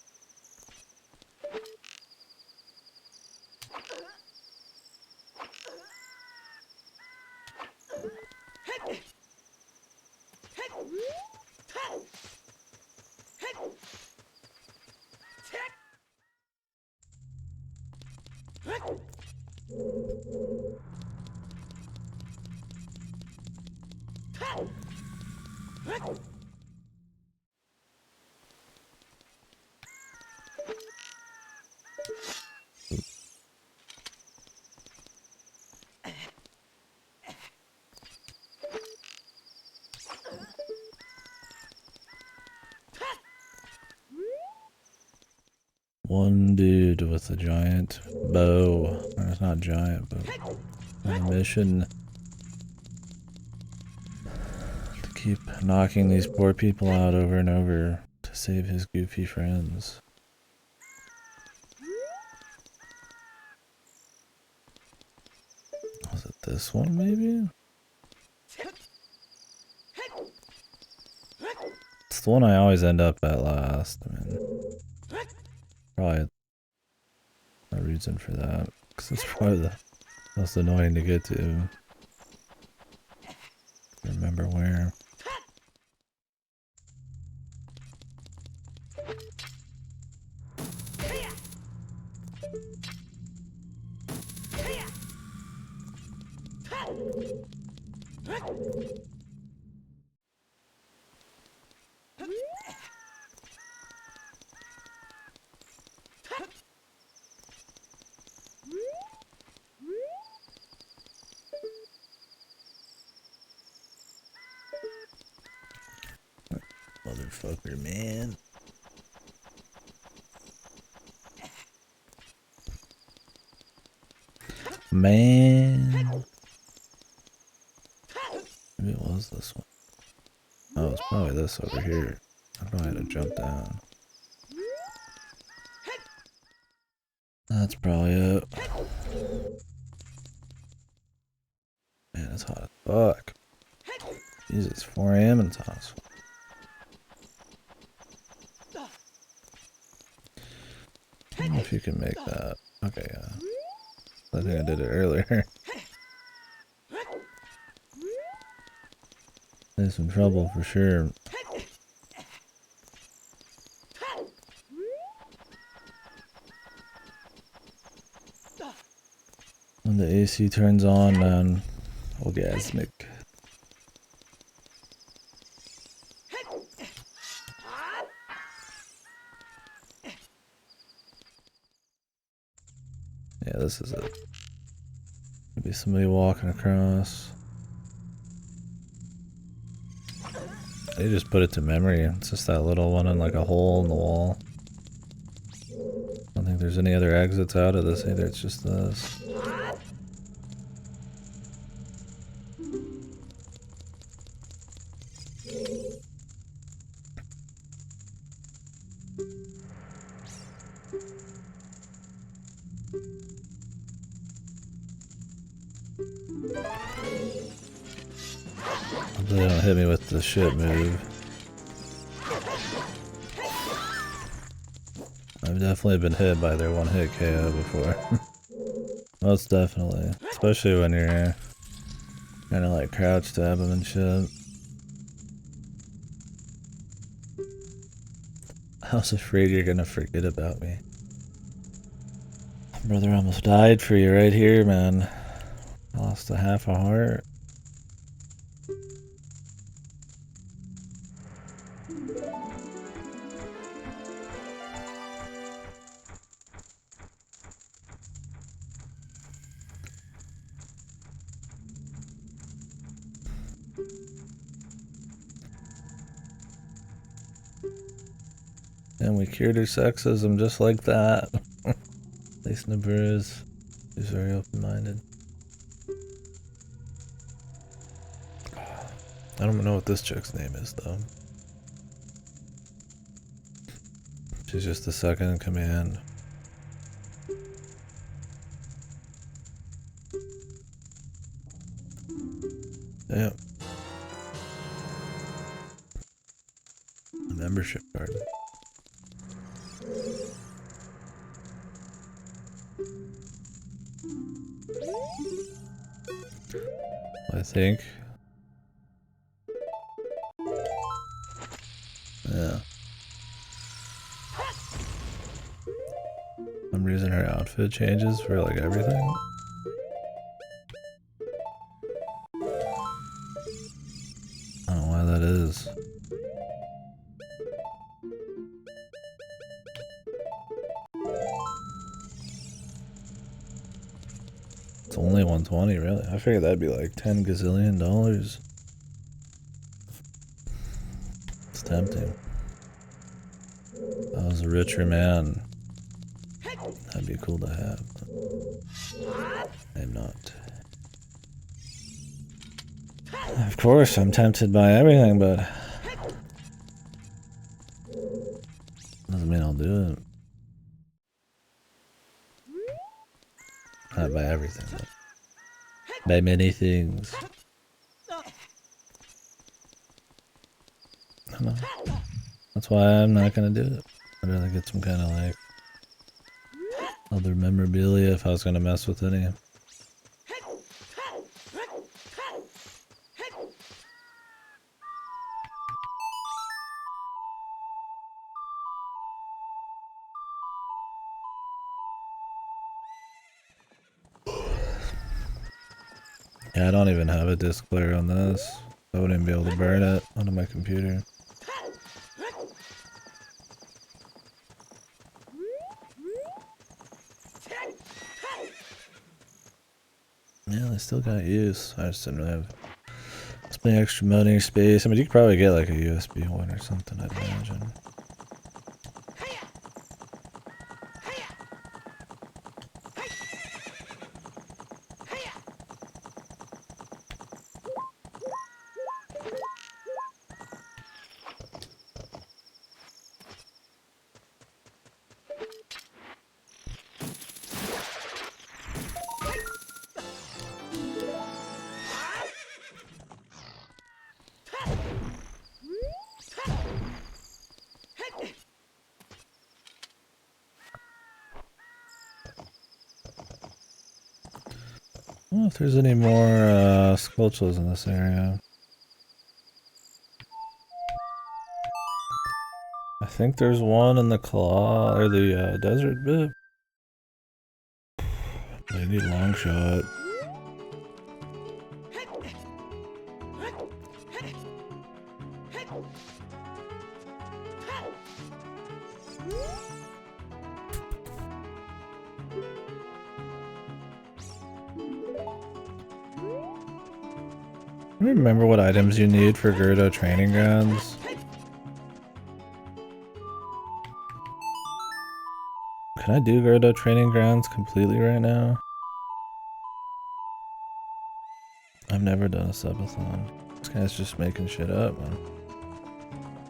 One dude with a giant bow. Or it's not giant, but on a mission to keep knocking these poor people out over and over to save his goofy friends. Was it this one, maybe? It's the one I always end up at last. I mean, probably a reason for that, because it's probably the most annoying to get to. Remember where. Motherfucker, man. Man. Maybe it was this one. Oh, it's probably this over here. I probably had to jump down. That's probably it. Man, it's hot as fuck. Jesus, 4 AM and it's hot as fuck. I don't know if you can make that. Okay, yeah. I think I did it earlier. There's some trouble for sure. When the AC turns on, man, orgasmic. Yeah, this is it. Maybe somebody walking across. They just put it to memory. It's just that little one in like a hole in the wall. I don't think there's any other exits out of this either. It's just this. Hopefully they don't hit me with the shit move. I've definitely been hit by their one hit KO before. Most definitely. Especially when you're kinda like crouch stab them and shit. I was afraid you're gonna forget about me. Brother almost died for you right here, man. I lost a half a heart. And we cured her sexism just like that. At least Nabura's. He's very open-minded. I don't know what this chick's name is, though. She's just the second in command. Yeah. A membership card. I think. Yeah. For some reason her outfit changes for like everything. that is. It's only 120, really? I figured that'd be like $10 gazillion. It's tempting. If I was a richer man, that'd be cool to have. I'm not. Of course, I'm tempted by everything, but doesn't mean I'll do it. Not by everything, but by many things. I don't know. That's why I'm not gonna do it. I'd rather get some kind of like other memorabilia if I was gonna mess with any. Yeah, I don't even have a disc player on this. I wouldn't even be able to burn it onto my computer. Yeah, they still got use. I just didn't really have any extra money or space. I mean, you could probably get like a USB one or something, I'd imagine. I don't know if there's any more sculptures in this area. I think there's one in the claw or the desert bit. I need long shot. Do you remember what items you need for Gerdo training grounds? Can I do Gerdo training grounds completely right now? I've never done a subathon. This guy's just making shit up, man.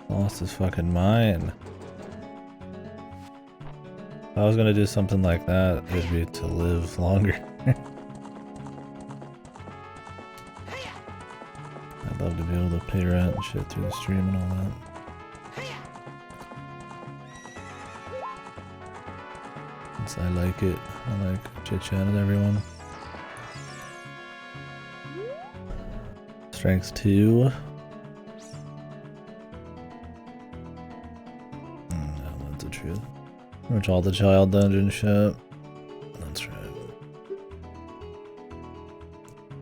Lost his fucking mind. If I was gonna do something like that, it'd be to live longer. I'd love to be able to pay rent and shit through the stream and all that. Since I like it. I like chit-chat with everyone. Strength 2. No, that's the truth. Pretty much all the child dungeon shit. That's right.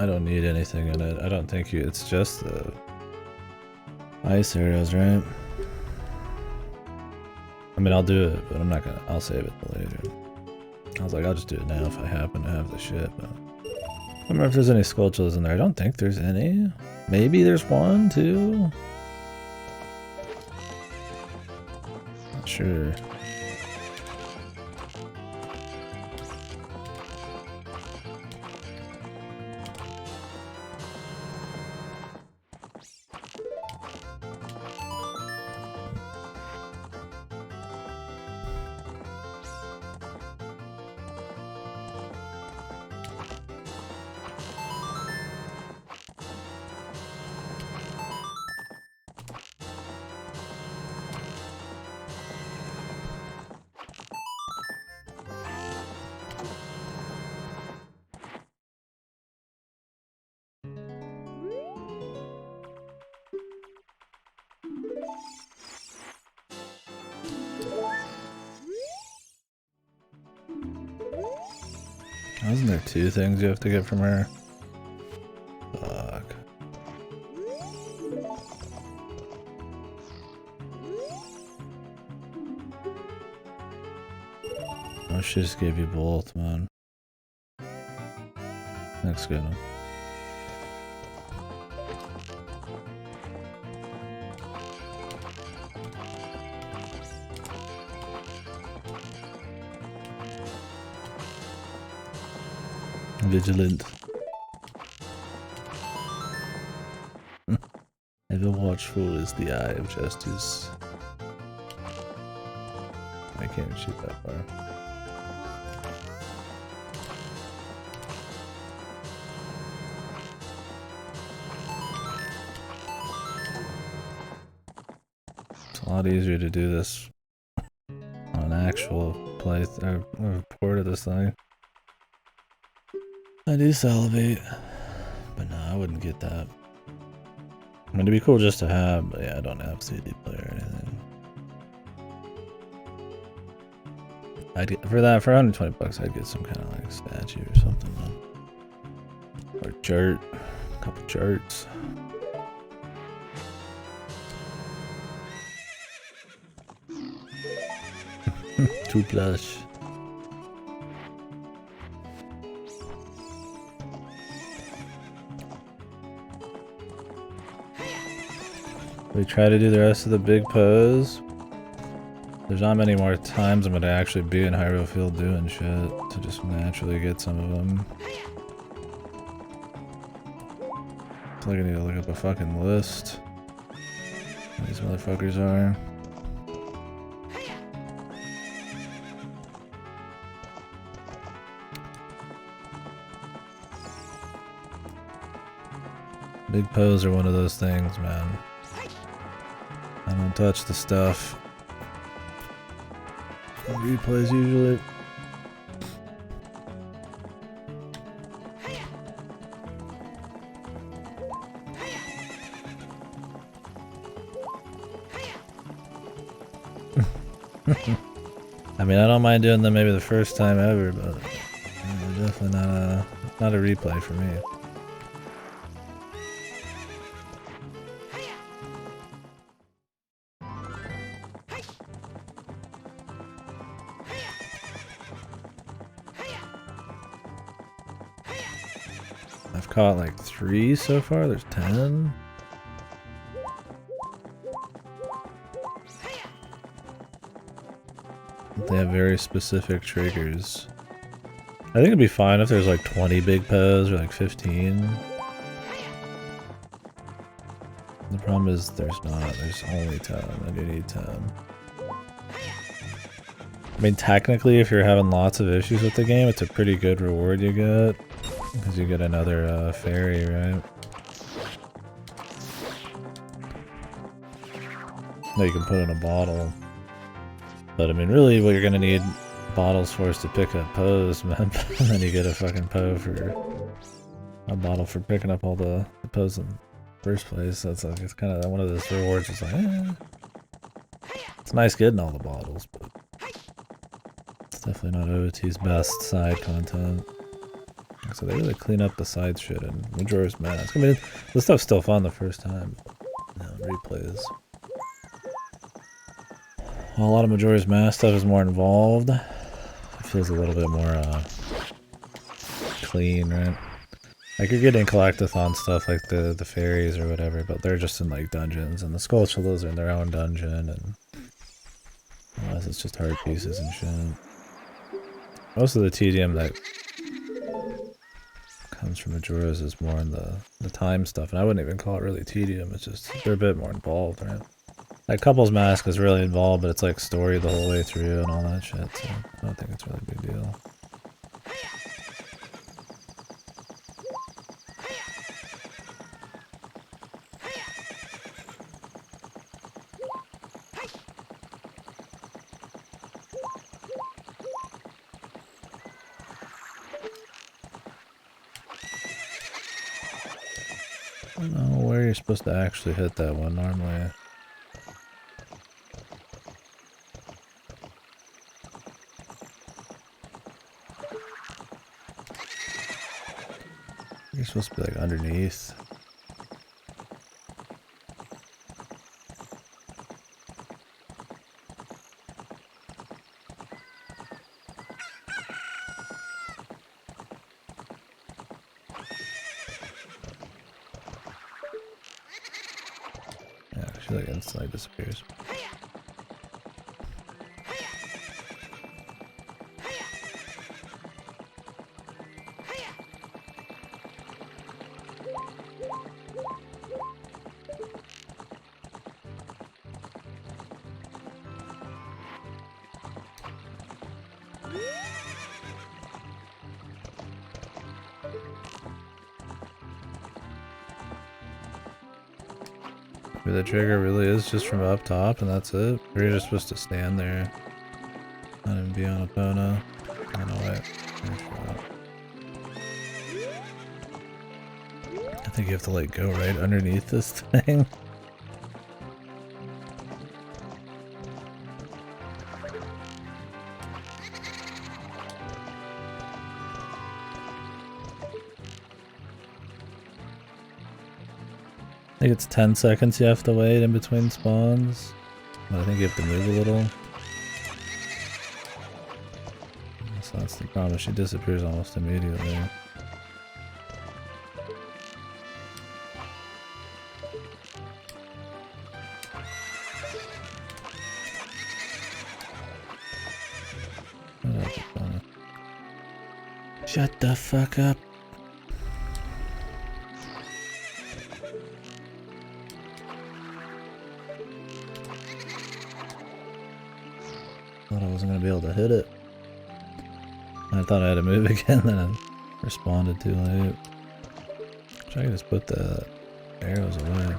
I don't need anything in it. I don't think you. It's just the ice arrows, right? I mean, I'll do it, but I'm not gonna. I'll save it for later. I was like, I'll just do it now if I happen to have the shit, but I don't remember if there's any sculptures in there. I don't think there's any. Maybe there's one, too. Not sure. Wasn't there 2 things you have to get from her? Fuck. I should just give you both, man. That's good. Vigilant. Ever watchful is the eye of justice. I can't even shoot that far. It's a lot easier to do this on an actual play or port of this thing. I do salivate, but no, I wouldn't get that. I mean, it'd be cool just to have, but yeah, I don't have CD player or anything. I'd get, for that, for 120 bucks, I'd get some kind of like statue or something, man. Or chart, a couple charts. Too plush. We try to do the rest of the big pose. There's not many more times I'm gonna actually be in Hyrule Field doing shit to just naturally get some of them. I feel like I need to look up a fucking list. What these motherfuckers are. Big pose are one of those things, man. I don't touch the stuff. Replays usually. I mean, I don't mind doing them maybe the first time ever, but definitely not a replay for me. I've caught like 3 so far, there's 10. They have very specific triggers. I think it'd be fine if there's like 20 big pose or like 15. The problem is there's not, there's only 10, and you need 10. I mean, technically if you're having lots of issues with the game, it's a pretty good reward you get. Because you get another fairy, right? That you can put in a bottle. But I mean, really what you're gonna need bottles for is to pick up pose, man. And then you get a fucking for a bottle for picking up all the pose in the first place. So it's like, it's kind of one of those rewards. It's like, it's nice getting all the bottles, but it's definitely not OOT's best side content. So they really clean up the side shit in Majora's Mask. I mean, this stuff's still fun the first time. No, replays. A lot of Majora's Mask stuff is more involved. It feels a little bit more clean, right? Like you're getting collectathon stuff like the fairies or whatever, but they're just in like dungeons, and the Skulltulas are in their own dungeon, and unless it's just heart pieces and shit. Most of the tedium that comes from Majora's is more in the time stuff, and I wouldn't even call it really tedium. It's just they're a bit more involved, right? Like Couples Mask is really involved, but it's like story the whole way through and all that shit, so I don't think it's really a big deal. I don't know where you're supposed to actually hit that one normally. You're supposed to be like underneath. She like instantly disappears. Maybe the trigger really is just from up top and that's it? Or you're just supposed to stand there and be on Epona? I don't know what. I think you have to like go right underneath this thing. I think it's 10 seconds you have to wait in between spawns. But I think you have to move a little. So that's the problem, she disappears almost immediately. Shut the fuck up. Thought I wasn't gonna be able to hit it. I thought I had to move again, then I responded too late. I can just put the arrows away.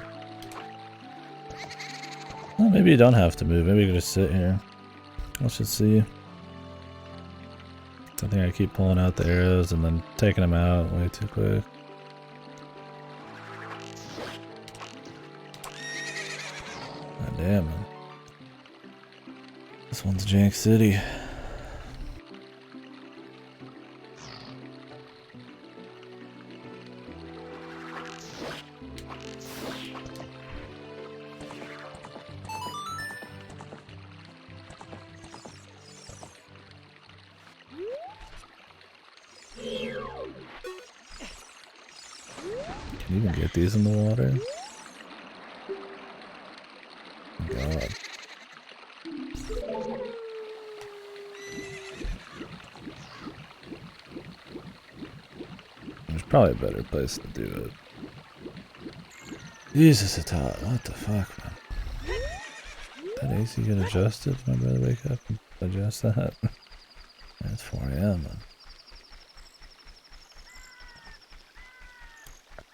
Well, maybe you don't have to move, maybe you can just sit here. Let's just see. I think I keep pulling out the arrows and then taking them out way too quick. God damn, man. This one's Jank City. Can you even get these in the water? Oh God. There's probably a better place to do it. Jesus, it's hot. What the fuck, man? That AC get adjusted? Did my brother wake up and adjust that? It's 4 AM, man.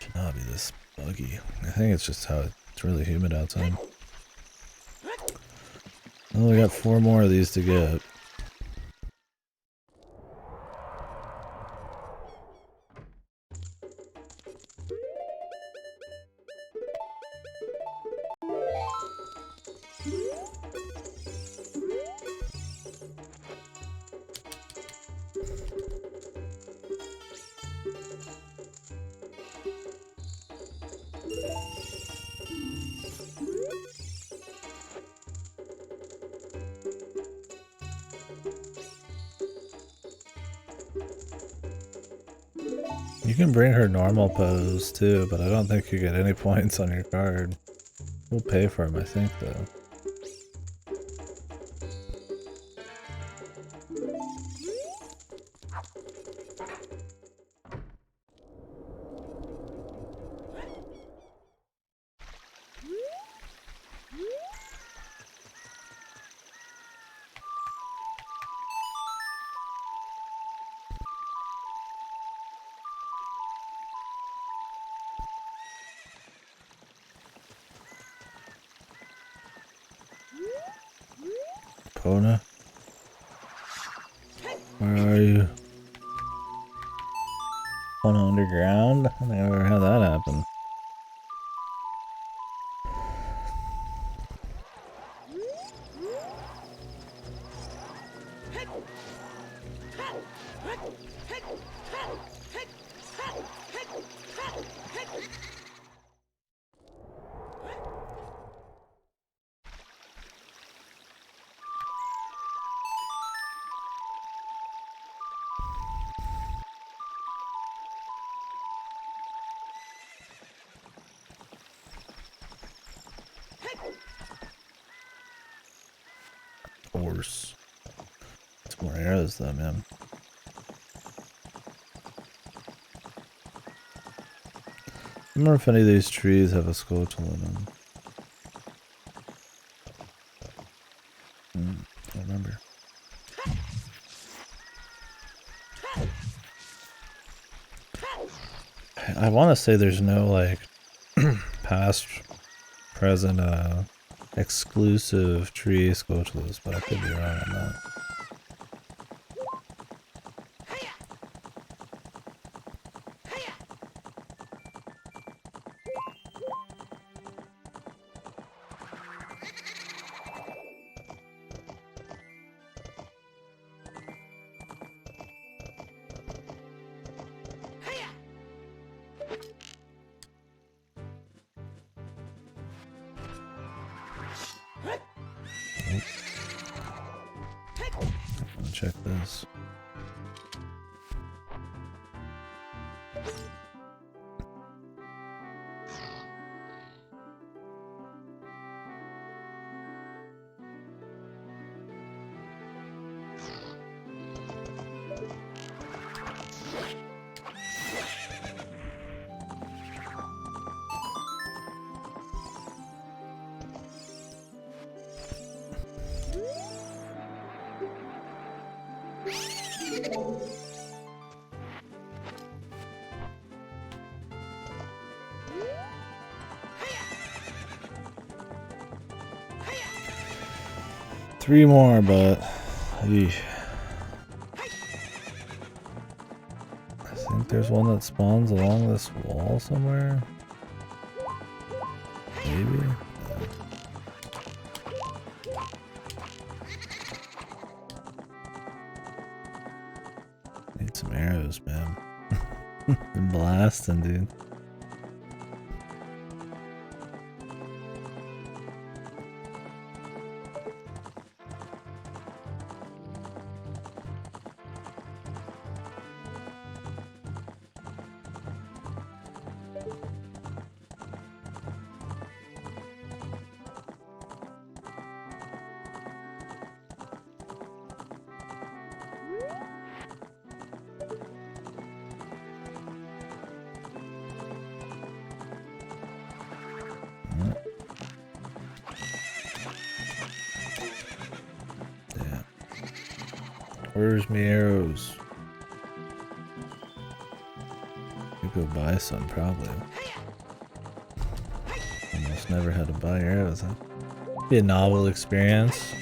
Should not be this buggy. I think it's just how it's really humid outside. Well, we got 4 more of these to get. You can bring her normal pose too, but I don't think you get any points on your card. We'll pay for them, I think, though. Epona? Where are you? Epona underground? I never had that happen. Horse. It's more arrows though, man. I wonder if any of these trees have a skeleton in them. I remember. I want to say there's no like past, present, exclusive tree squelchless, but I could be wrong on that. Check this. Three more, but eesh. I think there's one that spawns along this wall somewhere. Maybe. Need some arrows, man. Been blasting, dude. Where's my arrows? You go buy some, probably. Almost never had to buy arrows, huh? Be a novel experience.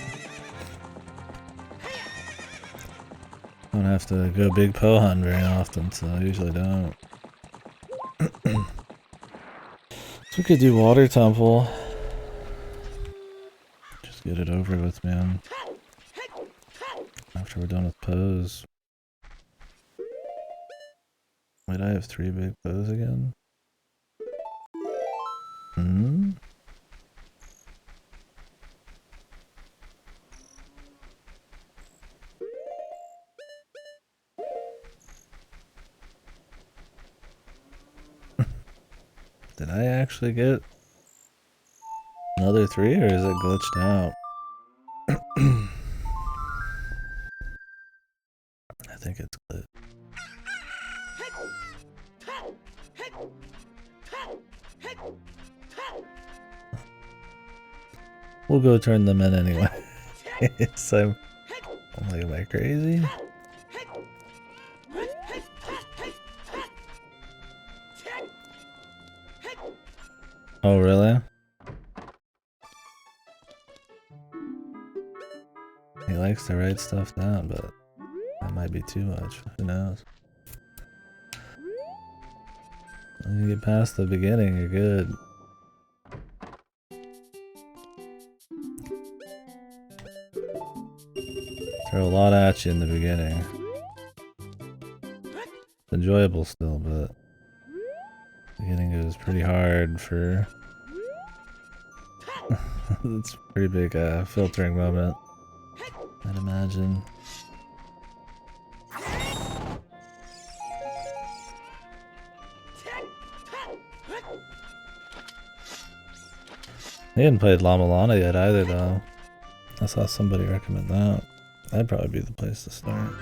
Don't have to go big Poe hunt very often, so I usually don't. So we could do Water Temple. Just get it over with, man. After we're done with Poes. Wait, I have 3 big Poes again? Hmm? Did I actually get another 3 or is it glitched out? I think it's glitched. We'll go turn them in anyway. So, I'm like, am I crazy? Oh, really? He likes to write stuff down, but that might be too much. Who knows? When you get past the beginning, you're good. Throw a lot at you in the beginning. It's enjoyable still, but the beginning is pretty hard for... It's a pretty big filtering moment, I'd imagine. He hadn't played La Milana yet either, though. I saw somebody recommend that. That'd probably be the place to start.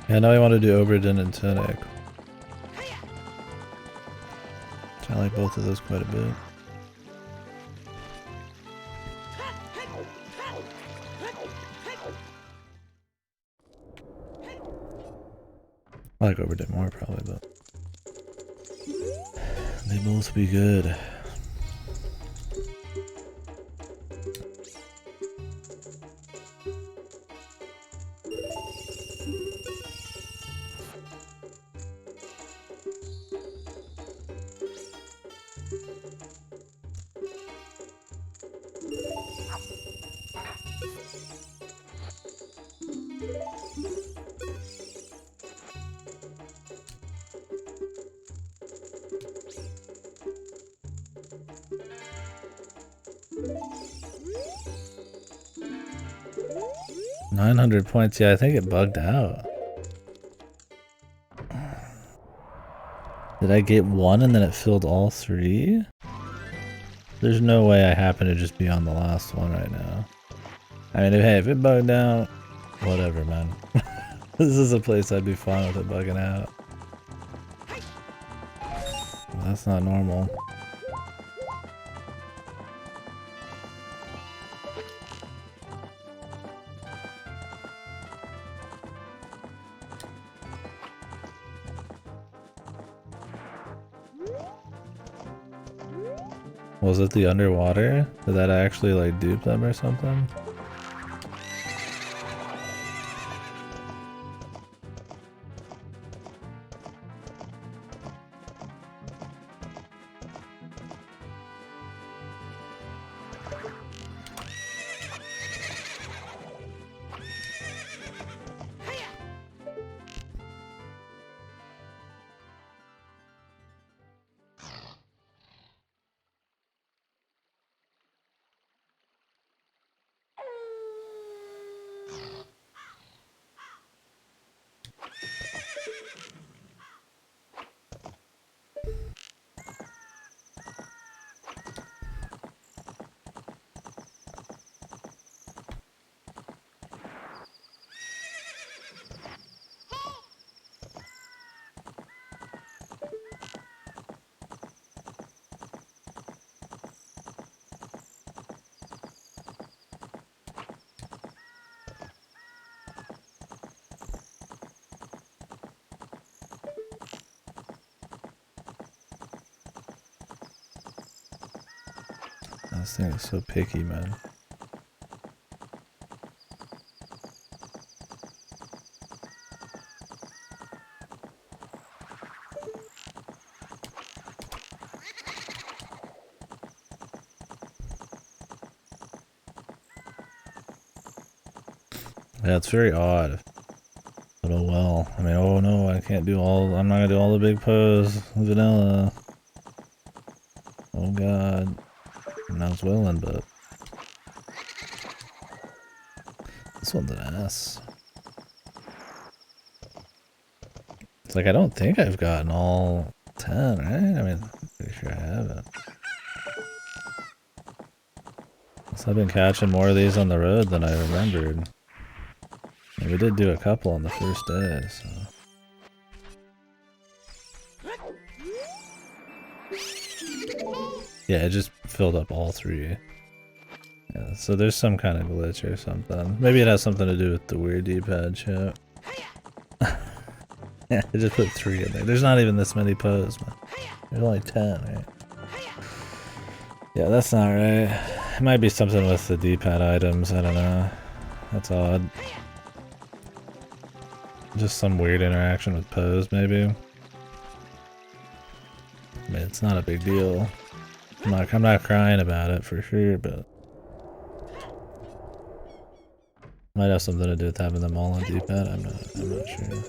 Yeah, now I want to do Oberdin and Tunic. I like both of those quite a bit. I like Oberdin more probably, but they both be good. $900, yeah, I think it bugged out. Did I get one and then it filled all three? There's no way I happen to just be on the last one right now. I mean, hey, if it bugged out, whatever, man. This is a place I'd be fine with it bugging out. That's not normal. Was it the underwater? Did that actually like dupe them or something? This thing is so picky, man. Yeah, it's very odd. But oh well. I mean, oh no, I can't do all, I'm not gonna do all the big pose. Vanilla. Oh god. I was willing, but this one's an ass. It's like, I don't think I've gotten all 10, right? I mean, I'm pretty sure I haven't. So I've been catching more of these on the road than I remembered. And we did do a couple on the first day, so. Yeah, it just filled up all three. Yeah, so there's some kind of glitch or something. Maybe it has something to do with the weird D-pad shit. Yeah, I just put 3 in there. There's not even this many poses, man. There's only 10, right? Yeah, that's not right. It might be something with the D-pad items, I don't know. That's odd. Just some weird interaction with pose, maybe. I mean, it's not a big deal. I'm not crying about it for sure, but might have something to do with having them all on D-pad. I'm not sure.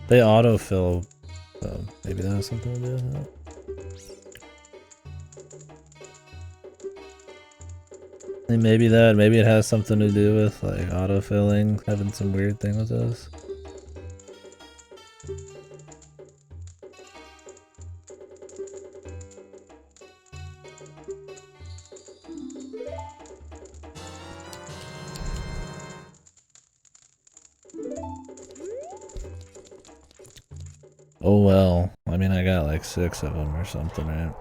They autofill, so maybe that has something to do with that. Maybe it has something to do with like autofilling, having some weird thing with this. Oh well, I mean I got like 6 of them or something, right?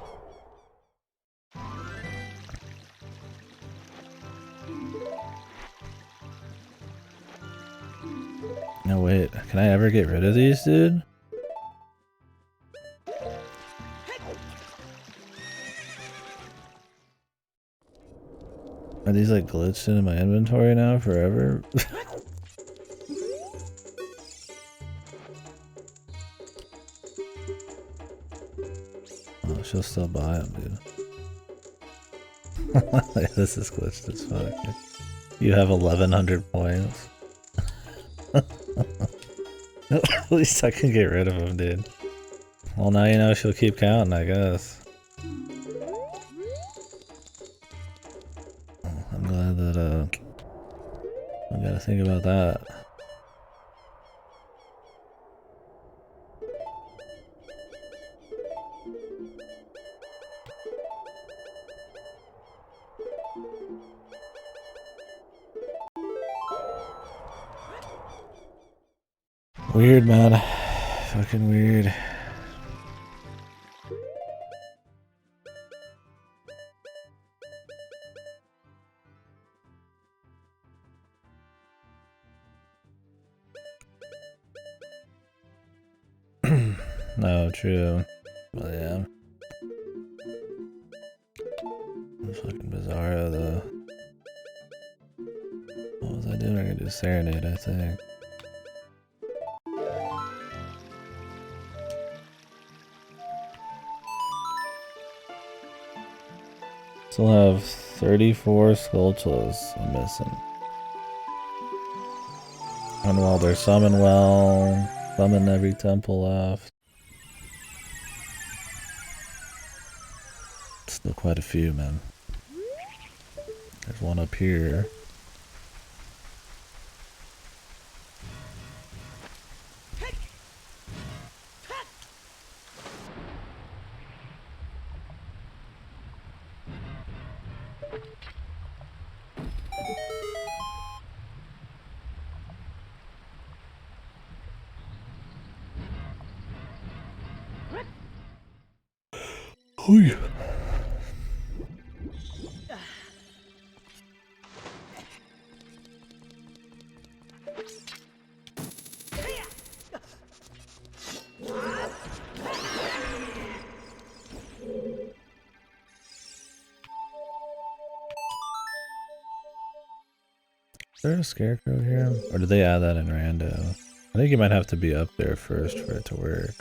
No wait, can I ever get rid of these, dude? Are these like glitched into my inventory now forever? Oh, she'll still buy them, dude. This is glitched as fuck. You have 1100 points. At least I can get rid of them, dude. Well, now you know she'll keep counting, I guess. I'm glad that, I gotta think about that. Weird, man. Fucking weird. No, true. Well, yeah. It's fucking bizarre, though. What was I doing? I could do Serenade, I think. Still have 34 Skulltulas I'm missing. And while they're summon well, summon every temple left. Still quite a few, man. There's one up here. Oh yeah. Is there a scarecrow here? Or did they add that in rando? I think you might have to be up there first for it to work.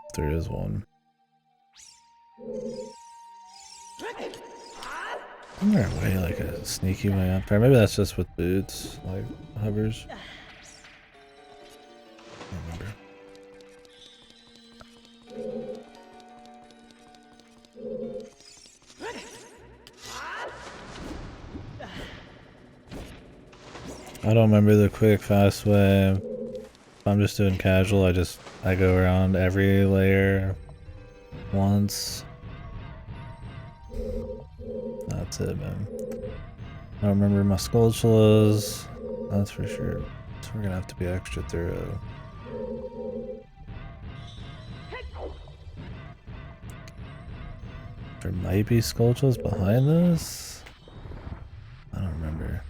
If there is one. Isn't there a way, like a sneaky way up there? Maybe that's just with boots, like hovers. I don't remember. I don't remember the quick, fast way. If I'm just doing casual, I go around every layer once. That's it, man. I don't remember my Skulltulas, that's for sure. So we're gonna have to be extra thorough. There might be Skulltulas behind this? I don't remember.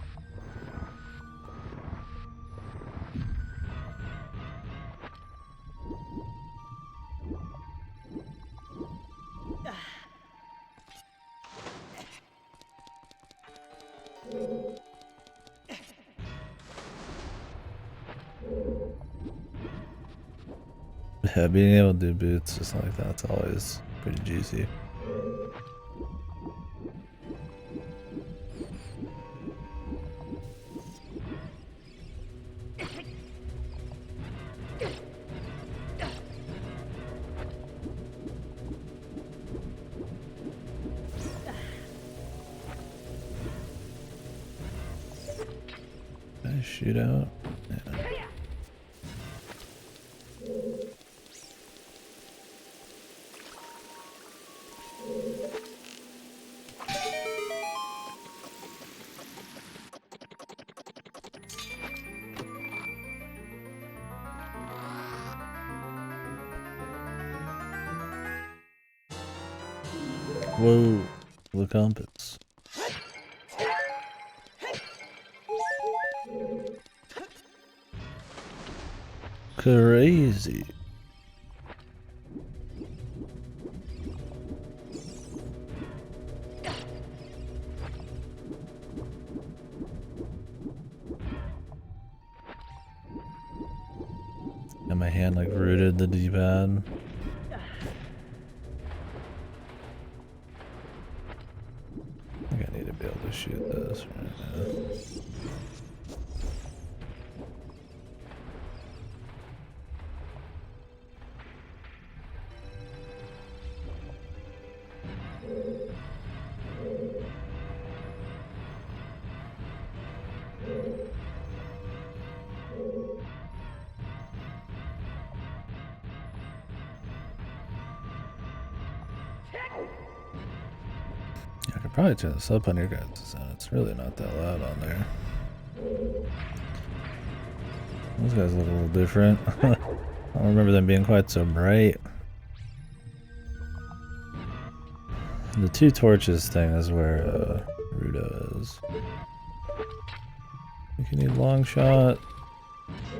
Yeah, being able to do boots just like that's always pretty juicy. shootout. Yeah. Whoa, the compass. Crazy. And my hand like rooted the D-pad. I think I need to be able to shoot this right now. I could probably turn this up on your guys' sound. It's really not that loud on there. Those guys look a little different. I don't remember them being quite so bright. The 2 torches thing is where Rudo is. I think you need long shot. I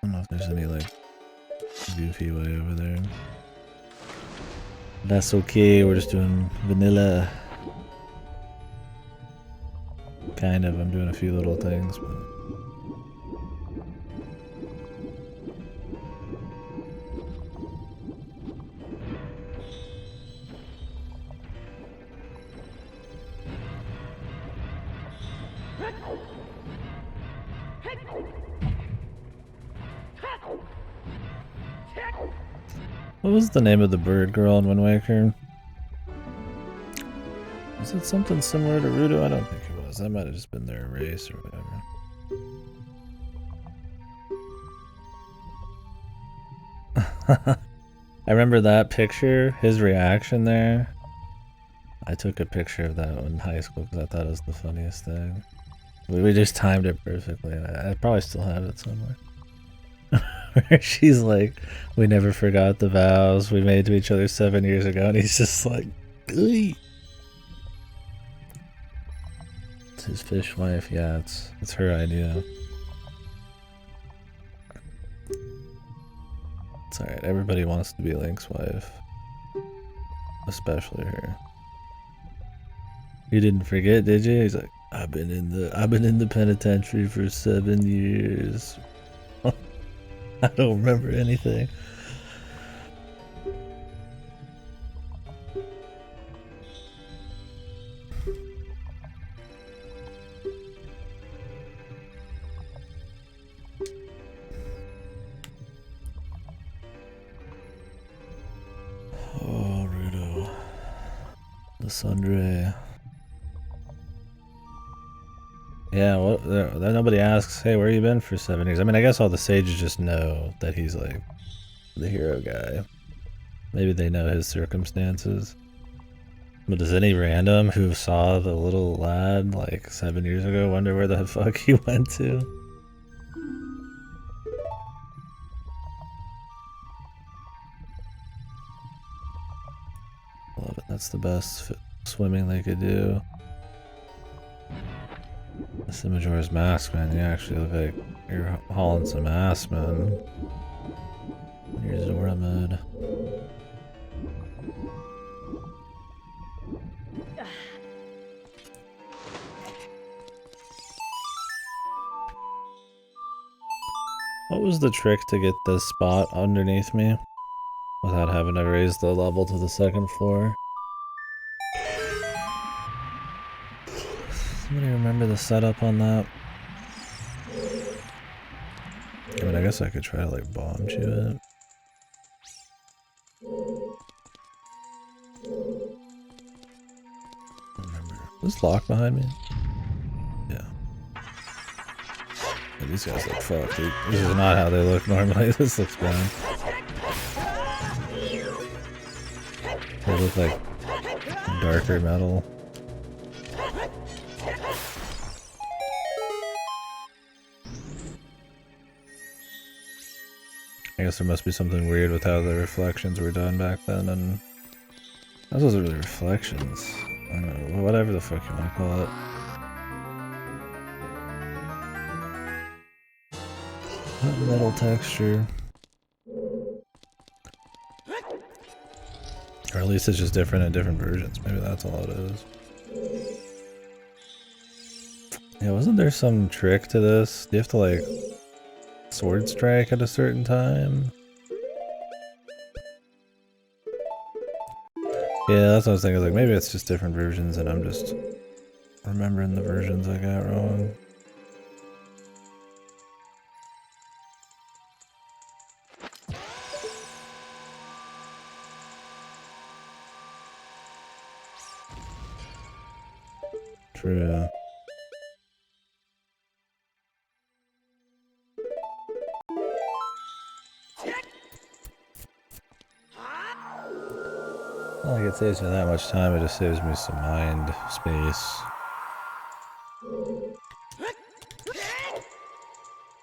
don't know if there's any like goofy way over there. That's okay, we're just doing vanilla. Kind of, I'm doing a few little things, but... What was the name of the bird girl in Wind Waker? Was it something similar to Rudo? I don't think it was. That might have just been their race or whatever. I remember that picture, his reaction there. I took a picture of that in high school because I thought it was the funniest thing. We just timed it perfectly, and I probably still have it somewhere. Where she's like, we never forgot the vows we made to each other 7 years ago, and he's just like, Ugh. It's his fish wife, yeah, it's her idea. It's alright, everybody wants to be Link's wife. Especially her. You didn't forget, did you? He's like, I've been in the penitentiary for 7 years. I don't remember anything. Oh, Rudo. The Sundre. Yeah, what? Nobody asks, hey, where you been for 7 years? I mean, I guess all the sages just know that he's like the hero guy. Maybe they know his circumstances. But does any random who saw the little lad like 7 years ago wonder where the fuck he went to? Love it. That's the best swimming they could do. This is Majora's Mask, man. You actually look like you're hauling some ass, man. Here's Zora mode. What was the trick to get this spot underneath me without having to raise the level to the second floor? Somebody remember the setup on that? I mean, I guess I could try to like bomb shoot it. I don't remember. Was this locked behind me? Yeah, these guys look fucked, dude. This is not how they look normally. This looks bad. They look like darker metal. I guess there must be something weird with how the reflections were done back then, and those wasn't really reflections. I don't know, whatever the fuck you want to call it. That metal texture. Or at least it's just different in different versions. Maybe that's all it is. Yeah, wasn't there some trick to this? Do you have to like sword strike at a certain time? Yeah, that's what I was thinking. Like maybe it's just different versions and I'm just remembering the versions I got wrong. True. Not like it saves me that much time, it just saves me some mind space.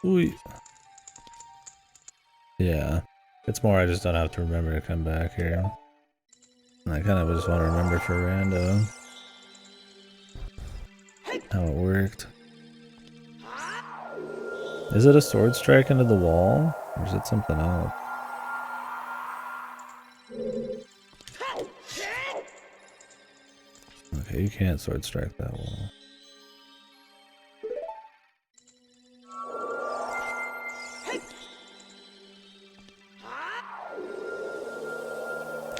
Ooh. Yeah. It's more I just don't have to remember to come back here. And I kind of just want to remember for rando how it worked. Is it a sword strike into the wall? Or is it something else? Okay, you can't sword strike that wall.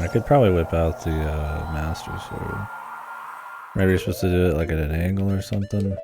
I could probably whip out the Master Sword. Maybe you're supposed to do it like at an angle or something.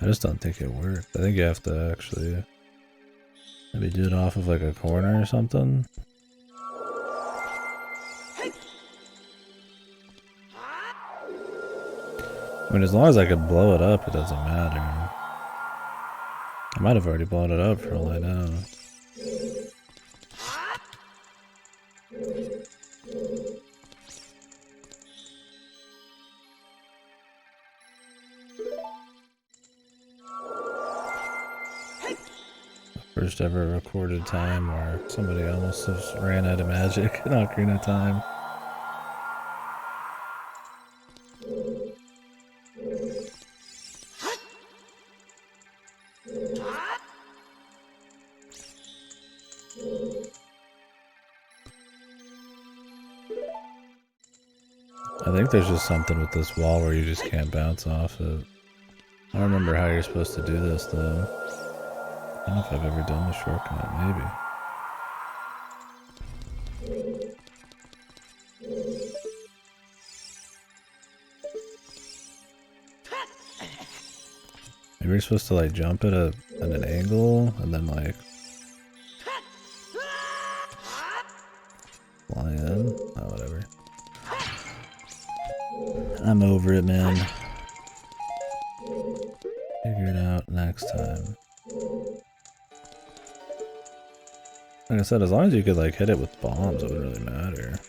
I just don't think it worked. I think you have to actually maybe do it off of like a corner or something. I mean, as long as I could blow it up, it doesn't matter. I might have already blown it up for all I know. First ever recorded time where somebody almost just ran out of magic in Ocarina time. I think there's just something with this wall where you just can't bounce off it. I don't remember how you're supposed to do this though. I don't know if I've ever done the shortcut, maybe. Maybe you're supposed to like jump at an angle and then like fly in. Oh, whatever. I'm over it, man. Figure it out next time. Like I said, as long as you could like hit it with bombs, it wouldn't really matter.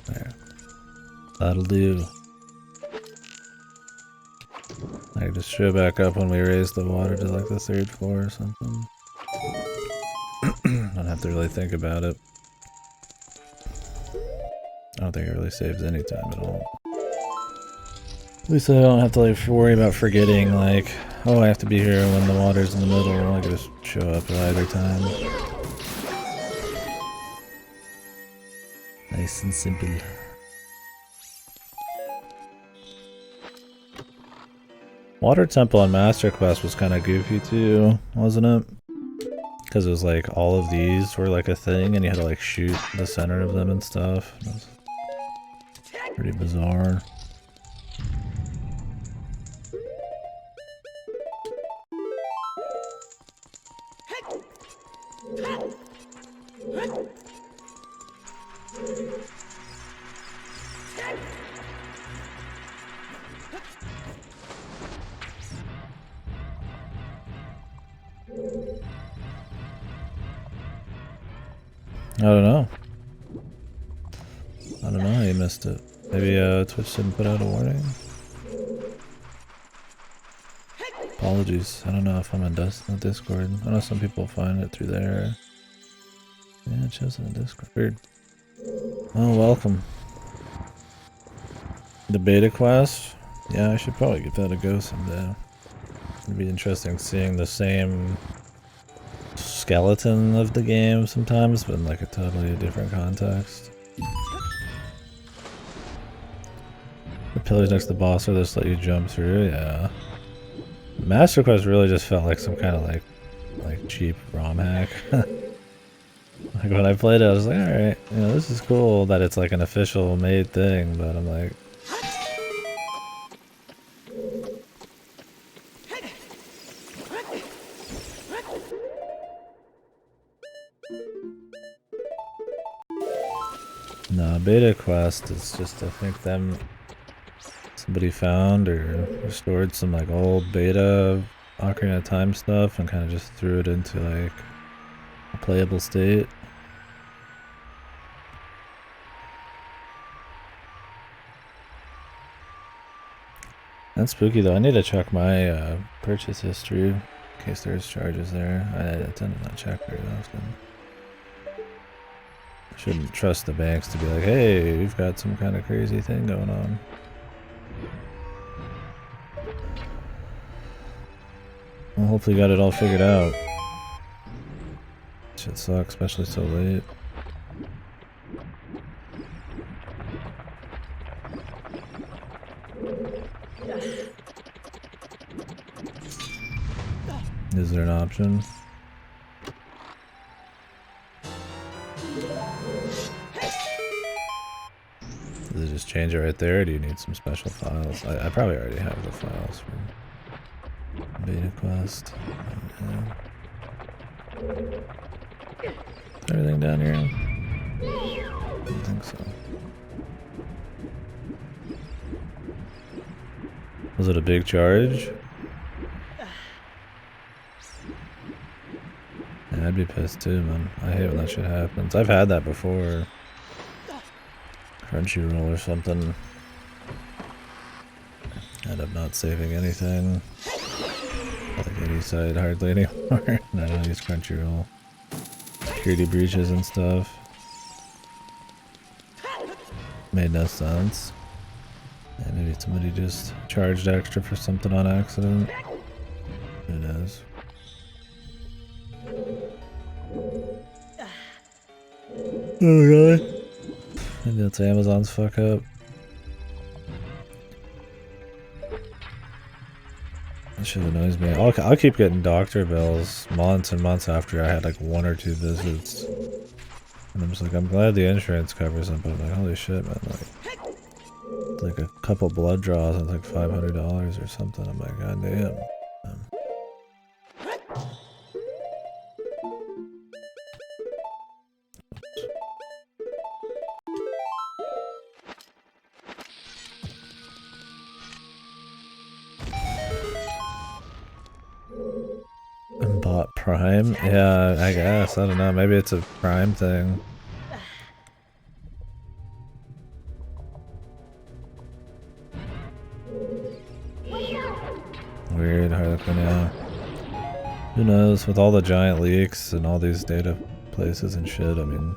There. That'll do. Like just show back up when we raise the water to like the 3rd floor or something. Don't have to really think about it. I don't think it really saves any time at all. At least I don't have to like worry about forgetting like, oh, I have to be here when the water's in the middle. I can just show up at either time. Nice and simple. Water Temple on Master Quest was kind of goofy too, wasn't it? Because it was like all of these were like a thing and you had to like shoot the center of them and stuff. It was pretty bizarre. I don't know. I don't know how you missed it. Maybe Twitch didn't put out a warning? Apologies. I don't know if I'm in Discord. I know some people find it through there. Yeah, it shows in Discord. Weird. Oh, welcome. The beta quest? Yeah, I should probably give that a go someday. It'd be interesting seeing the same skeleton of the game sometimes, but in like a totally different context. The pillars next to the boss are just let you jump through, yeah. Master Quest really just felt like some kind of like cheap ROM hack. Like when I played it, I was like, alright, you know, this is cool that it's like an official made thing, but I'm like, no, beta quest is just, I think somebody found or restored some like old beta Ocarina of Time stuff and kind of just threw it into like a playable state. That's spooky though. I need to check my purchase history in case there's charges there. I tend to not check very often. Shouldn't trust the banks to be like, hey, we've got some kind of crazy thing going on. Well, hopefully got it all figured out. Shit sucks, especially so late. Is there an option? Does it just change it right there, or do you need some special files? I probably already have the files for beta quest. Everything down here? I don't think so. Was it a big charge? Yeah, I'd be pissed too, man. I hate when that shit happens. I've had that before. Crunchyroll or something. End up not saving anything. Like any site hardly anymore. And I don't use Crunchyroll. Security breaches and stuff. Made no sense. And maybe somebody just charged extra for something on accident. Who knows? Oh really? Maybe that's Amazon's fuck up. That shit annoys me. I'll keep getting doctor bills months and months after I had like 1 or 2 visits. And I'm just like, I'm glad the insurance covers them, but I'm like, holy shit, man, like a couple blood draws and it's like $500 or something. I'm like, god damn. Bought Prime? Yeah, I guess. I don't know. Maybe it's a Prime thing. Harlequin, yeah. Who knows, with all the giant leaks and all these data places and shit, I mean,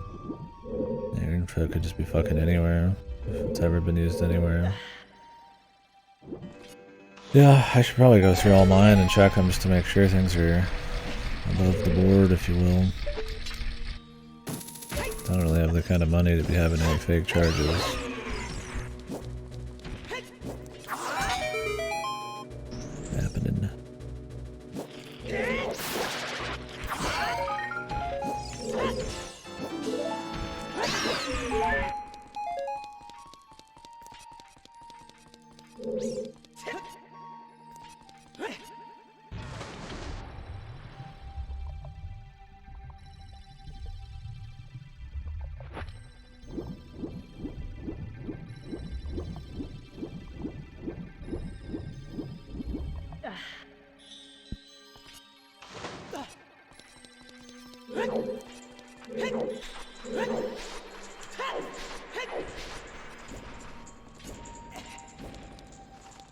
your info could just be fucking anywhere, if it's ever been used anywhere. Yeah, I should probably go through all mine and check them just to make sure things are above the board, if you will. I don't really have the kind of money to be having any fake charges. Happening.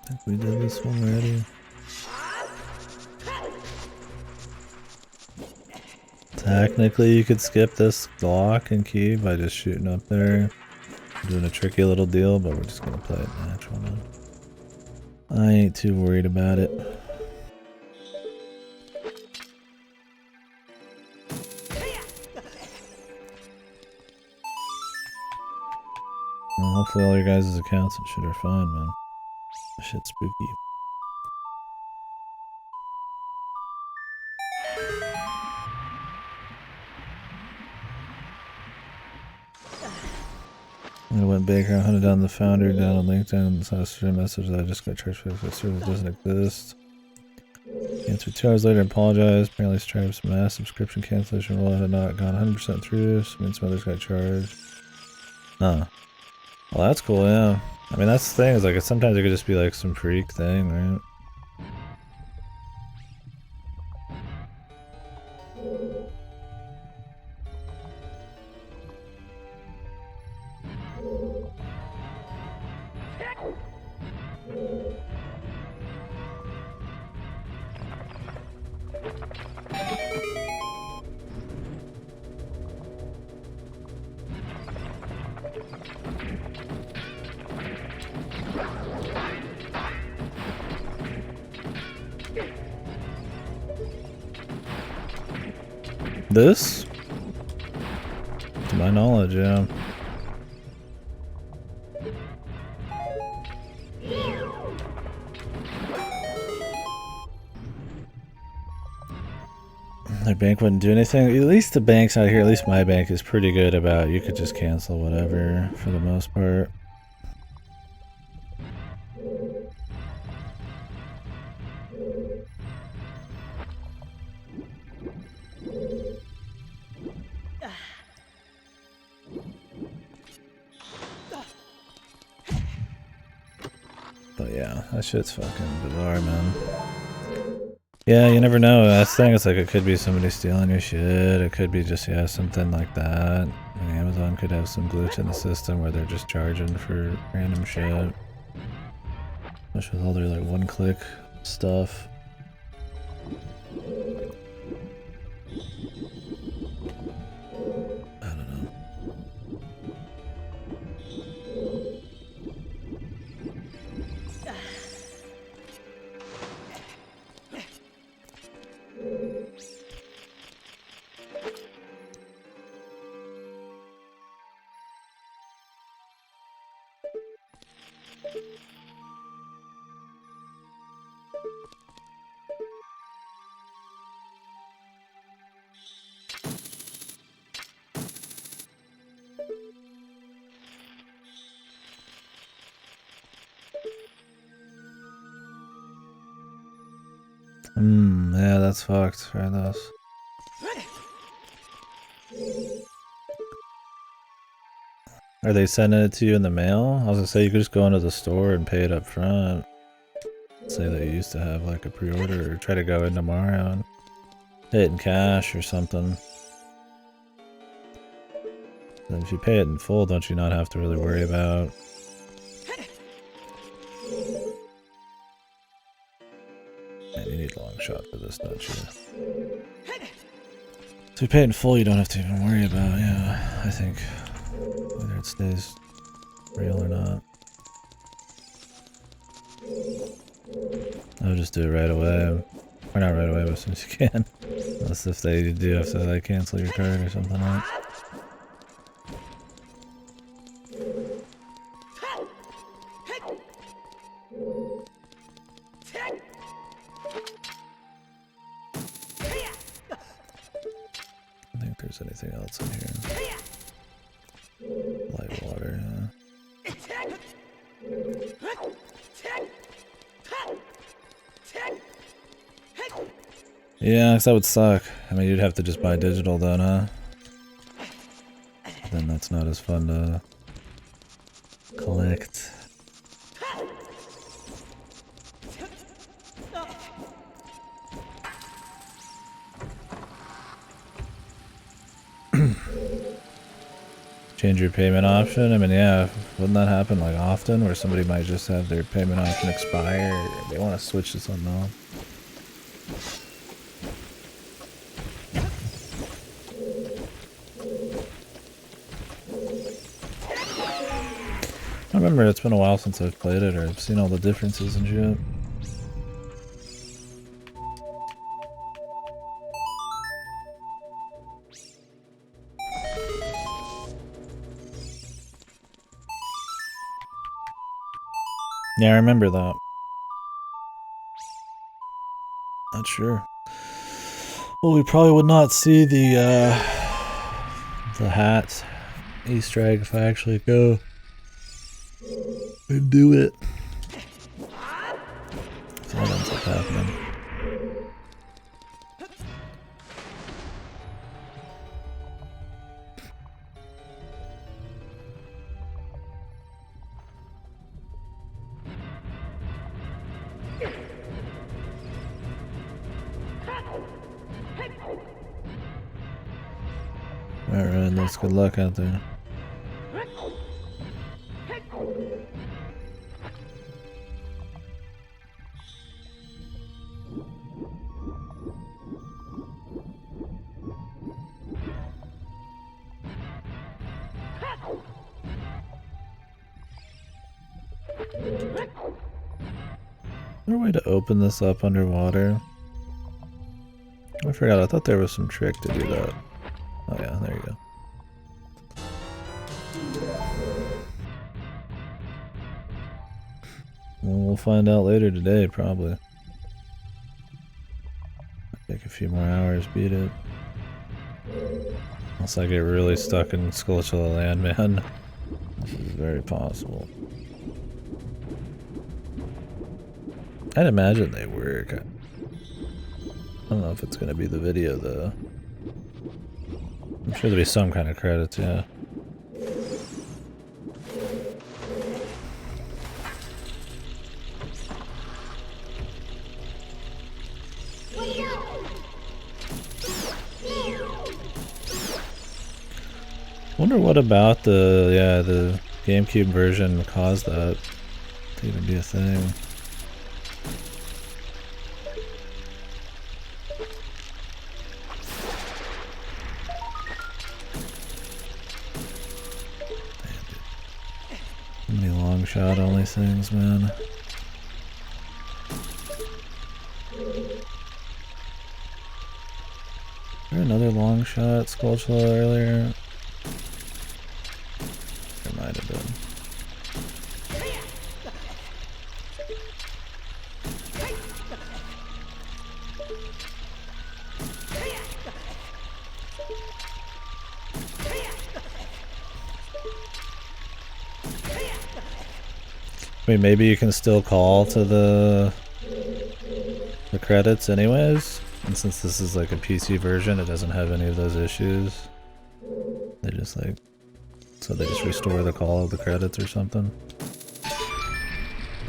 I think we did this one already. Technically, you could skip this lock and key by just shooting up there. Doing a tricky little deal, but we're just gonna play it natural now. I ain't too worried about it. Well, hopefully all your guys' accounts and shit are fine, man. Shit's spooky. I went Baker, I hunted down the founder down on LinkedIn and saw a message that I just got charged for this service doesn't exist. Answered 2 hours later and apologized. Apparently Stripe's mass subscription cancellation roll had not gone 100% through, so means some others got charged. Huh. Well, that's cool, yeah. I mean, that's the thing, is like, sometimes it could just be like some freak thing, right? This? To my knowledge, yeah. The bank wouldn't do anything. At least the banks out here, at least my bank, is pretty good about you could just cancel whatever for the most part. But yeah, that shit's fucking bizarre, man. Yeah, you never know. That's the thing, it's like it could be somebody stealing your shit. It could be just, yeah, something like that. And Amazon could have some glitch in the system where they're just charging for random shit. Especially with all their like one-click stuff. I don't know. Yeah, that's fucked. Try this. Are they sending it to you in the mail? I was gonna say you could just go into the store and pay it up front. Say that you used to have like a pre-order, or try to go in tomorrow and pay it in cash or something. Then if you pay it in full, don't you not have to really worry about and you need long shot for this, don't you? So you pay it in full, you don't have to even worry about, yeah, I think, whether it stays real or not. I'll just do it right away. Or not right away, but as soon as you can. Unless if they do have to like cancel your card or something like that. I think there's anything else in here. Light water, yeah. Yeah, 'cause that would suck. I mean, you'd have to just buy digital then, huh? Then that's not as fun to collect. Change your payment option? I mean, yeah, wouldn't that happen like often where somebody might just have their payment option expire or they want to switch to something else? I remember it's been a while since I've played it or I've seen all the differences and shit. Yeah, I remember that. Not sure. Well, we probably would not see the hat Easter egg if I actually go and do it. So that ends up happening. Alright, that's good luck out there. Is there a way to open this up underwater? I forgot, I thought there was some trick to do that. Oh yeah, there you go. Well, we'll find out later today, probably. Take a few more hours, beat it. Unless I get really stuck in Skulltula Land, man. This is very possible. I'd imagine they work. I don't know if it's gonna be the video though. I'm sure there'll be some kind of credits, yeah. Wonder what about the GameCube version caused that to even be a thing. So many long shot only things, man. Is there another long shot Skulltula earlier? There might have been. I mean, maybe you can still call to the credits anyways, and since this is like a PC version, it doesn't have any of those issues. They just like, so they just restore the call of the credits or something.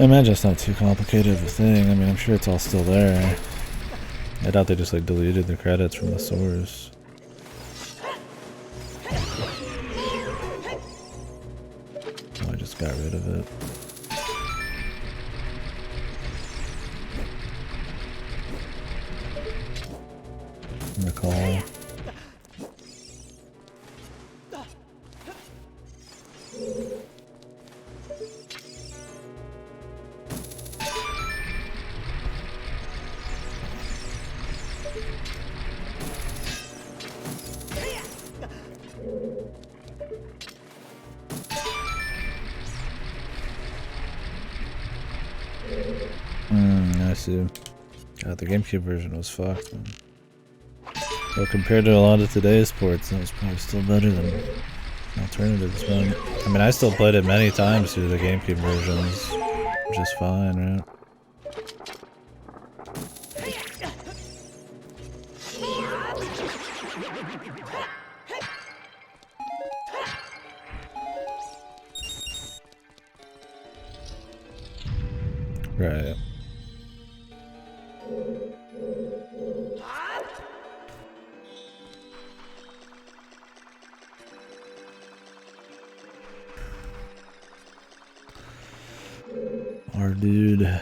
I imagine it's not too complicated of a thing. I mean, I'm sure it's all still there. I doubt they just like deleted the credits from the source. Oh, I just got rid of it. recall. I see. God, the GameCube version was fucked, man. Well, compared to a lot of today's ports, it was probably still better than alternatives, man. I mean, I still played it many times through the GameCube versions, which is fine, right? Right. Our dude.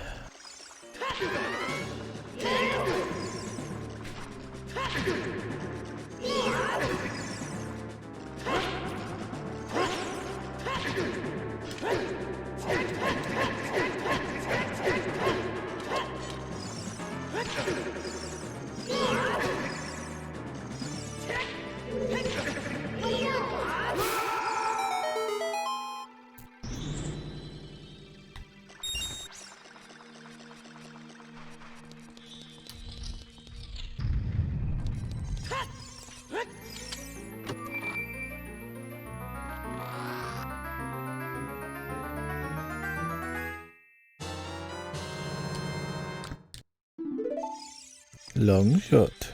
Long shot. Just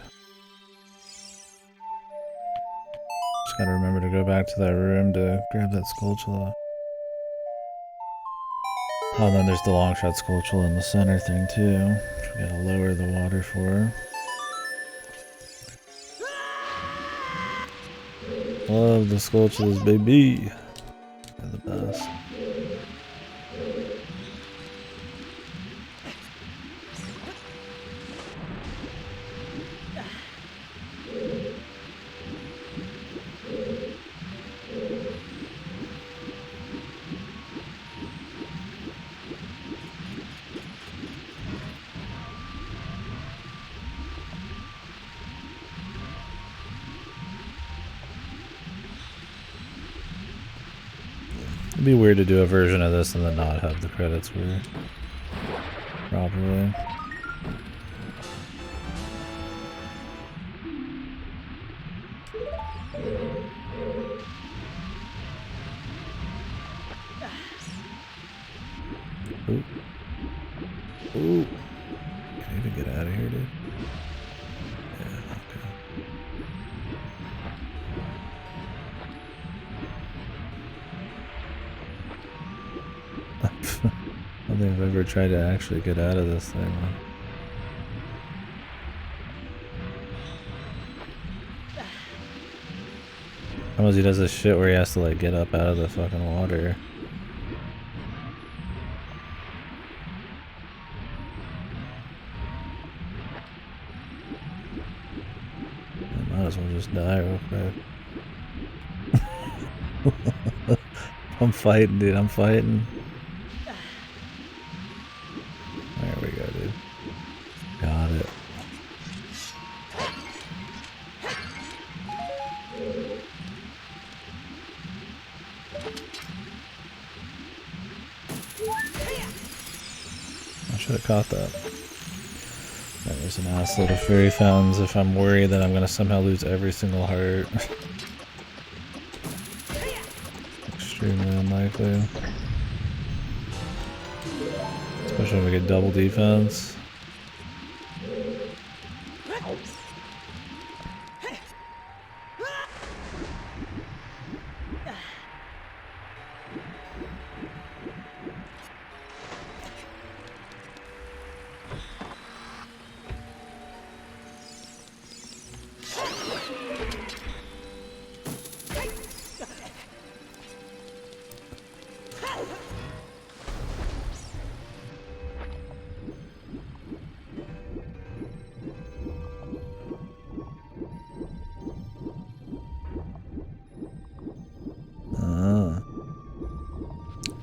gotta remember to go back to that room to grab that Skulltula. Oh, and then there's the long shot Skulltula in the center thing too, which we gotta lower the water for. Love the Skulltulas, baby. They're the best. It'd be weird to do a version of this and then not have the credits work properly. Ooh. Ooh. Can you even get out of here, dude? Yeah, okay. I don't think I've ever tried to actually get out of this thing. Sometimes he does this shit where he has to like get up out of the fucking water. I might as well just die real quick. I'm fighting, dude. I'm fighting. There we go, dude. Got it. I should have caught that. There's an ass load of fairy fountains if I'm worried that I'm gonna somehow lose every single heart. Extremely unlikely. Especially when we get double defense.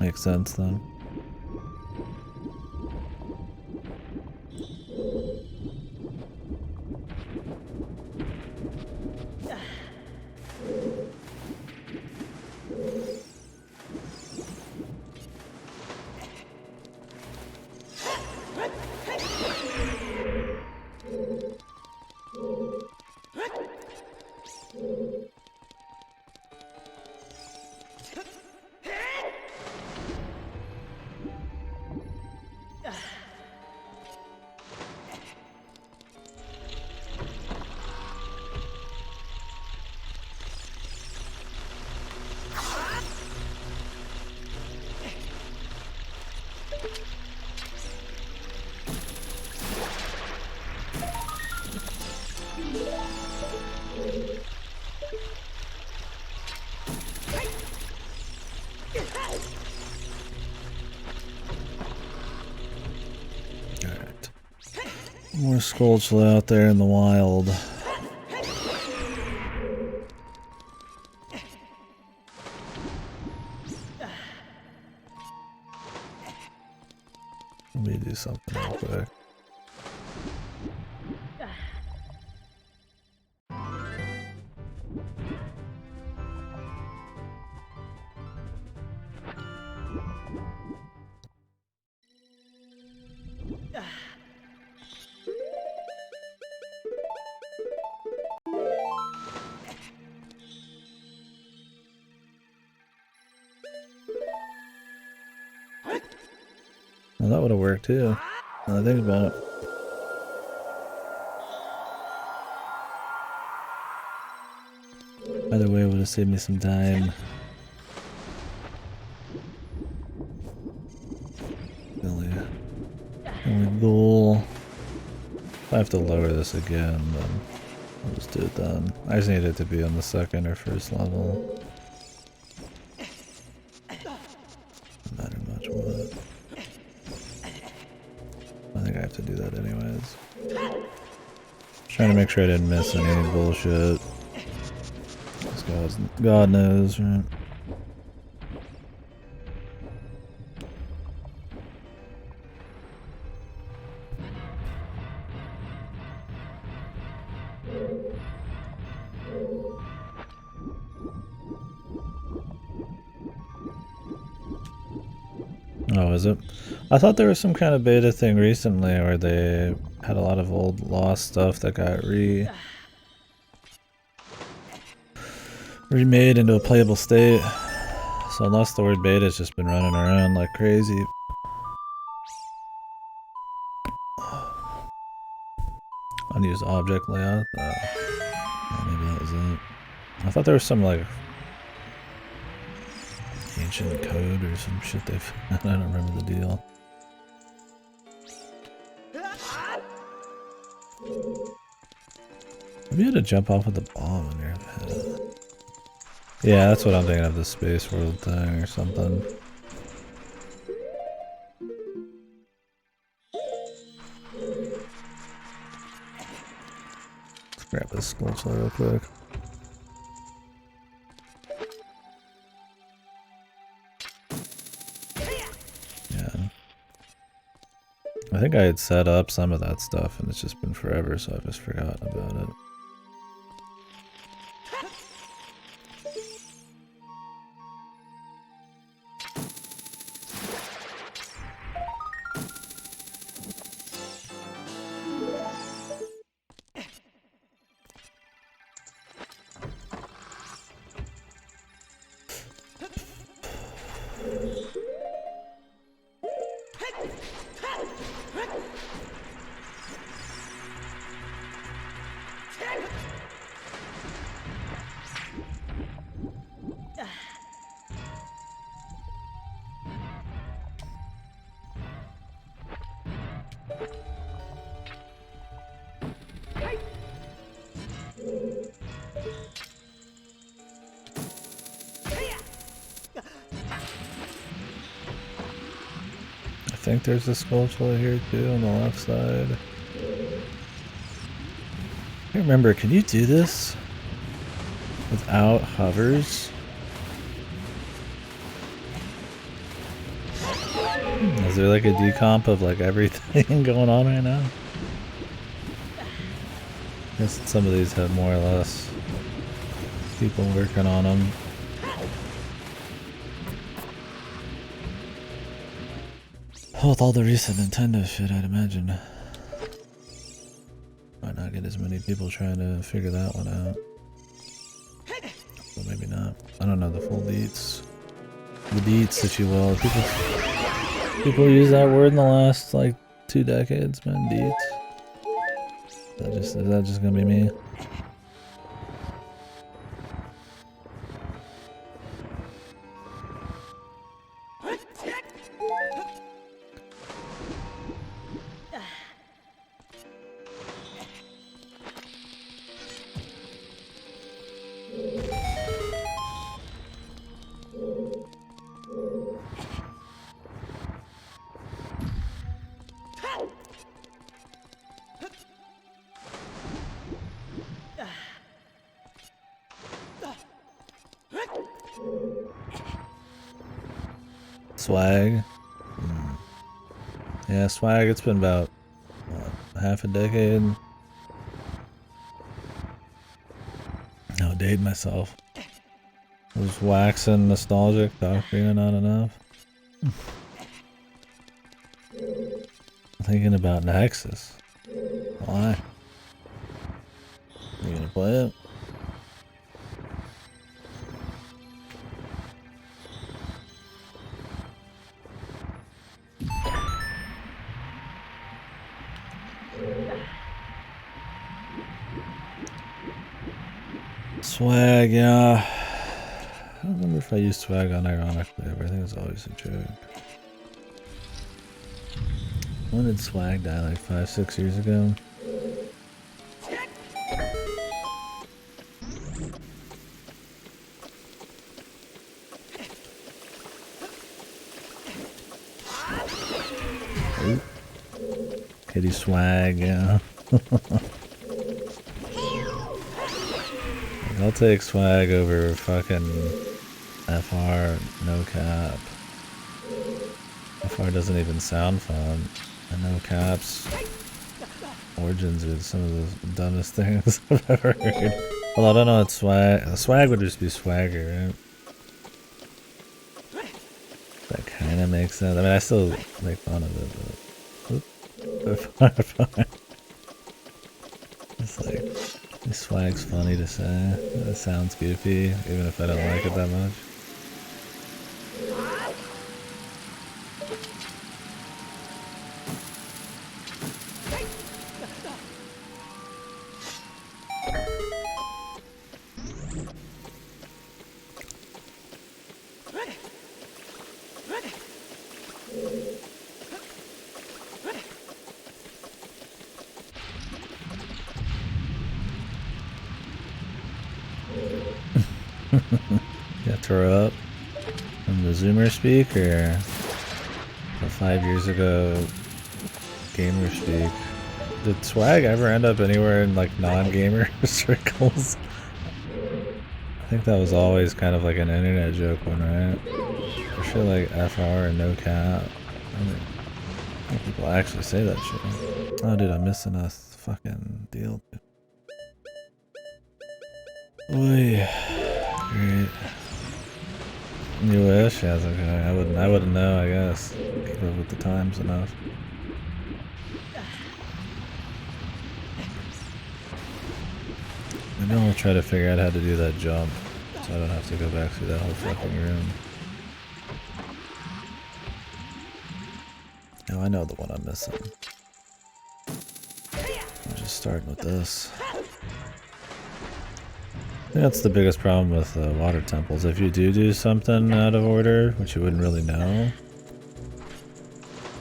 Makes sense then. Alright. More Skulltula out there in the wild. Let me do something real quick. Well, that would have worked too. Now I think about it. Either way, it would have saved me some time. Only goal. If I have to lower this again, then I'll just do it then. I just need it to be on the second or first level. Doesn't matter much what. I think I have to do that anyways. Trying to make sure I didn't miss any bullshit. God knows, right? Oh, is it? I thought there was some kind of beta thing recently where they had a lot of old lost stuff that got remade into a playable state. So Lost the Word beta's just been running around like crazy. Unused object layout. Yeah, maybe that was it. I thought there was some like ancient code or some shit they found. I don't remember the deal. Maybe you had to jump off with a bomb in your head. Yeah, that's what I'm thinking of, the Space World thing or something. Let's grab this Skulltula real quick. Yeah. I think I had set up some of that stuff and it's just been forever, so I've just forgotten about it. I think there's a Skulltula here too on the left side. I can't remember, can you do this without hovers? Is there like a decomp of like everything going on right now? I guess some of these have more or less people working on them. With all the recent Nintendo shit, I'd imagine. Might not get as many people trying to figure that one out. But maybe not. I don't know the full deets. The deets, if you will. People use that word in the last like 2 decades, man. Deets. Is that just gonna be me? Swag. Yeah, swag, it's been about, what, half a decade? I'll date myself. I was waxing nostalgic, the Ocarina not enough. Thinking about Nexus. Why? You gonna play it? Swag, yeah. I don't remember if I used swag unironically ever. I think it was always a joke. When did swag die? Like 5-6 years ago? Ooh. Kitty swag, yeah. I'll take swag over fucking FR, no cap. FR doesn't even sound fun. And no caps. Origins are some of the dumbest things I've ever heard. Well, I don't know what swag. Swag would just be swagger, right? That kind of makes sense. I mean, I still make fun of it, but. It's like, swag's funny to say. It sounds goofy, even if I don't like it that much. Got throw up from the Zoomer speak or the 5 years ago gamer speak. Did swag ever end up anywhere in like non-gamer circles? I think that was always kind of like an internet joke one, right? For sure, like FR and no cap. I think people actually say that shit. Oh, dude, I'm missing a fucking deal. Oy. Great. You wish? Yeah, it's okay. I wouldn't know, I guess. Keep up with the times enough. Maybe I'll try to figure out how to do that jump, so I don't have to go back through that whole fucking room. Oh, I know the one I'm missing. I'm just starting with this. I think that's the biggest problem with water temples. If you do something out of order, which you wouldn't really know,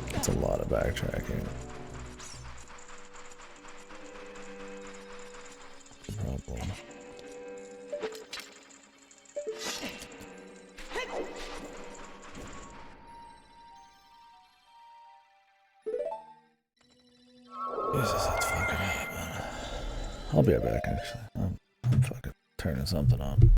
it's a lot of backtracking. Problem. Jesus, that's fucking hot, man. I'll be right back, actually. I'm fucking turning something on.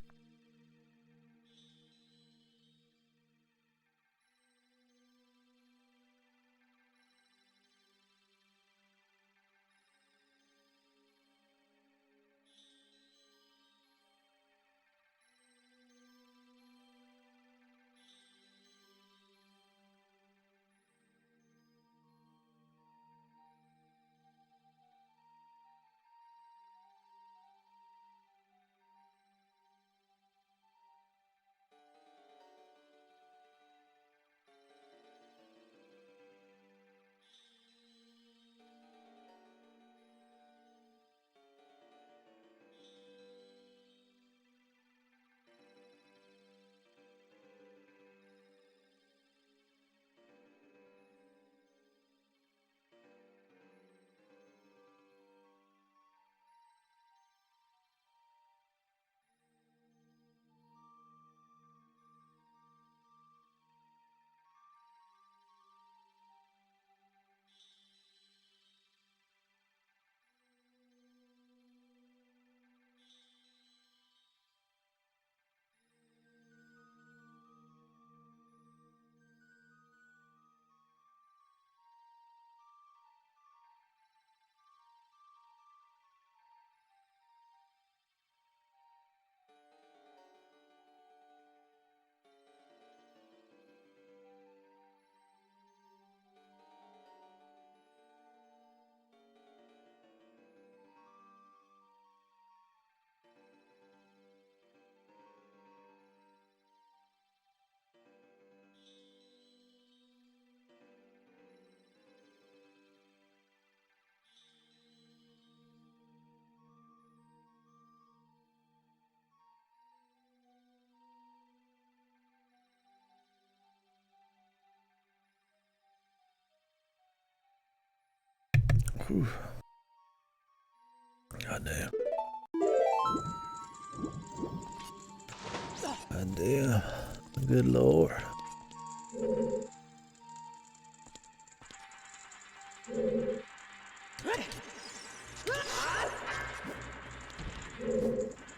God damn. God damn. Good lord.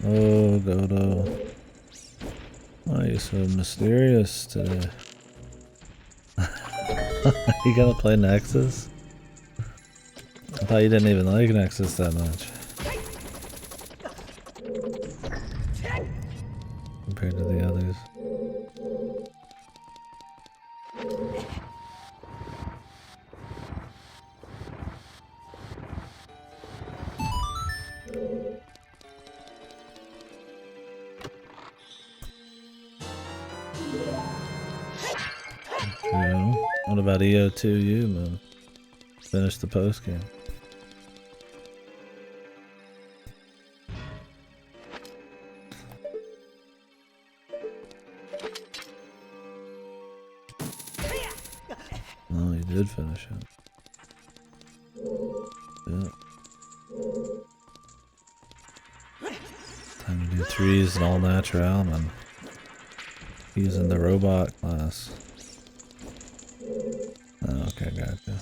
Oh, Godo. Why are you so mysterious today? You gonna play Nexus? I thought you didn't even like Nexus that much. Compared to the others. True. What about EO2U, man? Finish the post game. Oh, you did finish it. Yeah. Time to do threes and all natural, man. Using the robot class. Oh, okay, gotcha.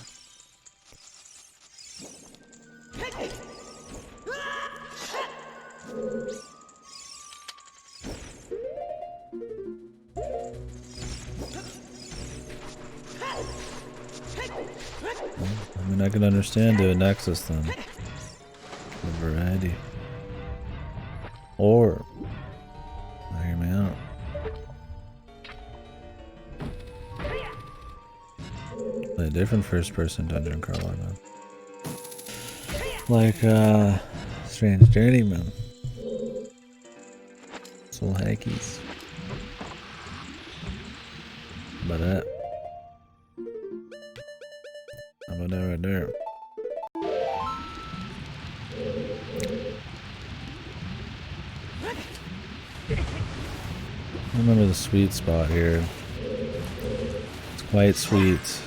I mean, I can understand doing Nexus then. The variety. Or, hear me out. Play a different first-person dungeon crawler, man. Like, Strange Journeyman. Soul Hackies. How about that? How about that right there? I remember the sweet spot here. It's quite sweet.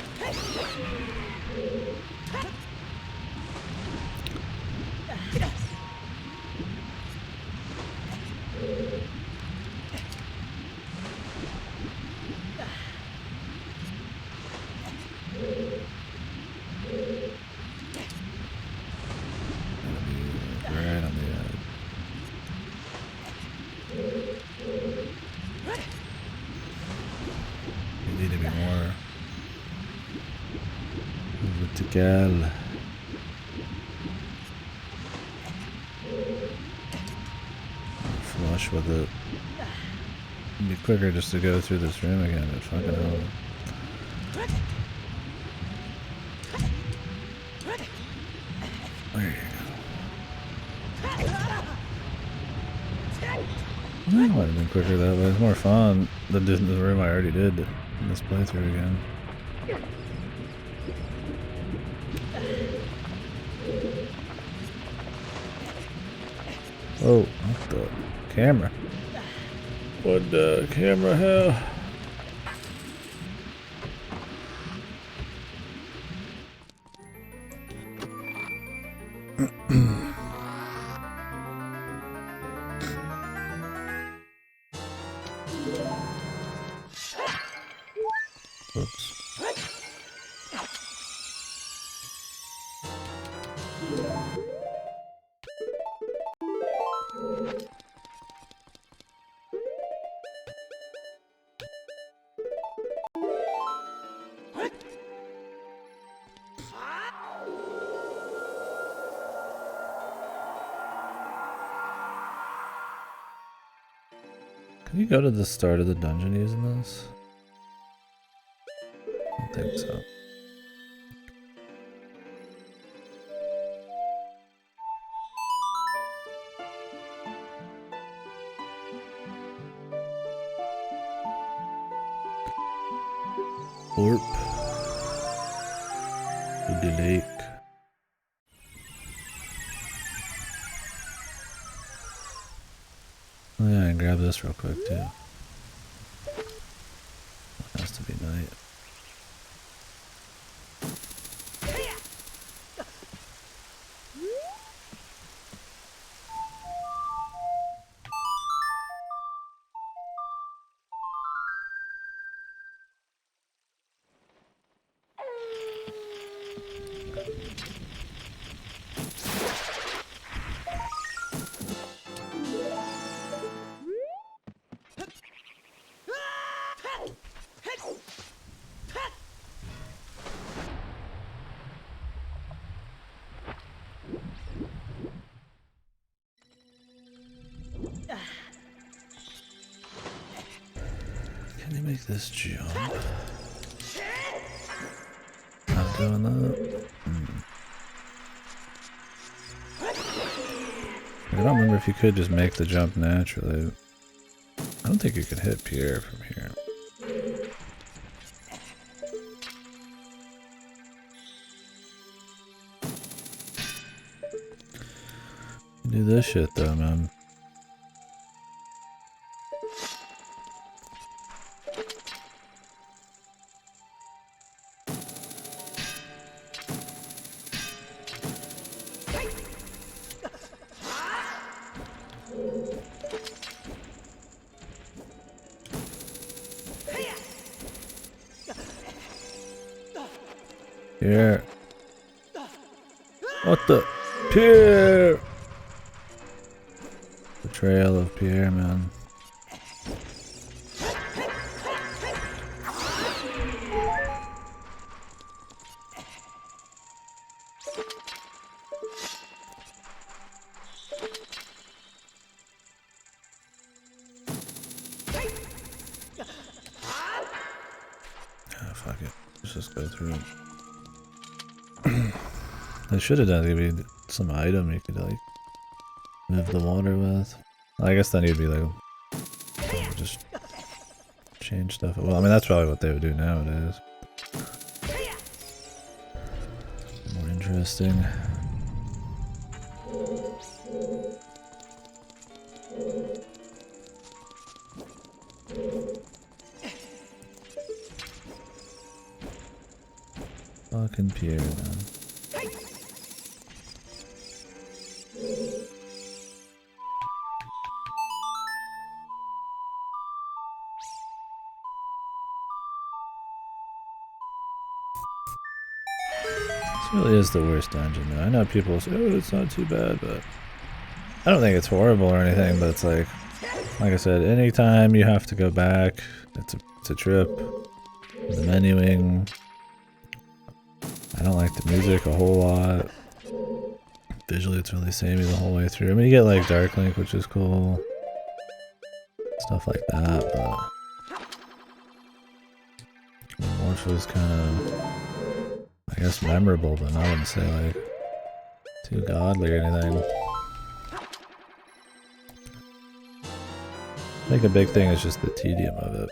Right on the edge. You need to be more vertical. Flush with it. It'd be quicker just to go through this room again, but fucking hell. There you go. That might have been quicker that way. It's more fun than doing the room I already did in this playthrough again. Oh, what the camera? What the camera hell? Whoops. Can you go to the start of the dungeon using this? I don't think so. Orp. To the lake. Oh yeah, and grab this real quick too. It has to be night. make this jump. Not doing that. I don't remember if you could just make the jump naturally. I don't think you can hit Pierre from here. You do this shit though, man. Pierre. What the? Pierre! Betrayal of Pierre, man. Ah, fuck it. Let's just go through it. They should have done maybe some item you could like move the water with. I guess then you'd be like just change stuff. Well, I mean that's probably what they would do nowadays. More interesting. Fucking Pierre, man. This really is the worst dungeon though. I know people say, oh, it's not too bad, but I don't think it's horrible or anything, but it's like I said, anytime you have to go back, it's a trip. The menuing. I don't like the music a whole lot. Visually it's really samey the whole way through. I mean you get like Dark Link, which is cool. Stuff like that, but Morph was kinda I guess memorable, but I wouldn't say like too godly or anything. I think a big thing is just the tedium of it.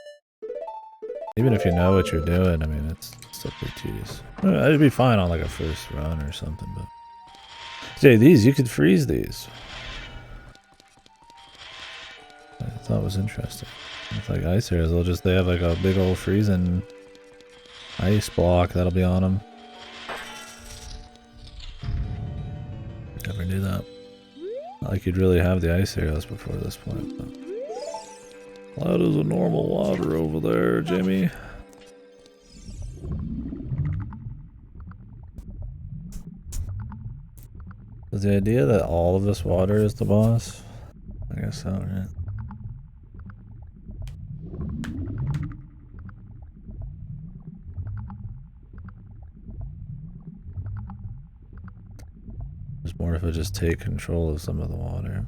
Even if you know what you're doing, I mean it's still pretty tedious. It'd be fine on like a first run or something, but Jay, these you could freeze these. I thought it was interesting. It's like ice areas, they have like a big old freezing ice block that'll be on them. Never knew that. Not like you'd really have the ice areas before this point. But that is a normal water over there, Jimmy. Is the idea that all of this water is the boss? I guess so, right? There's more if I just take control of some of the water.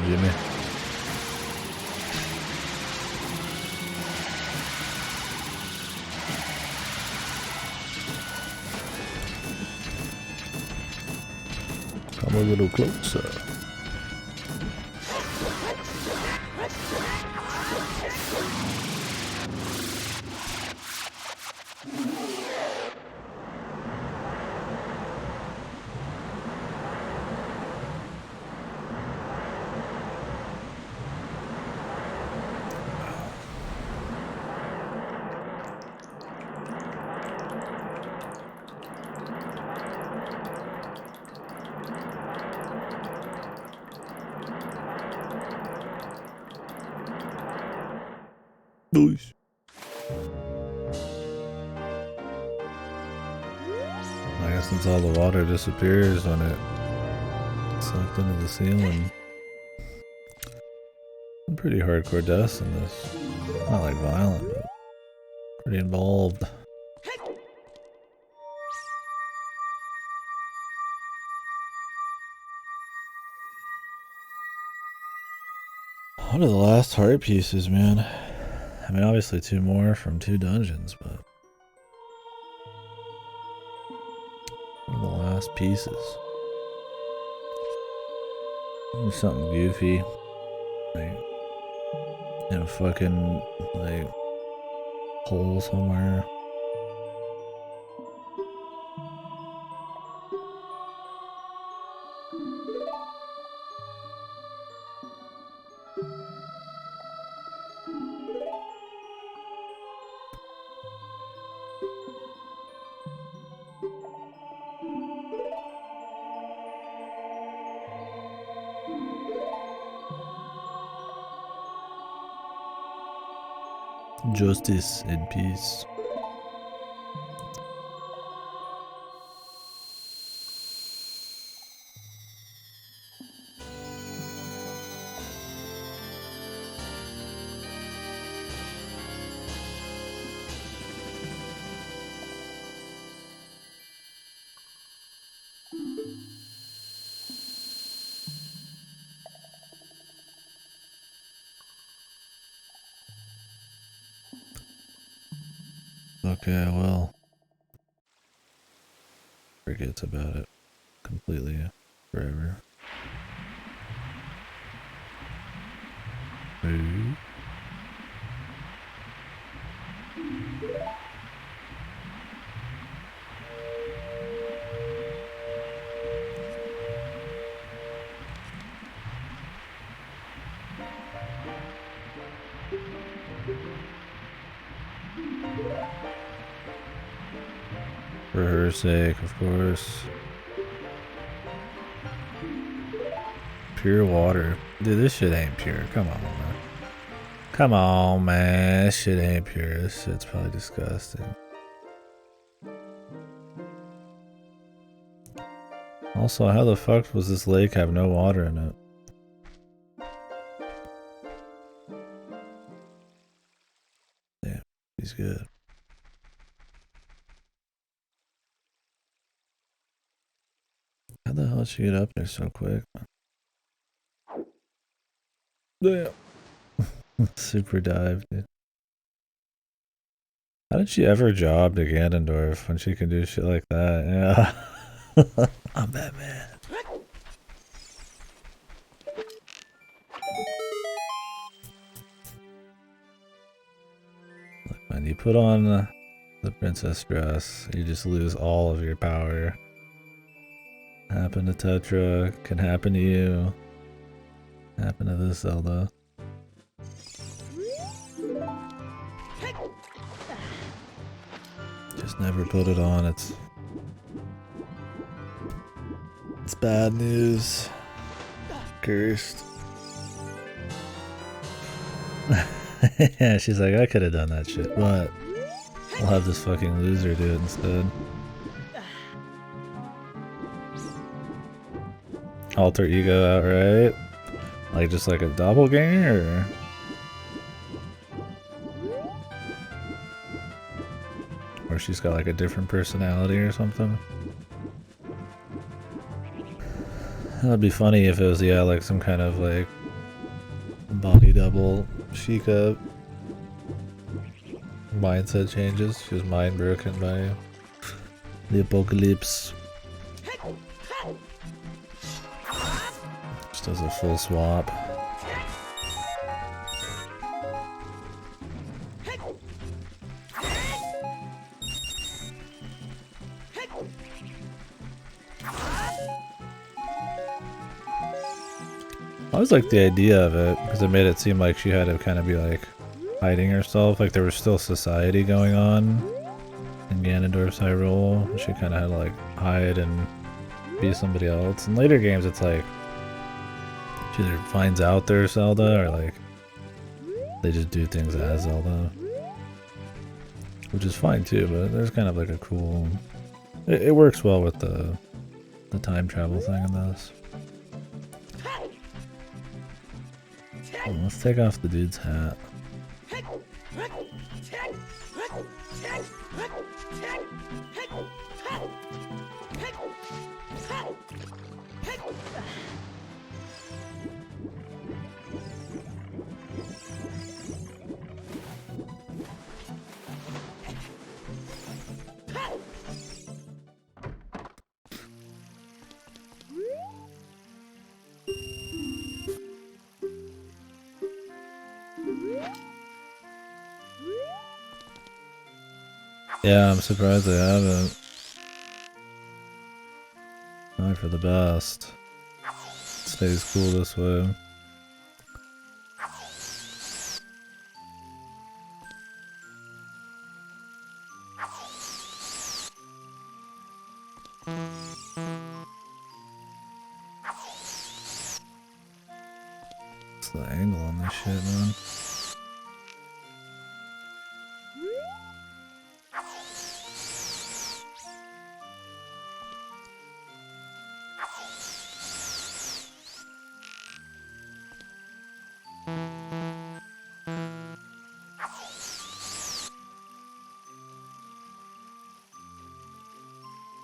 Jimmy. Come a little closer. Nice. I guess since all the water disappears when it sucked into the ceiling. Some pretty hardcore deaths in this. Not like violent, but pretty involved. What are the last heart pieces, man? I mean, obviously 2 more from 2 dungeons, but what are the last pieces? Maybe something goofy, like in a fucking like hole somewhere. Justice and peace. Okay, well, forgets about it completely forever. Ooh. For her sake, of course. Pure water. Dude, this shit ain't pure. Come on, man. Come on, man. This shit ain't pure. This shit's probably disgusting. Also, how the fuck was this lake have no water in it? Damn, he's good. How the hell did she get up there so quick? Damn. Super dive, dude. How did she ever job to Ganondorf when she can do shit like that? Yeah. I'm Batman. Look, man, you put on the princess dress, you just lose all of your power. Happen to Tetra, can happen to you. Happen to this Zelda. Just never put it on, it's bad news. Cursed. Yeah, she's like, I could have done that shit, but I'll have this fucking loser do it instead. Alter ego outright? Like just like a doppelganger, or she's got like a different personality or something? That'd be funny if it was, yeah, like some kind of like body double Sheikah mindset changes. She was mind broken by the apocalypse. Just does a full swap. I always liked the idea of it, because it made it seem like she had to kind of be like hiding herself, like there was still society going on in Ganondorf's Hyrule. She kind of had to like hide and be somebody else. In later games it's like she either finds out there's Zelda or like They just do things as Zelda. Which is fine too, but there's kind of like a cool... It works well with the time travel thing in this. Oh, let's take off the dude's hat. Yeah, I'm surprised they haven't. Probably for the best. Stays cool this way. What's the angle on this shit, man?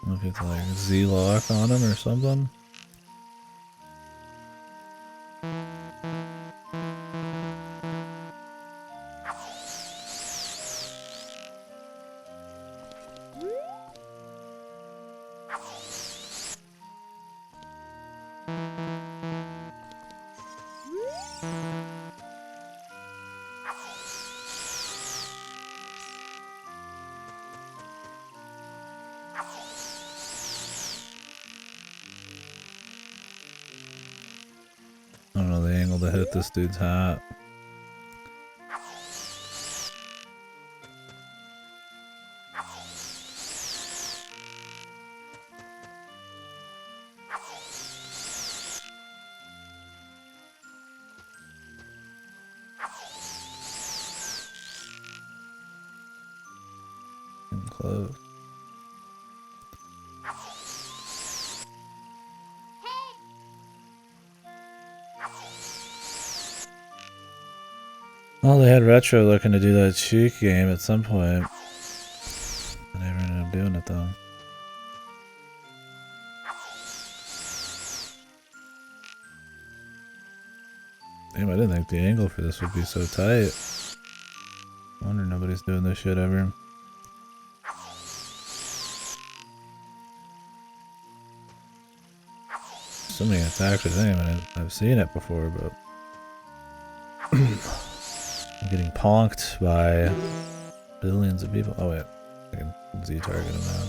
Look at like Z-lock on him or something. I don't know the angle to hit this dude's hat. Getting close. Well, they had Retro looking to do that cheek game at some point. I never ended up doing it though. Damn, I didn't think the angle for this would be so tight. I wonder nobody's doing this shit ever. Assuming it's actually the thing, I've seen it before, but... I'm getting ponked by billions of people. Oh wait, I can Z-target him now.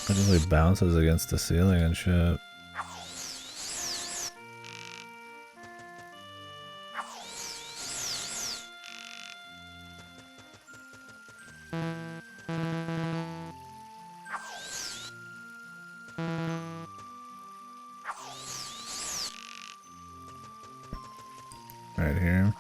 It just like bounces against the ceiling and shit. Right here.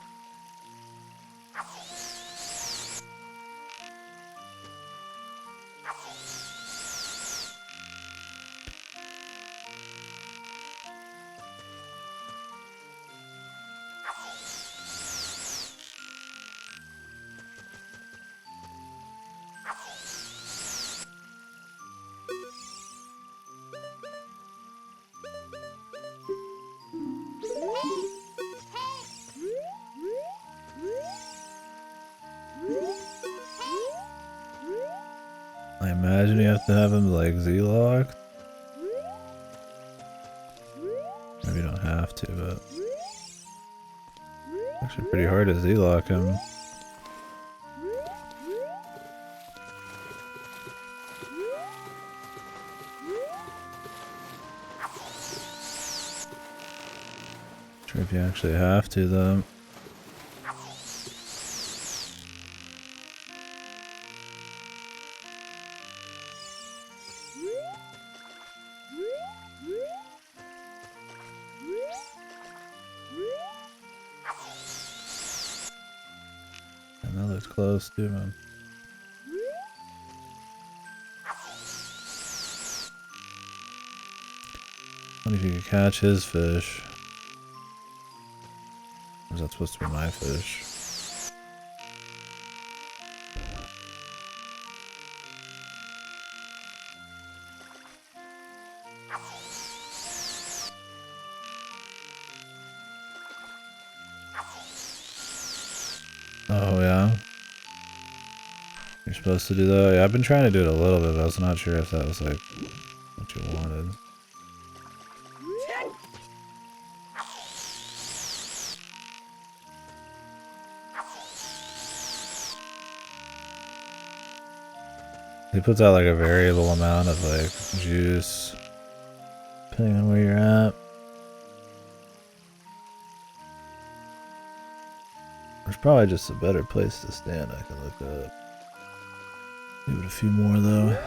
I imagine you have to have him like Z-locked. Maybe you don't have to, but it's actually pretty hard to Z-lock him. Sure if you actually have to though. And that looks close too, man. What if you could catch his fish? Or is that supposed to be my fish? Oh yeah? You're supposed to do that? Yeah, I've been trying to do it a little bit, but I was not sure if that was like what you wanted. He puts out like a variable amount of like juice, depending on where you're at. There's probably just a better place to stand I can look up. Give it a few more though.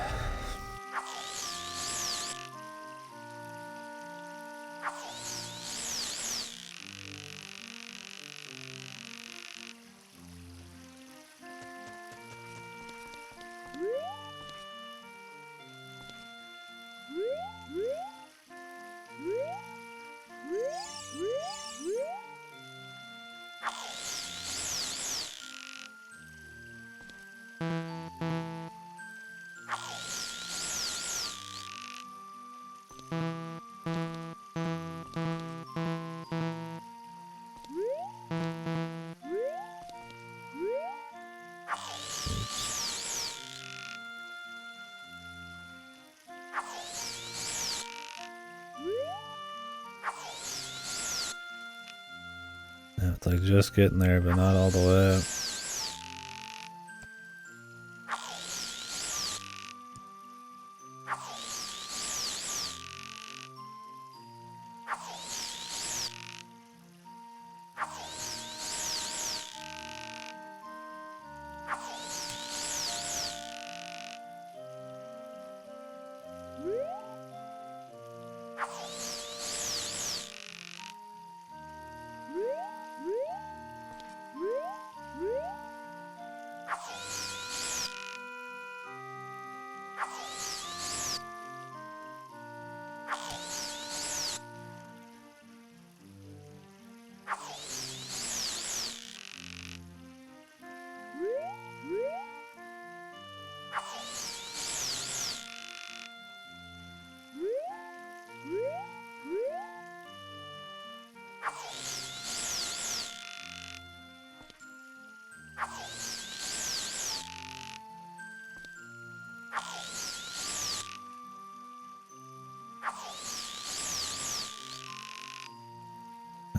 Yeah, it's like just getting there, but not all the way.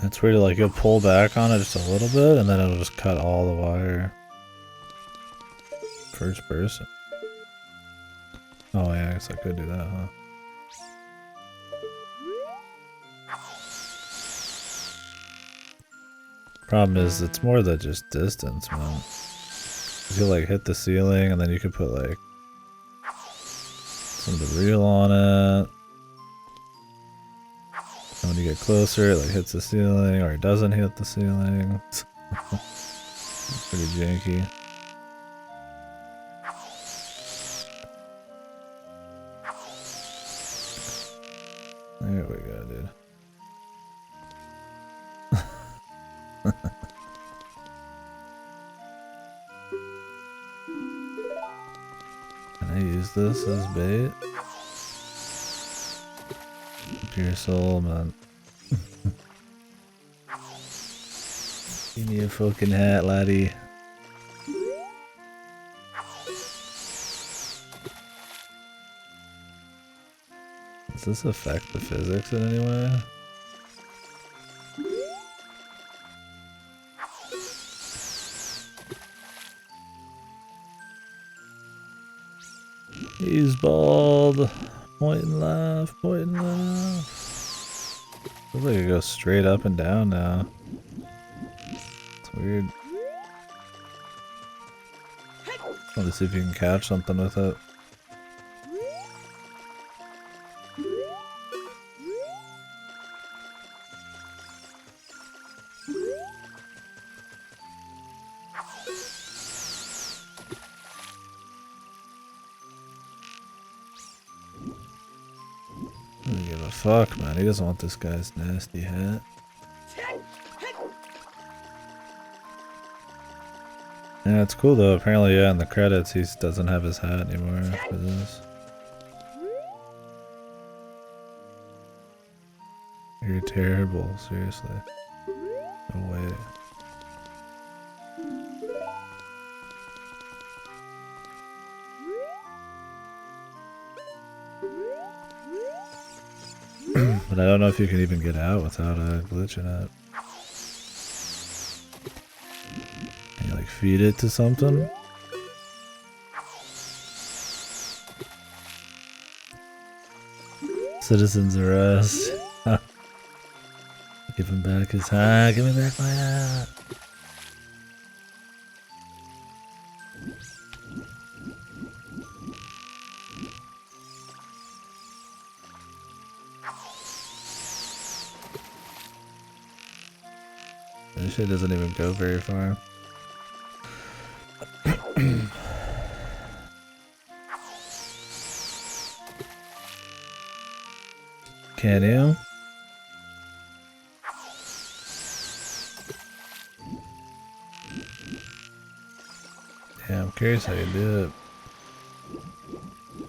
It's weird, like you'll pull back on it just a little bit and then it'll just cut all the wire. First person. Oh yeah, I guess I could do that, huh? Problem is, it's more than just distance, man. You'll like hit the ceiling and then you could put like some of the reel on it. And when you get closer, it like hits the ceiling or it doesn't hit the ceiling. It's pretty janky. There we go, dude. Can I use this as bait? Pure soul, man. Give me a fucking hat, laddie. Does this affect the physics in any way? He's bald. Point and laugh, point and laugh. Looks like it goes straight up and down now. It's weird. Want to see if you can catch something with it. I don't give a fuck, man. He doesn't want this guy's nasty hat. Yeah, it's cool though. Apparently, yeah, in the credits, he doesn't have his hat anymore after this. You're terrible, seriously. No way. But I don't know if you can even get out without a glitch in it. Can you like feed it to something? Citizen's arrest. Give him back his hat. Give me back my hat. This shit doesn't even go very far. Can you? Yeah, I'm curious how you do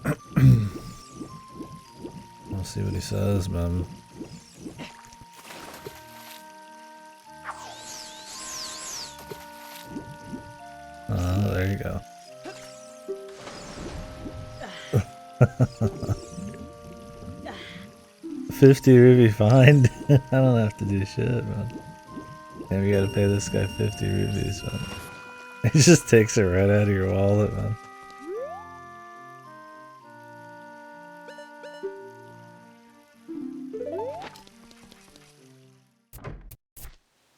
it. We'll see what he says, man. There you go. 50 ruby fine? I don't have to do shit, man. And we gotta pay this guy 50 rubies, man. He just takes it right out of your wallet, man.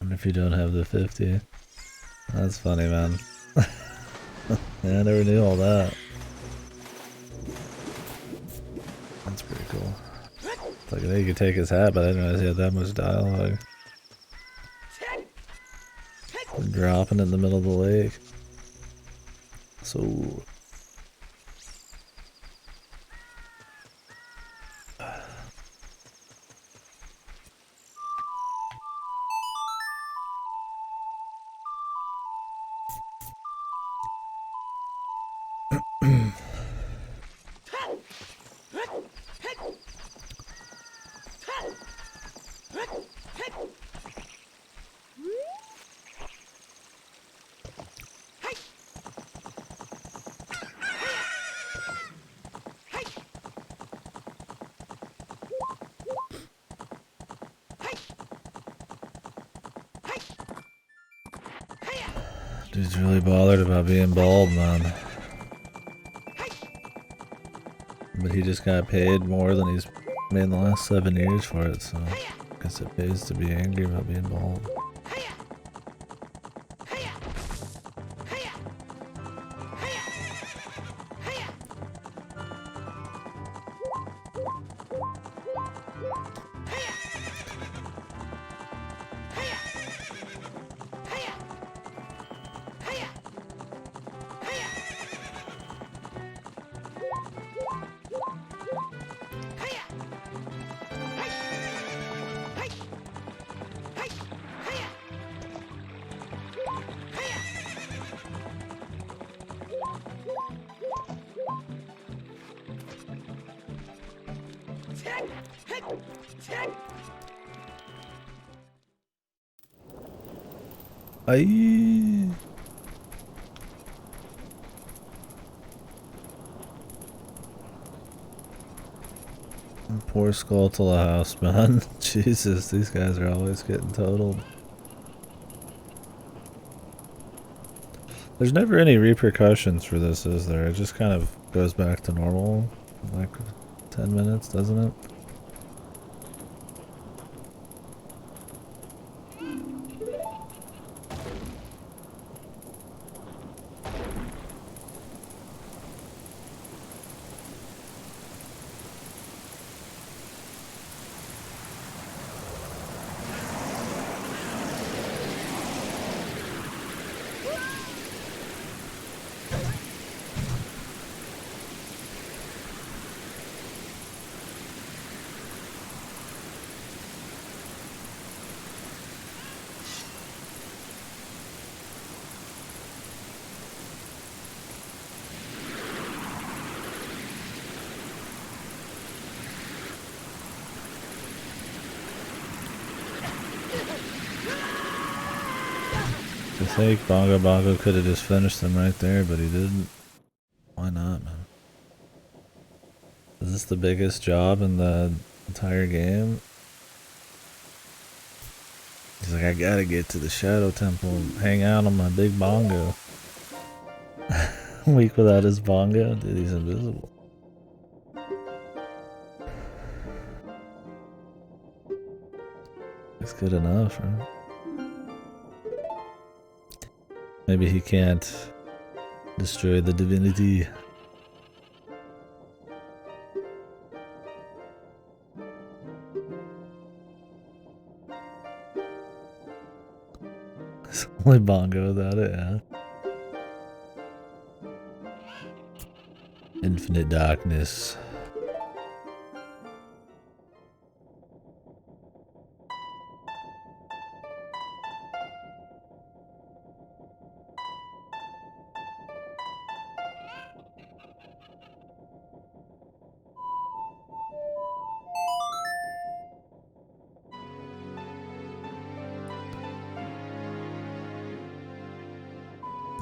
And if you don't have the 50. That's funny, man. Yeah, I never knew all that. That's pretty cool. It's like, I know you could take his hat, but I didn't realize he had that much dialogue. Dropping in the middle of the lake. So... Dude's really bothered about being bald, man. But he just got paid more than he's made in the last 7 years for it, so I guess it pays to be angry about being bald. Aye. Poor Skulltula house, man. Jesus, these guys are always getting totaled. There's never any repercussions for this, is there? It just kind of goes back to normal in like 10 minutes, doesn't it? I think Bongo Bongo could have just finished them right there, but he didn't. Why not, man? Is this the biggest job in the entire game? He's like, I gotta get to the Shadow Temple and hang out on my big bongo. Weak without his bongo? Dude, he's invisible. It's good enough, right? Maybe he can't destroy the divinity. It's only bongo without it, yeah. Infinite darkness.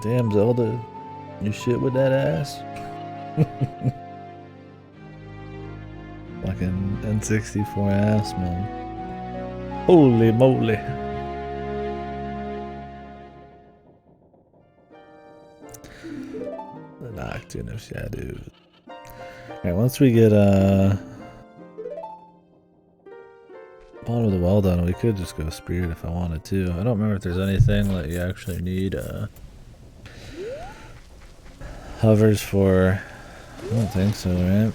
Damn, Zelda, you shit with that ass? Fucking N64 ass, man. Holy moly. The Nocturne of Shadows. Alright, once we get Bottom of the Well done, we could just go Spirit if I wanted to. I don't remember if there's anything that you actually need hovers for. I don't think so, right?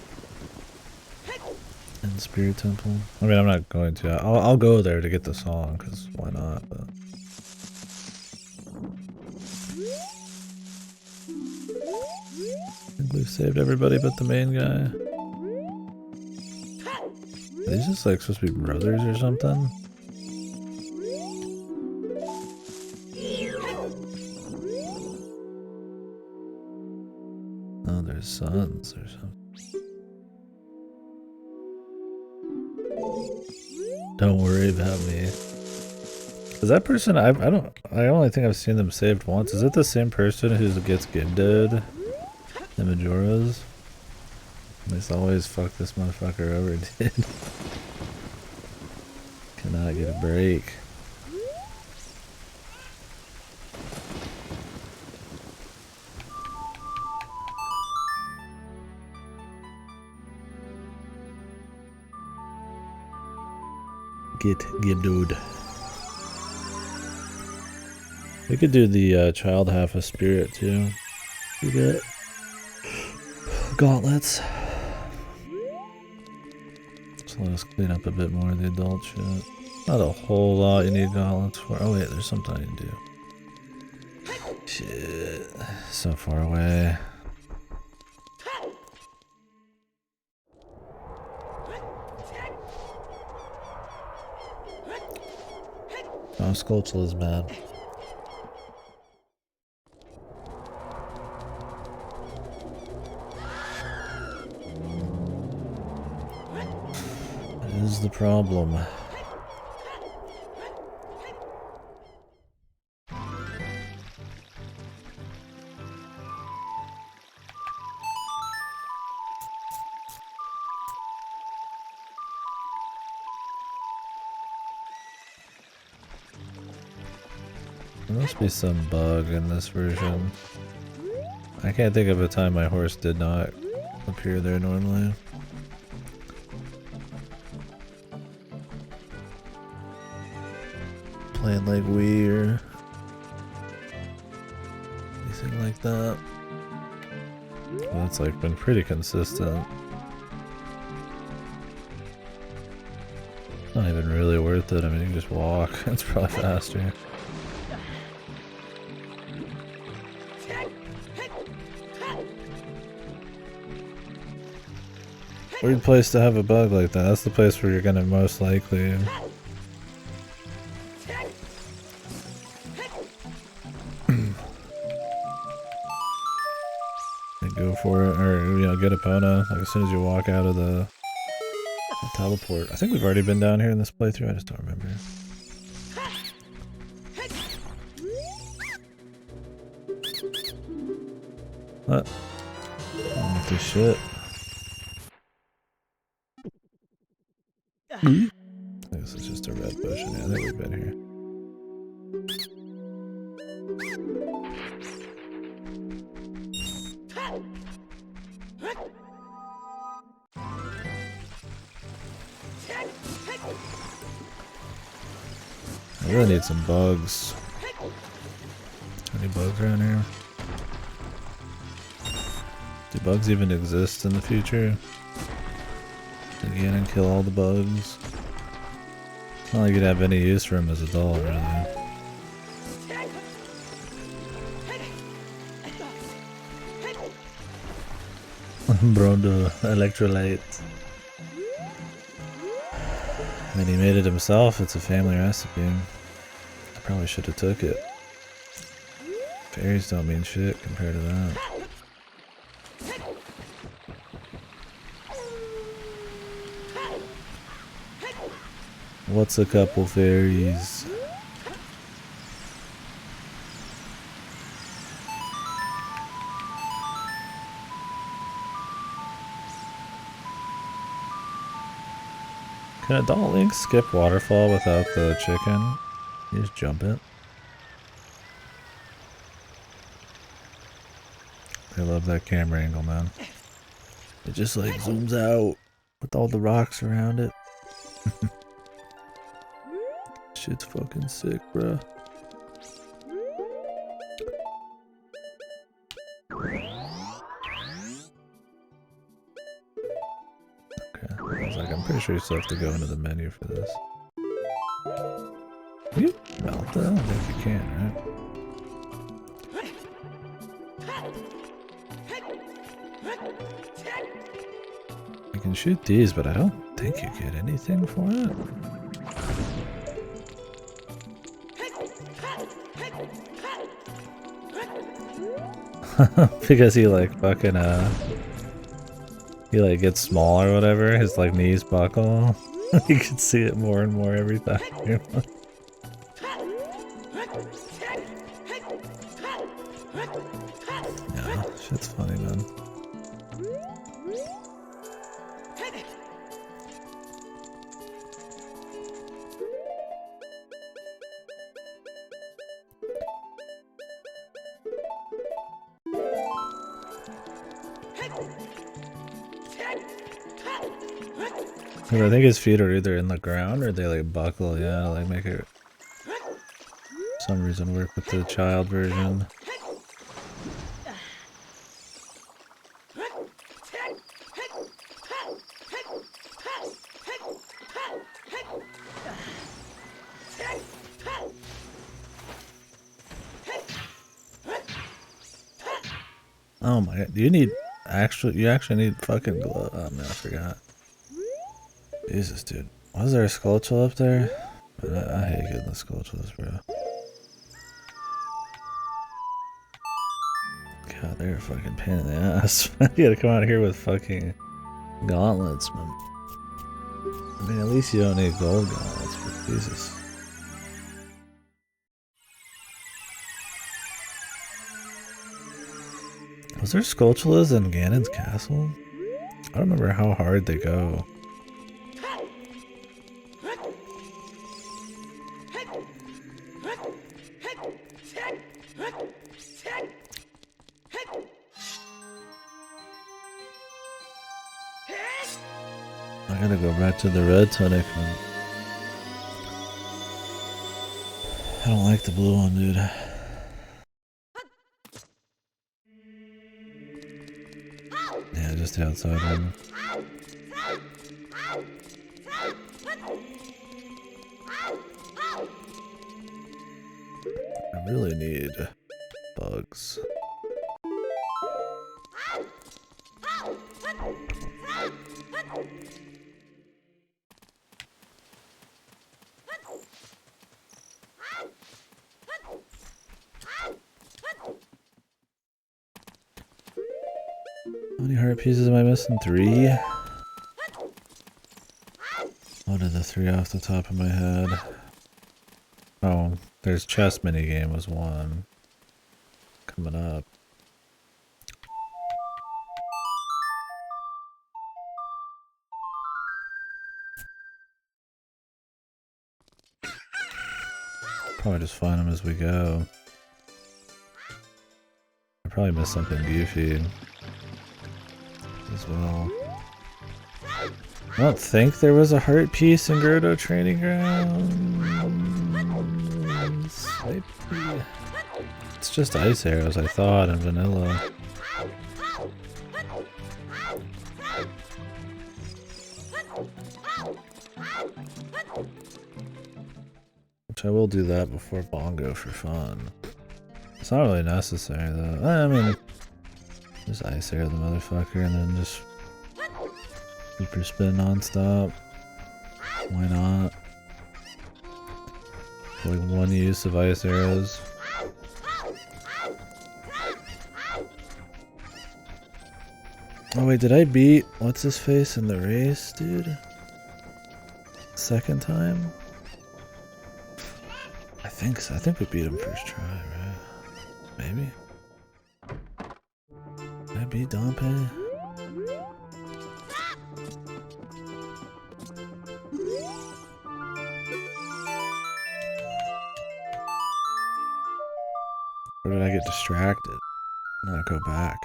In Spirit Temple. I mean, I'm not going to. I'll go there to get the song, because why not? But I think we've saved everybody but the main guy. Are these just like supposed to be brothers or something? Oh, there's sons or something. Don't worry about me. Is that person? I only think I've seen them saved once. Is it the same person who gets gifted the Majoras? They always fuck this motherfucker over, dude. Cannot get a break. Get gibdoed. We could do the child half a spirit too. We get gauntlets. So let us clean up a bit more of the adult shit. Not a whole lot you need gauntlets for. Oh wait, there's something I can do. Shit. So far away. Oh, Sculpture is bad. That is the problem. There must be some bug in this version. I can't think of a time my horse did not appear there normally. Playing like Wii or anything like that. That's like been pretty consistent. Not even really worth it. I mean, you can just walk. It's probably faster. Weird place to have a bug like that. That's the place where you're gonna most likely go for it, or you know, get a Epona like as soon as you walk out of the teleport. I think we've already been down here in this playthrough. I just don't remember. What? I don't like this shit. This is just a red potion. Yeah, I think we've been here. I really need some bugs. Any bugs around here? Do bugs even exist in the future? Again, and kill all the bugs. It's not like you'd have any use for him as a doll, really. Bro, the electrolyte. I mean, he made it himself. It's a family recipe. I probably should have took it. Fairies don't mean shit compared to that. What's a couple fairies? Can Adult Link skip waterfall without the chicken? You just jump it. I love that camera angle, man. It just like zooms out with all the rocks around it. Shit's fucking sick, bruh. Okay, I was like, I'm pretty sure you still have to go into the menu for this. Can you melt that? I don't think you can, right? You can shoot these, but I don't think you get anything for it. Because he like fucking he like gets small or whatever, his like knees buckle. You can see it more and more every time. Yeah, shit's funny, man. I think his feet are either in the ground or they like buckle, yeah, to like make it for some reason work with the child version. Oh my god, you actually need fucking gloves. Oh man, I forgot. Jesus, dude. Was there a Skulltula up there? I hate getting the Skulltulas, bro. God, they're a fucking pain in the ass. You gotta come out here with fucking gauntlets, man. I mean, at least you don't need gold gauntlets, but Jesus. Was there Skulltulas in Ganon's castle? I don't remember how hard they go. I gotta go back to the red tunic, man. I don't like the blue one, dude. Yeah, just the outside one. I really need bugs. How many heart pieces am I missing? 3? What are the 3 off the top of my head? Oh, there's chess minigame was 1. Coming up. Probably just find them as we go. I probably missed something goofy as well. I don't think there was a heart piece in Gerudo Training Grounds. It's just ice arrows, I thought, and vanilla. Which I will do that before Bongo for fun. It's not really necessary though. I mean, just ice arrow the motherfucker and then just super spin non-stop. Why not? Like one use of ice arrows. Oh wait, did I beat what's his face in the race, dude? Second time? I think so. I think we beat him first try, right? Maybe? Did I beat Dompe? Or did I get distracted? Not go back.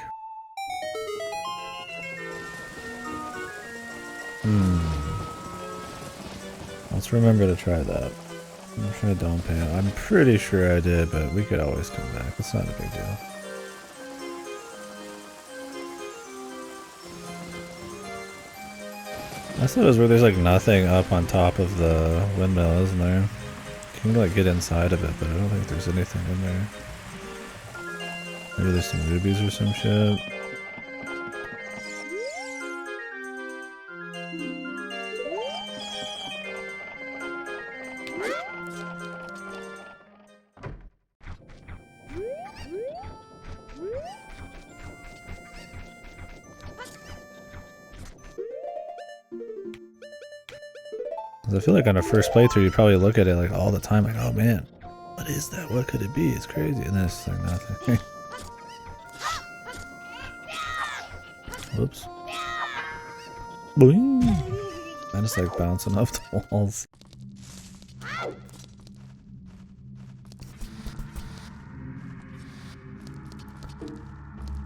Let's remember to try that. I'm gonna try Dompe. I'm pretty sure I did, but we could always come back. It's not a big deal. I thought it was where there's like nothing up on top of the windmill, isn't there? You can like get inside of it, but I don't think there's anything in there. Maybe there's some rubies or some shit. I feel like on a first playthrough you probably look at it like all the time like, oh man, what is that? What could it be? It's crazy. And then it's like nothing. Whoops. Boing! I'm just like bouncing off the walls.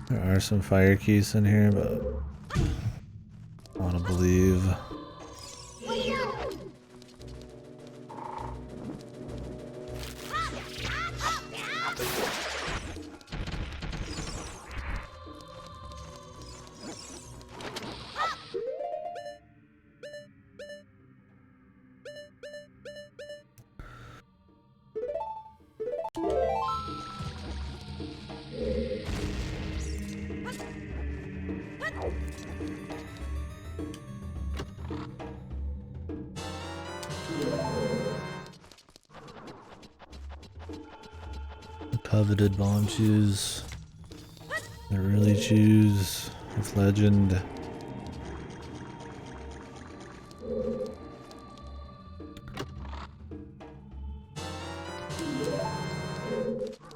There are some fire keys in here, but I want to believe. Coveted bomb shoes. The early shoes with legend.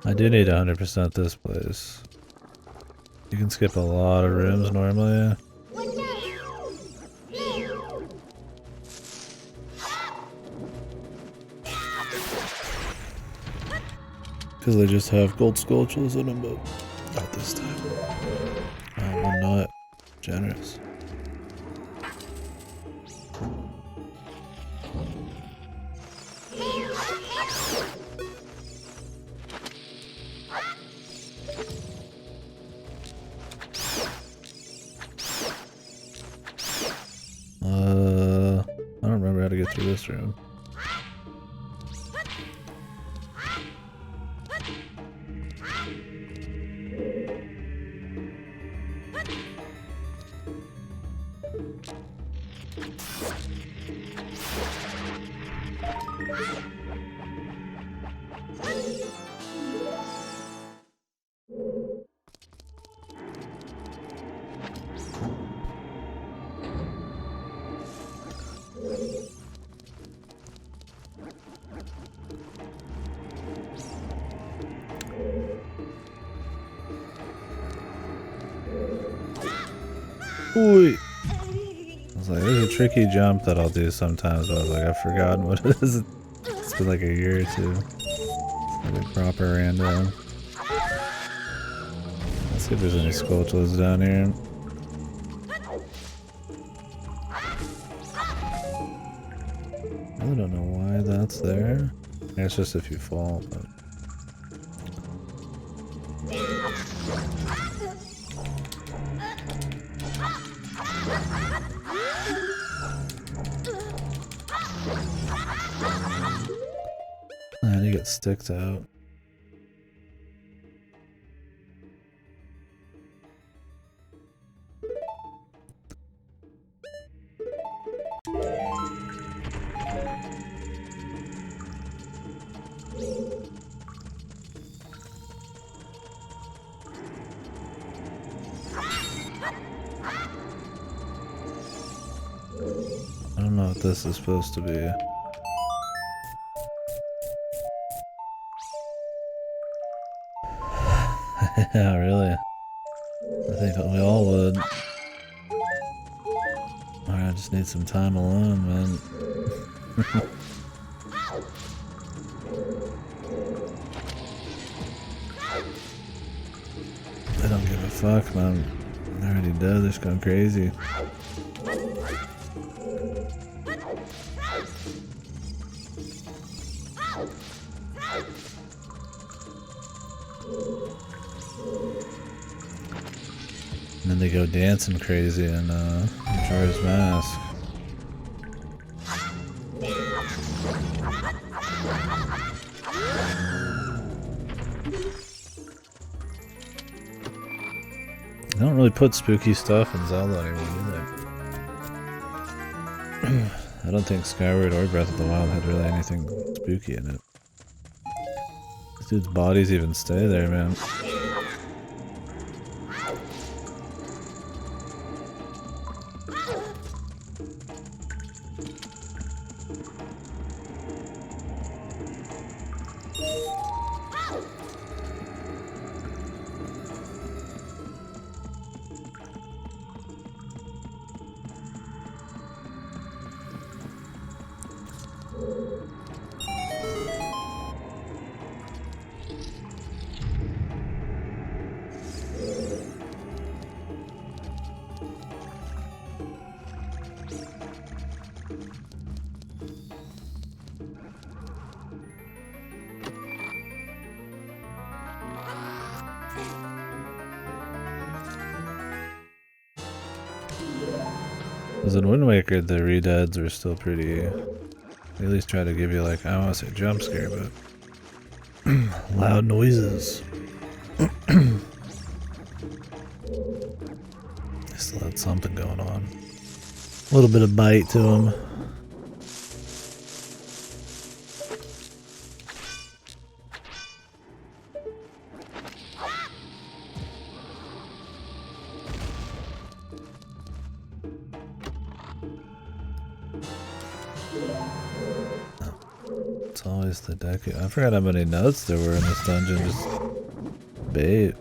I do need 100% this place. You can skip a lot of rooms normally. Because they just have gold sculptures in them, but not this time. I'm not generous. I don't remember how to get through this room. Ooh. I was like, there's a tricky jump that I'll do sometimes, but I was like, I've forgotten what it is. It's been like a year or two. Like a proper rando. Let's see if there's any sculptures down here. I really don't know why that's there. It's just if you fall, but... And he gets sticked out. I don't know what this is supposed to be. Yeah, really. I think we all would. Alright, I just need some time alone, man. I don't give a fuck, man. I'm already dead, it's going crazy. And then they go dancing crazy in Majora's Mask. They don't really put spooky stuff in Zelda anymore, do they? I don't think Skyward or Breath of the Wild had really anything spooky in it. This dude's bodies even stay there, man. Because in Wind Waker, the redeads were still pretty... They at least try to give you, like, I don't want to say jump scare, but... loud noises. They still had something going on. A little bit of bite to them. It's always the deck. I forgot how many notes there were in this dungeon. Just bait.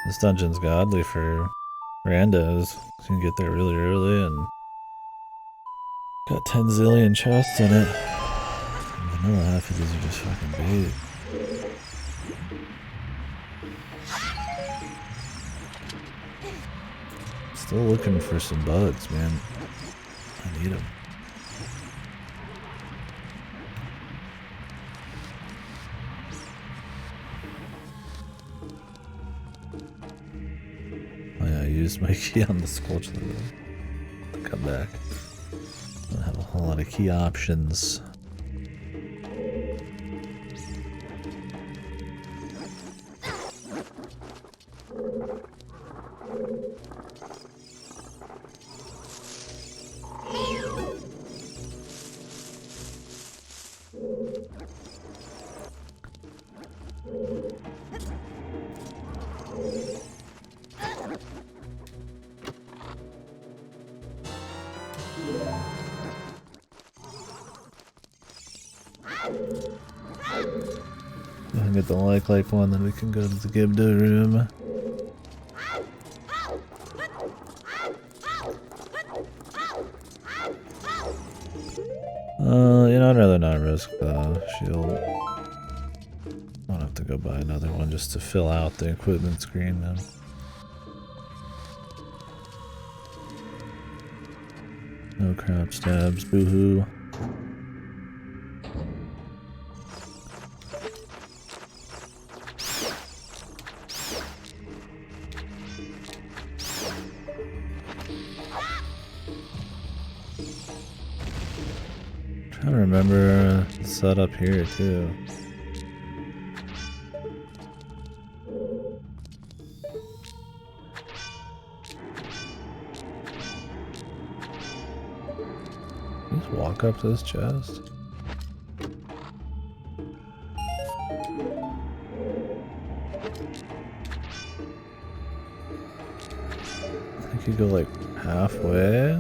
This dungeon's godly for randos. You can get there really early and got 10 zillion chests in it. Vanilla, half of these are just fucking bait. Still looking for some bugs, man. I need them. Oh yeah, I used my key on the sculpture to come back. I don't have a whole lot of key options. If I can get the like one, then we can go to the Gibda room. You know, I'd rather not risk the shield. I'll have to go buy another one just to fill out the equipment screen then. No crap stabs, boo-hoo. Trying to remember the setup here too. Just walk up to this chest. I think you go like halfway.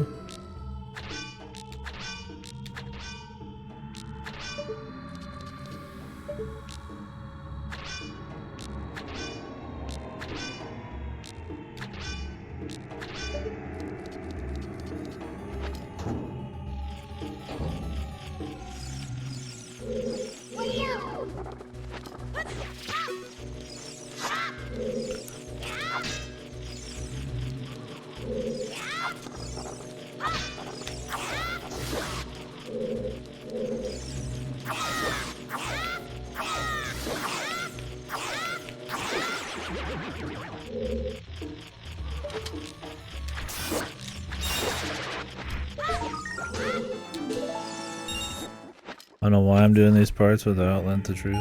I don't know why I'm doing these parts without Lent the Truth.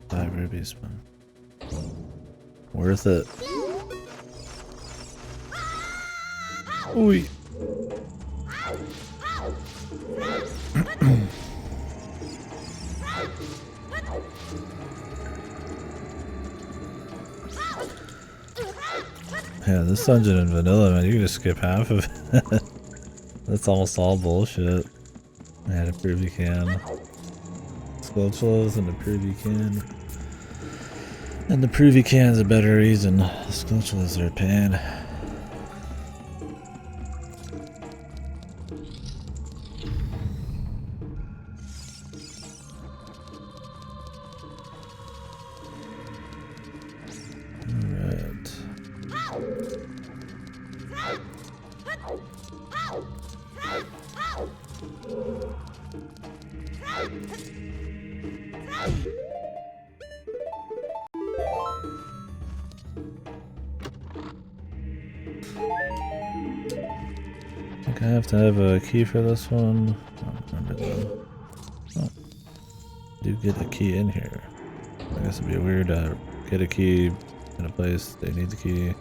5 rubies, man. Worth it. Ooh. Yeah, this dungeon in vanilla, man, you can just skip half of it. That's almost all bullshit. Yeah, to prove you can. Sculptures and to prove you can. And to prove you can is a better reason. Sculptures are a pain. I have to have a key for this one. I don't remember though. Oh, do get a key in here. I guess it'd be weird to get a key in a place they need the key.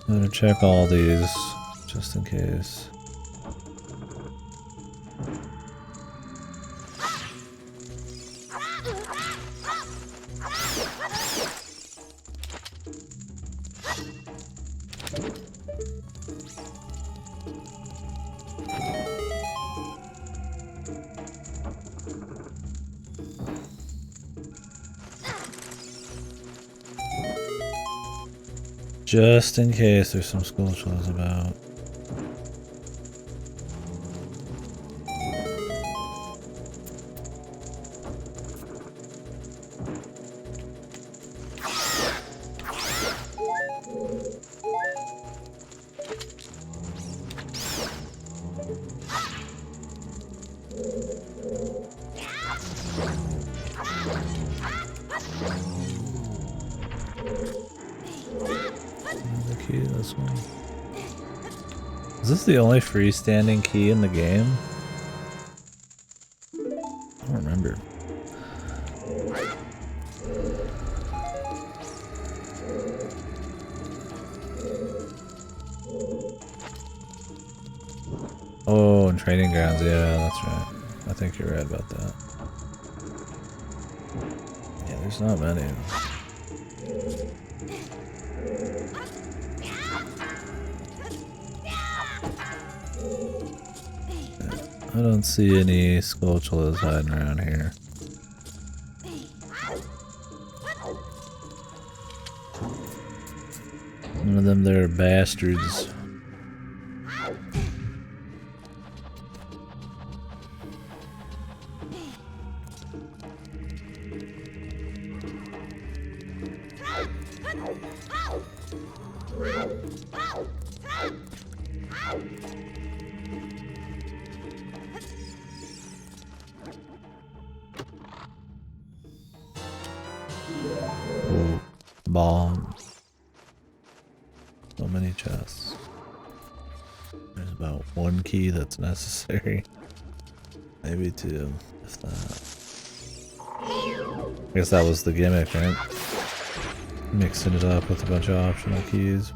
I'm gonna check all these just in case. Just in case there's some sculptures about. This one. Is this the only freestanding key in the game? I don't remember. Oh, and training grounds, yeah, that's right. I think you're right about that. Yeah, there's not many. I don't see any Skulltulas hiding around here. None of them there bastards. Ooh, bomb. So many chests. There's about one key that's necessary. Maybe two, if that. I guess that was the gimmick, right? Mixing it up with a bunch of optional keys.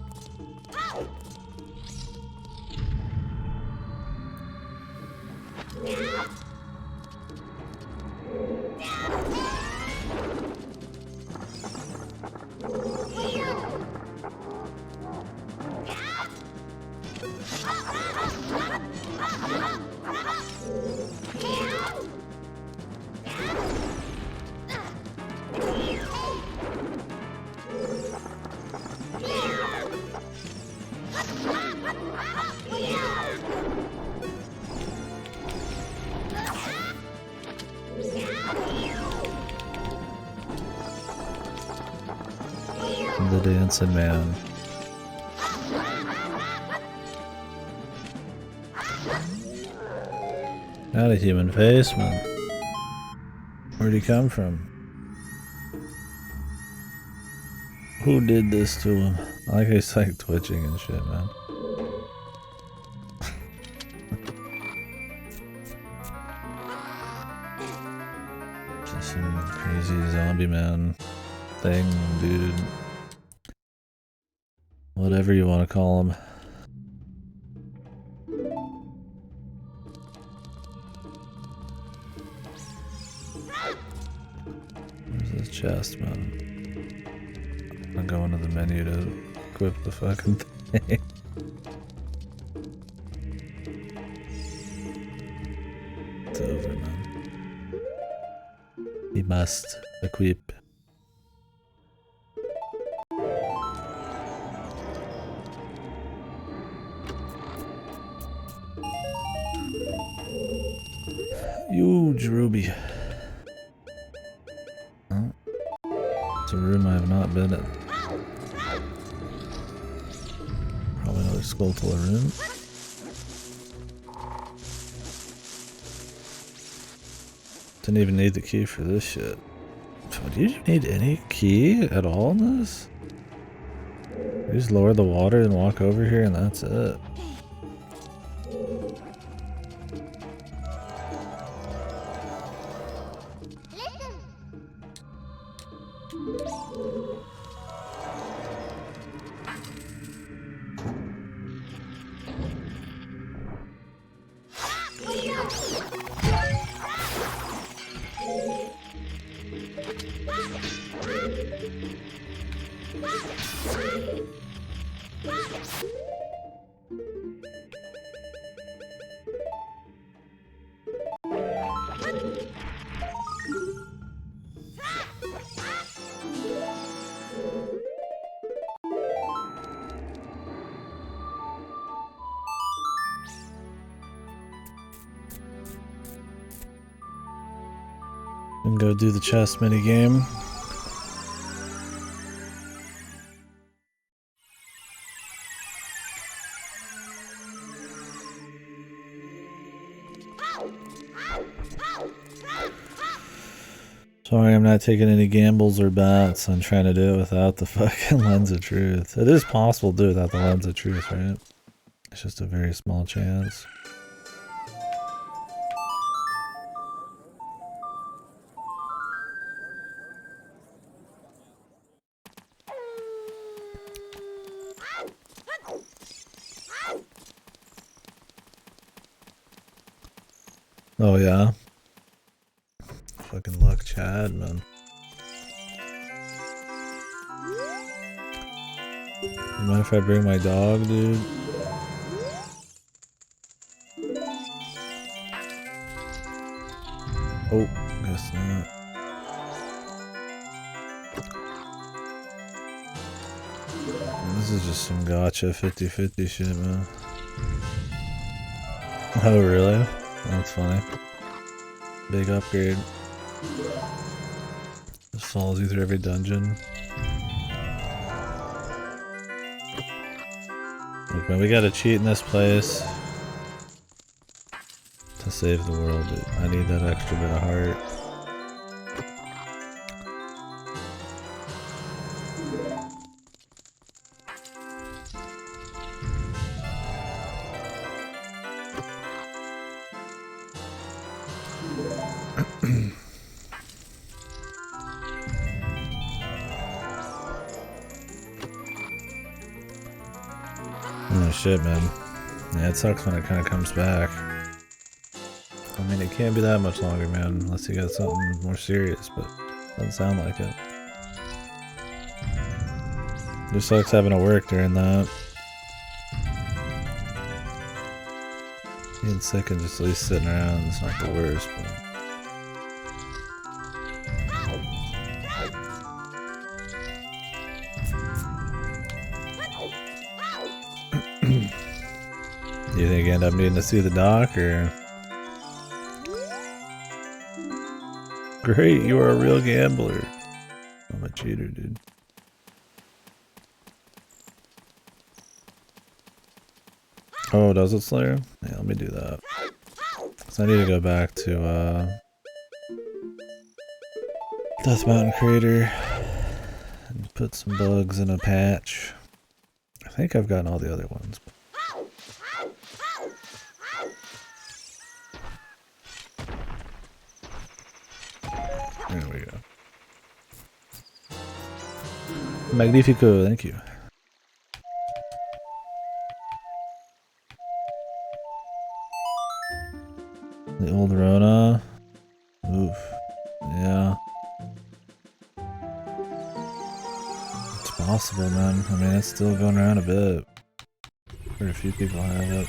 The dancing man. Not a human face, man. Where'd he come from? Who did this to him? I like he's like twitching and shit, man. Just some crazy zombie man thing, dude. Whatever you want to call him. Where's this chest, man? I'm going to the menu to equip the fucking thing. It's over, man. He must equip. Huge ruby. Oh. It's a room I have not been in. Probably another Skulltula room. Didn't even need the key for this shit. Do you need any key at all in this? You just lower the water and walk over here and that's it. And go do the chess mini game. Sorry, I'm not taking any gambles or bets. I'm trying to do it without the fucking lens of truth. It is possible to do it without the lens of truth, right? It's just a very small chance. Oh yeah? Fucking luck Chad, man. You mind if I bring my dog, dude? Oh, guess not. This is just some gotcha 50-50 shit, man. Oh, really? That's funny. Big upgrade. Just follows you through every dungeon. Look, man, we gotta cheat in this place to save the world, dude. I need that extra bit of heart. Oh shit, man. Yeah, it sucks when it kind of comes back. I mean, it can't be that much longer, man, unless you got something more serious, but doesn't sound like it. Just sucks having to work during that. Being sick and just at least sitting around is not the worst, but... Do you think you end up needing to see the doc, or...? Great, you are a real gambler. I'm a cheater, dude. Oh, does it, Slayer? Yeah, let me do that. So I need to go back to, Death Mountain Crater and put some bugs in a patch. I think I've gotten all the other ones. There we go. Magnifico, thank you. The old Rona. Oof. Yeah. It's possible, man. I mean, it's still going around a bit. Quite a few people have it.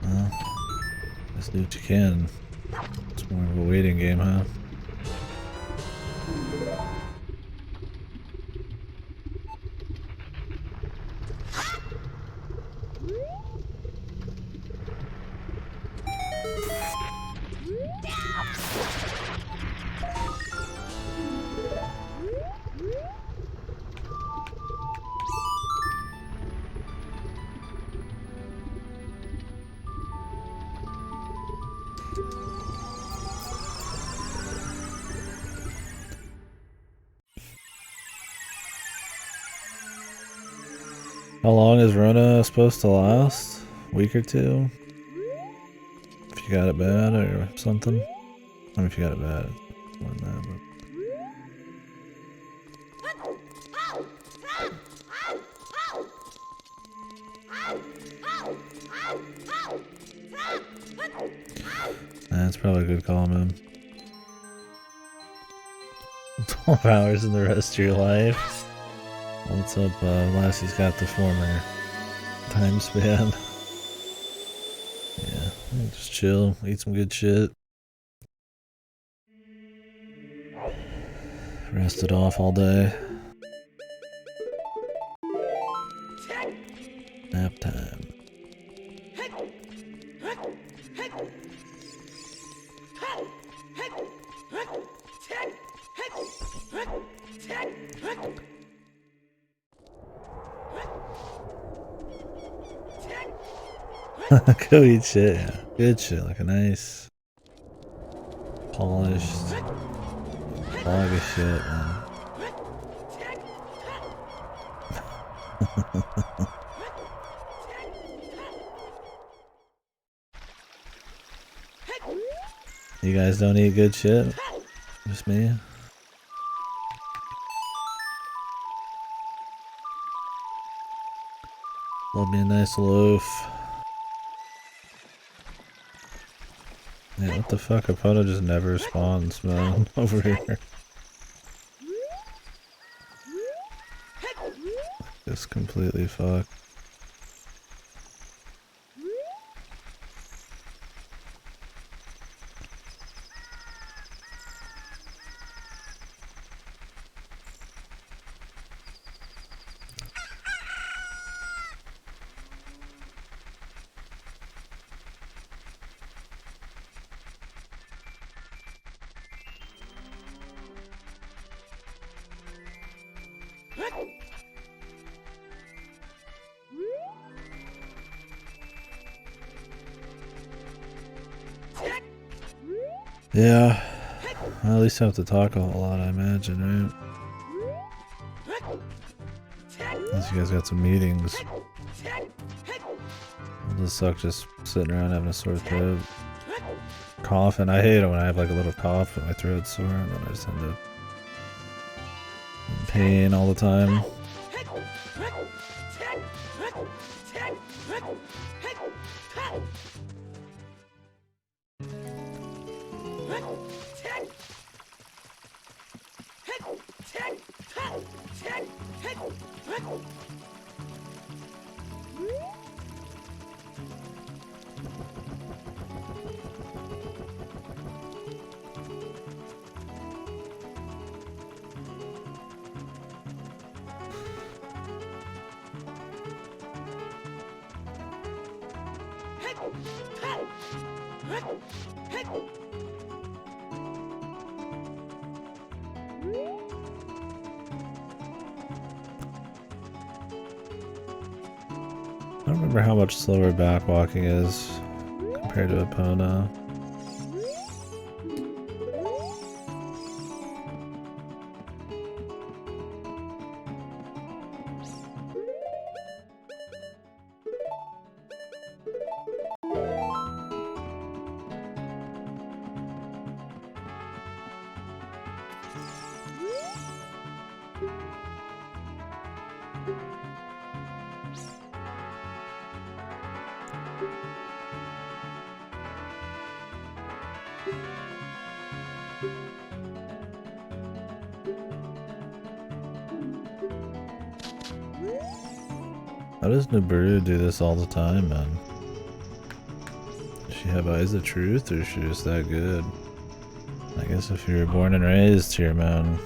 Well, just do what you can. It's more of a waiting game, huh? How long is Rona supposed to last? A week or two? If you got it bad or something? I mean, if you got it bad, it's more than that, but... That's probably a good call, man. 12 hours in the rest of your life? What's up, Lassie's got the former time span. Yeah, just chill, eat some good shit. Rested off all day. Nap time. Go eat shit, yeah. Good shit, like a nice, polished log of shit, man. You guys don't eat good shit? Just me? Love me a nice loaf. Yeah, what the fuck? Apono just never spawns, man, over here. Just completely fucked. Yeah, well, at least I have to talk a whole lot, I imagine, right? Unless you guys got some meetings. It'll just suck just sitting around having a sore throat. Coughing. I hate it when I have like a little cough and my throat's sore and then I just end up in pain all the time. I don't remember how much slower backwalking is compared to Epona. How does Nibiru do this all the time, man? Does she have eyes of truth, or is she just that good? I guess if you were born and raised here, man.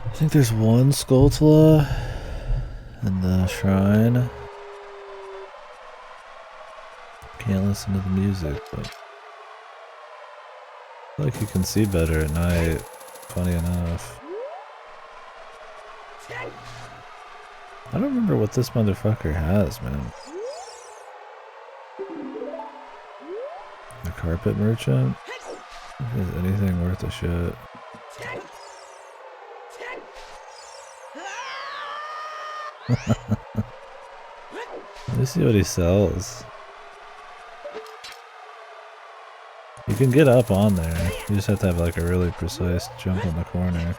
I think there's one Skulltula in the shrine. Can't listen to the music, but I feel like you can see better at night, funny enough. I don't remember what this motherfucker has, man. The carpet merchant? If there's anything worth a shit. Let me see what he sells. You can get up on there. You just have to have like a really precise jump in the corner.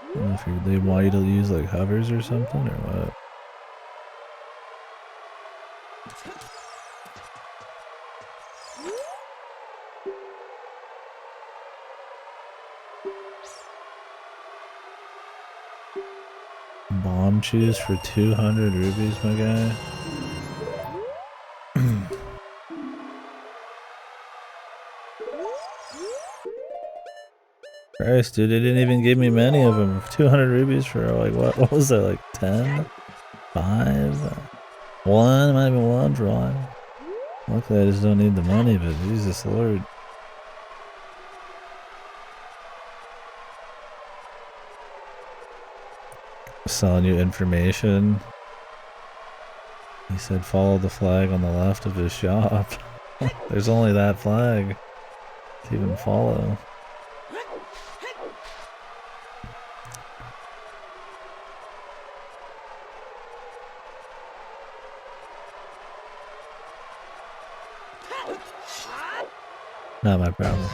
I don't know if they want you to use like hovers or something or what. Bomb cheese for 200 rubies, my guy. Christ, dude, they didn't even give me many of them. 200 rubies for like what was that, like 10? 5? 1? Might have been 1 for one. Luckily I just don't need the money, but Jesus Lord. Selling you information. He said follow the flag on the left of his shop. There's only that flag to even follow. Not my problem.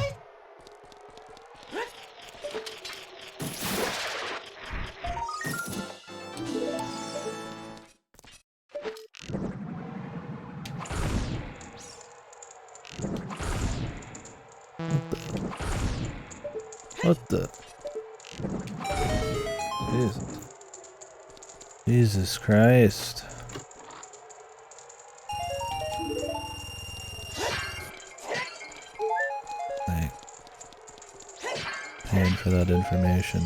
What the? Jesus Christ. Like, paying for that information.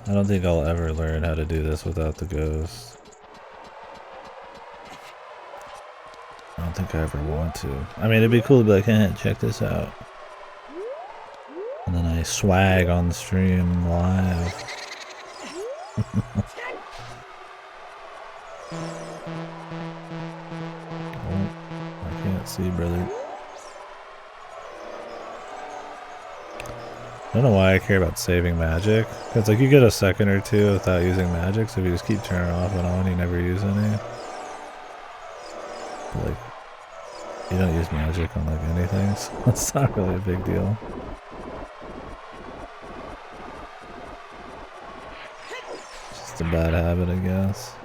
I don't think I'll ever learn how to do this without the ghost. I don't think I ever want to. I mean, it'd be cool to be like, hey, check this out. And then I swag on stream live. Oh, I can't see, brother. I don't know why I care about saving magic. It's like you get a second or two without using magic, so if you just keep turning off and on, you never use any. But like, you don't use magic on like anything, so it's not really a big deal. Just a bad habit, I guess.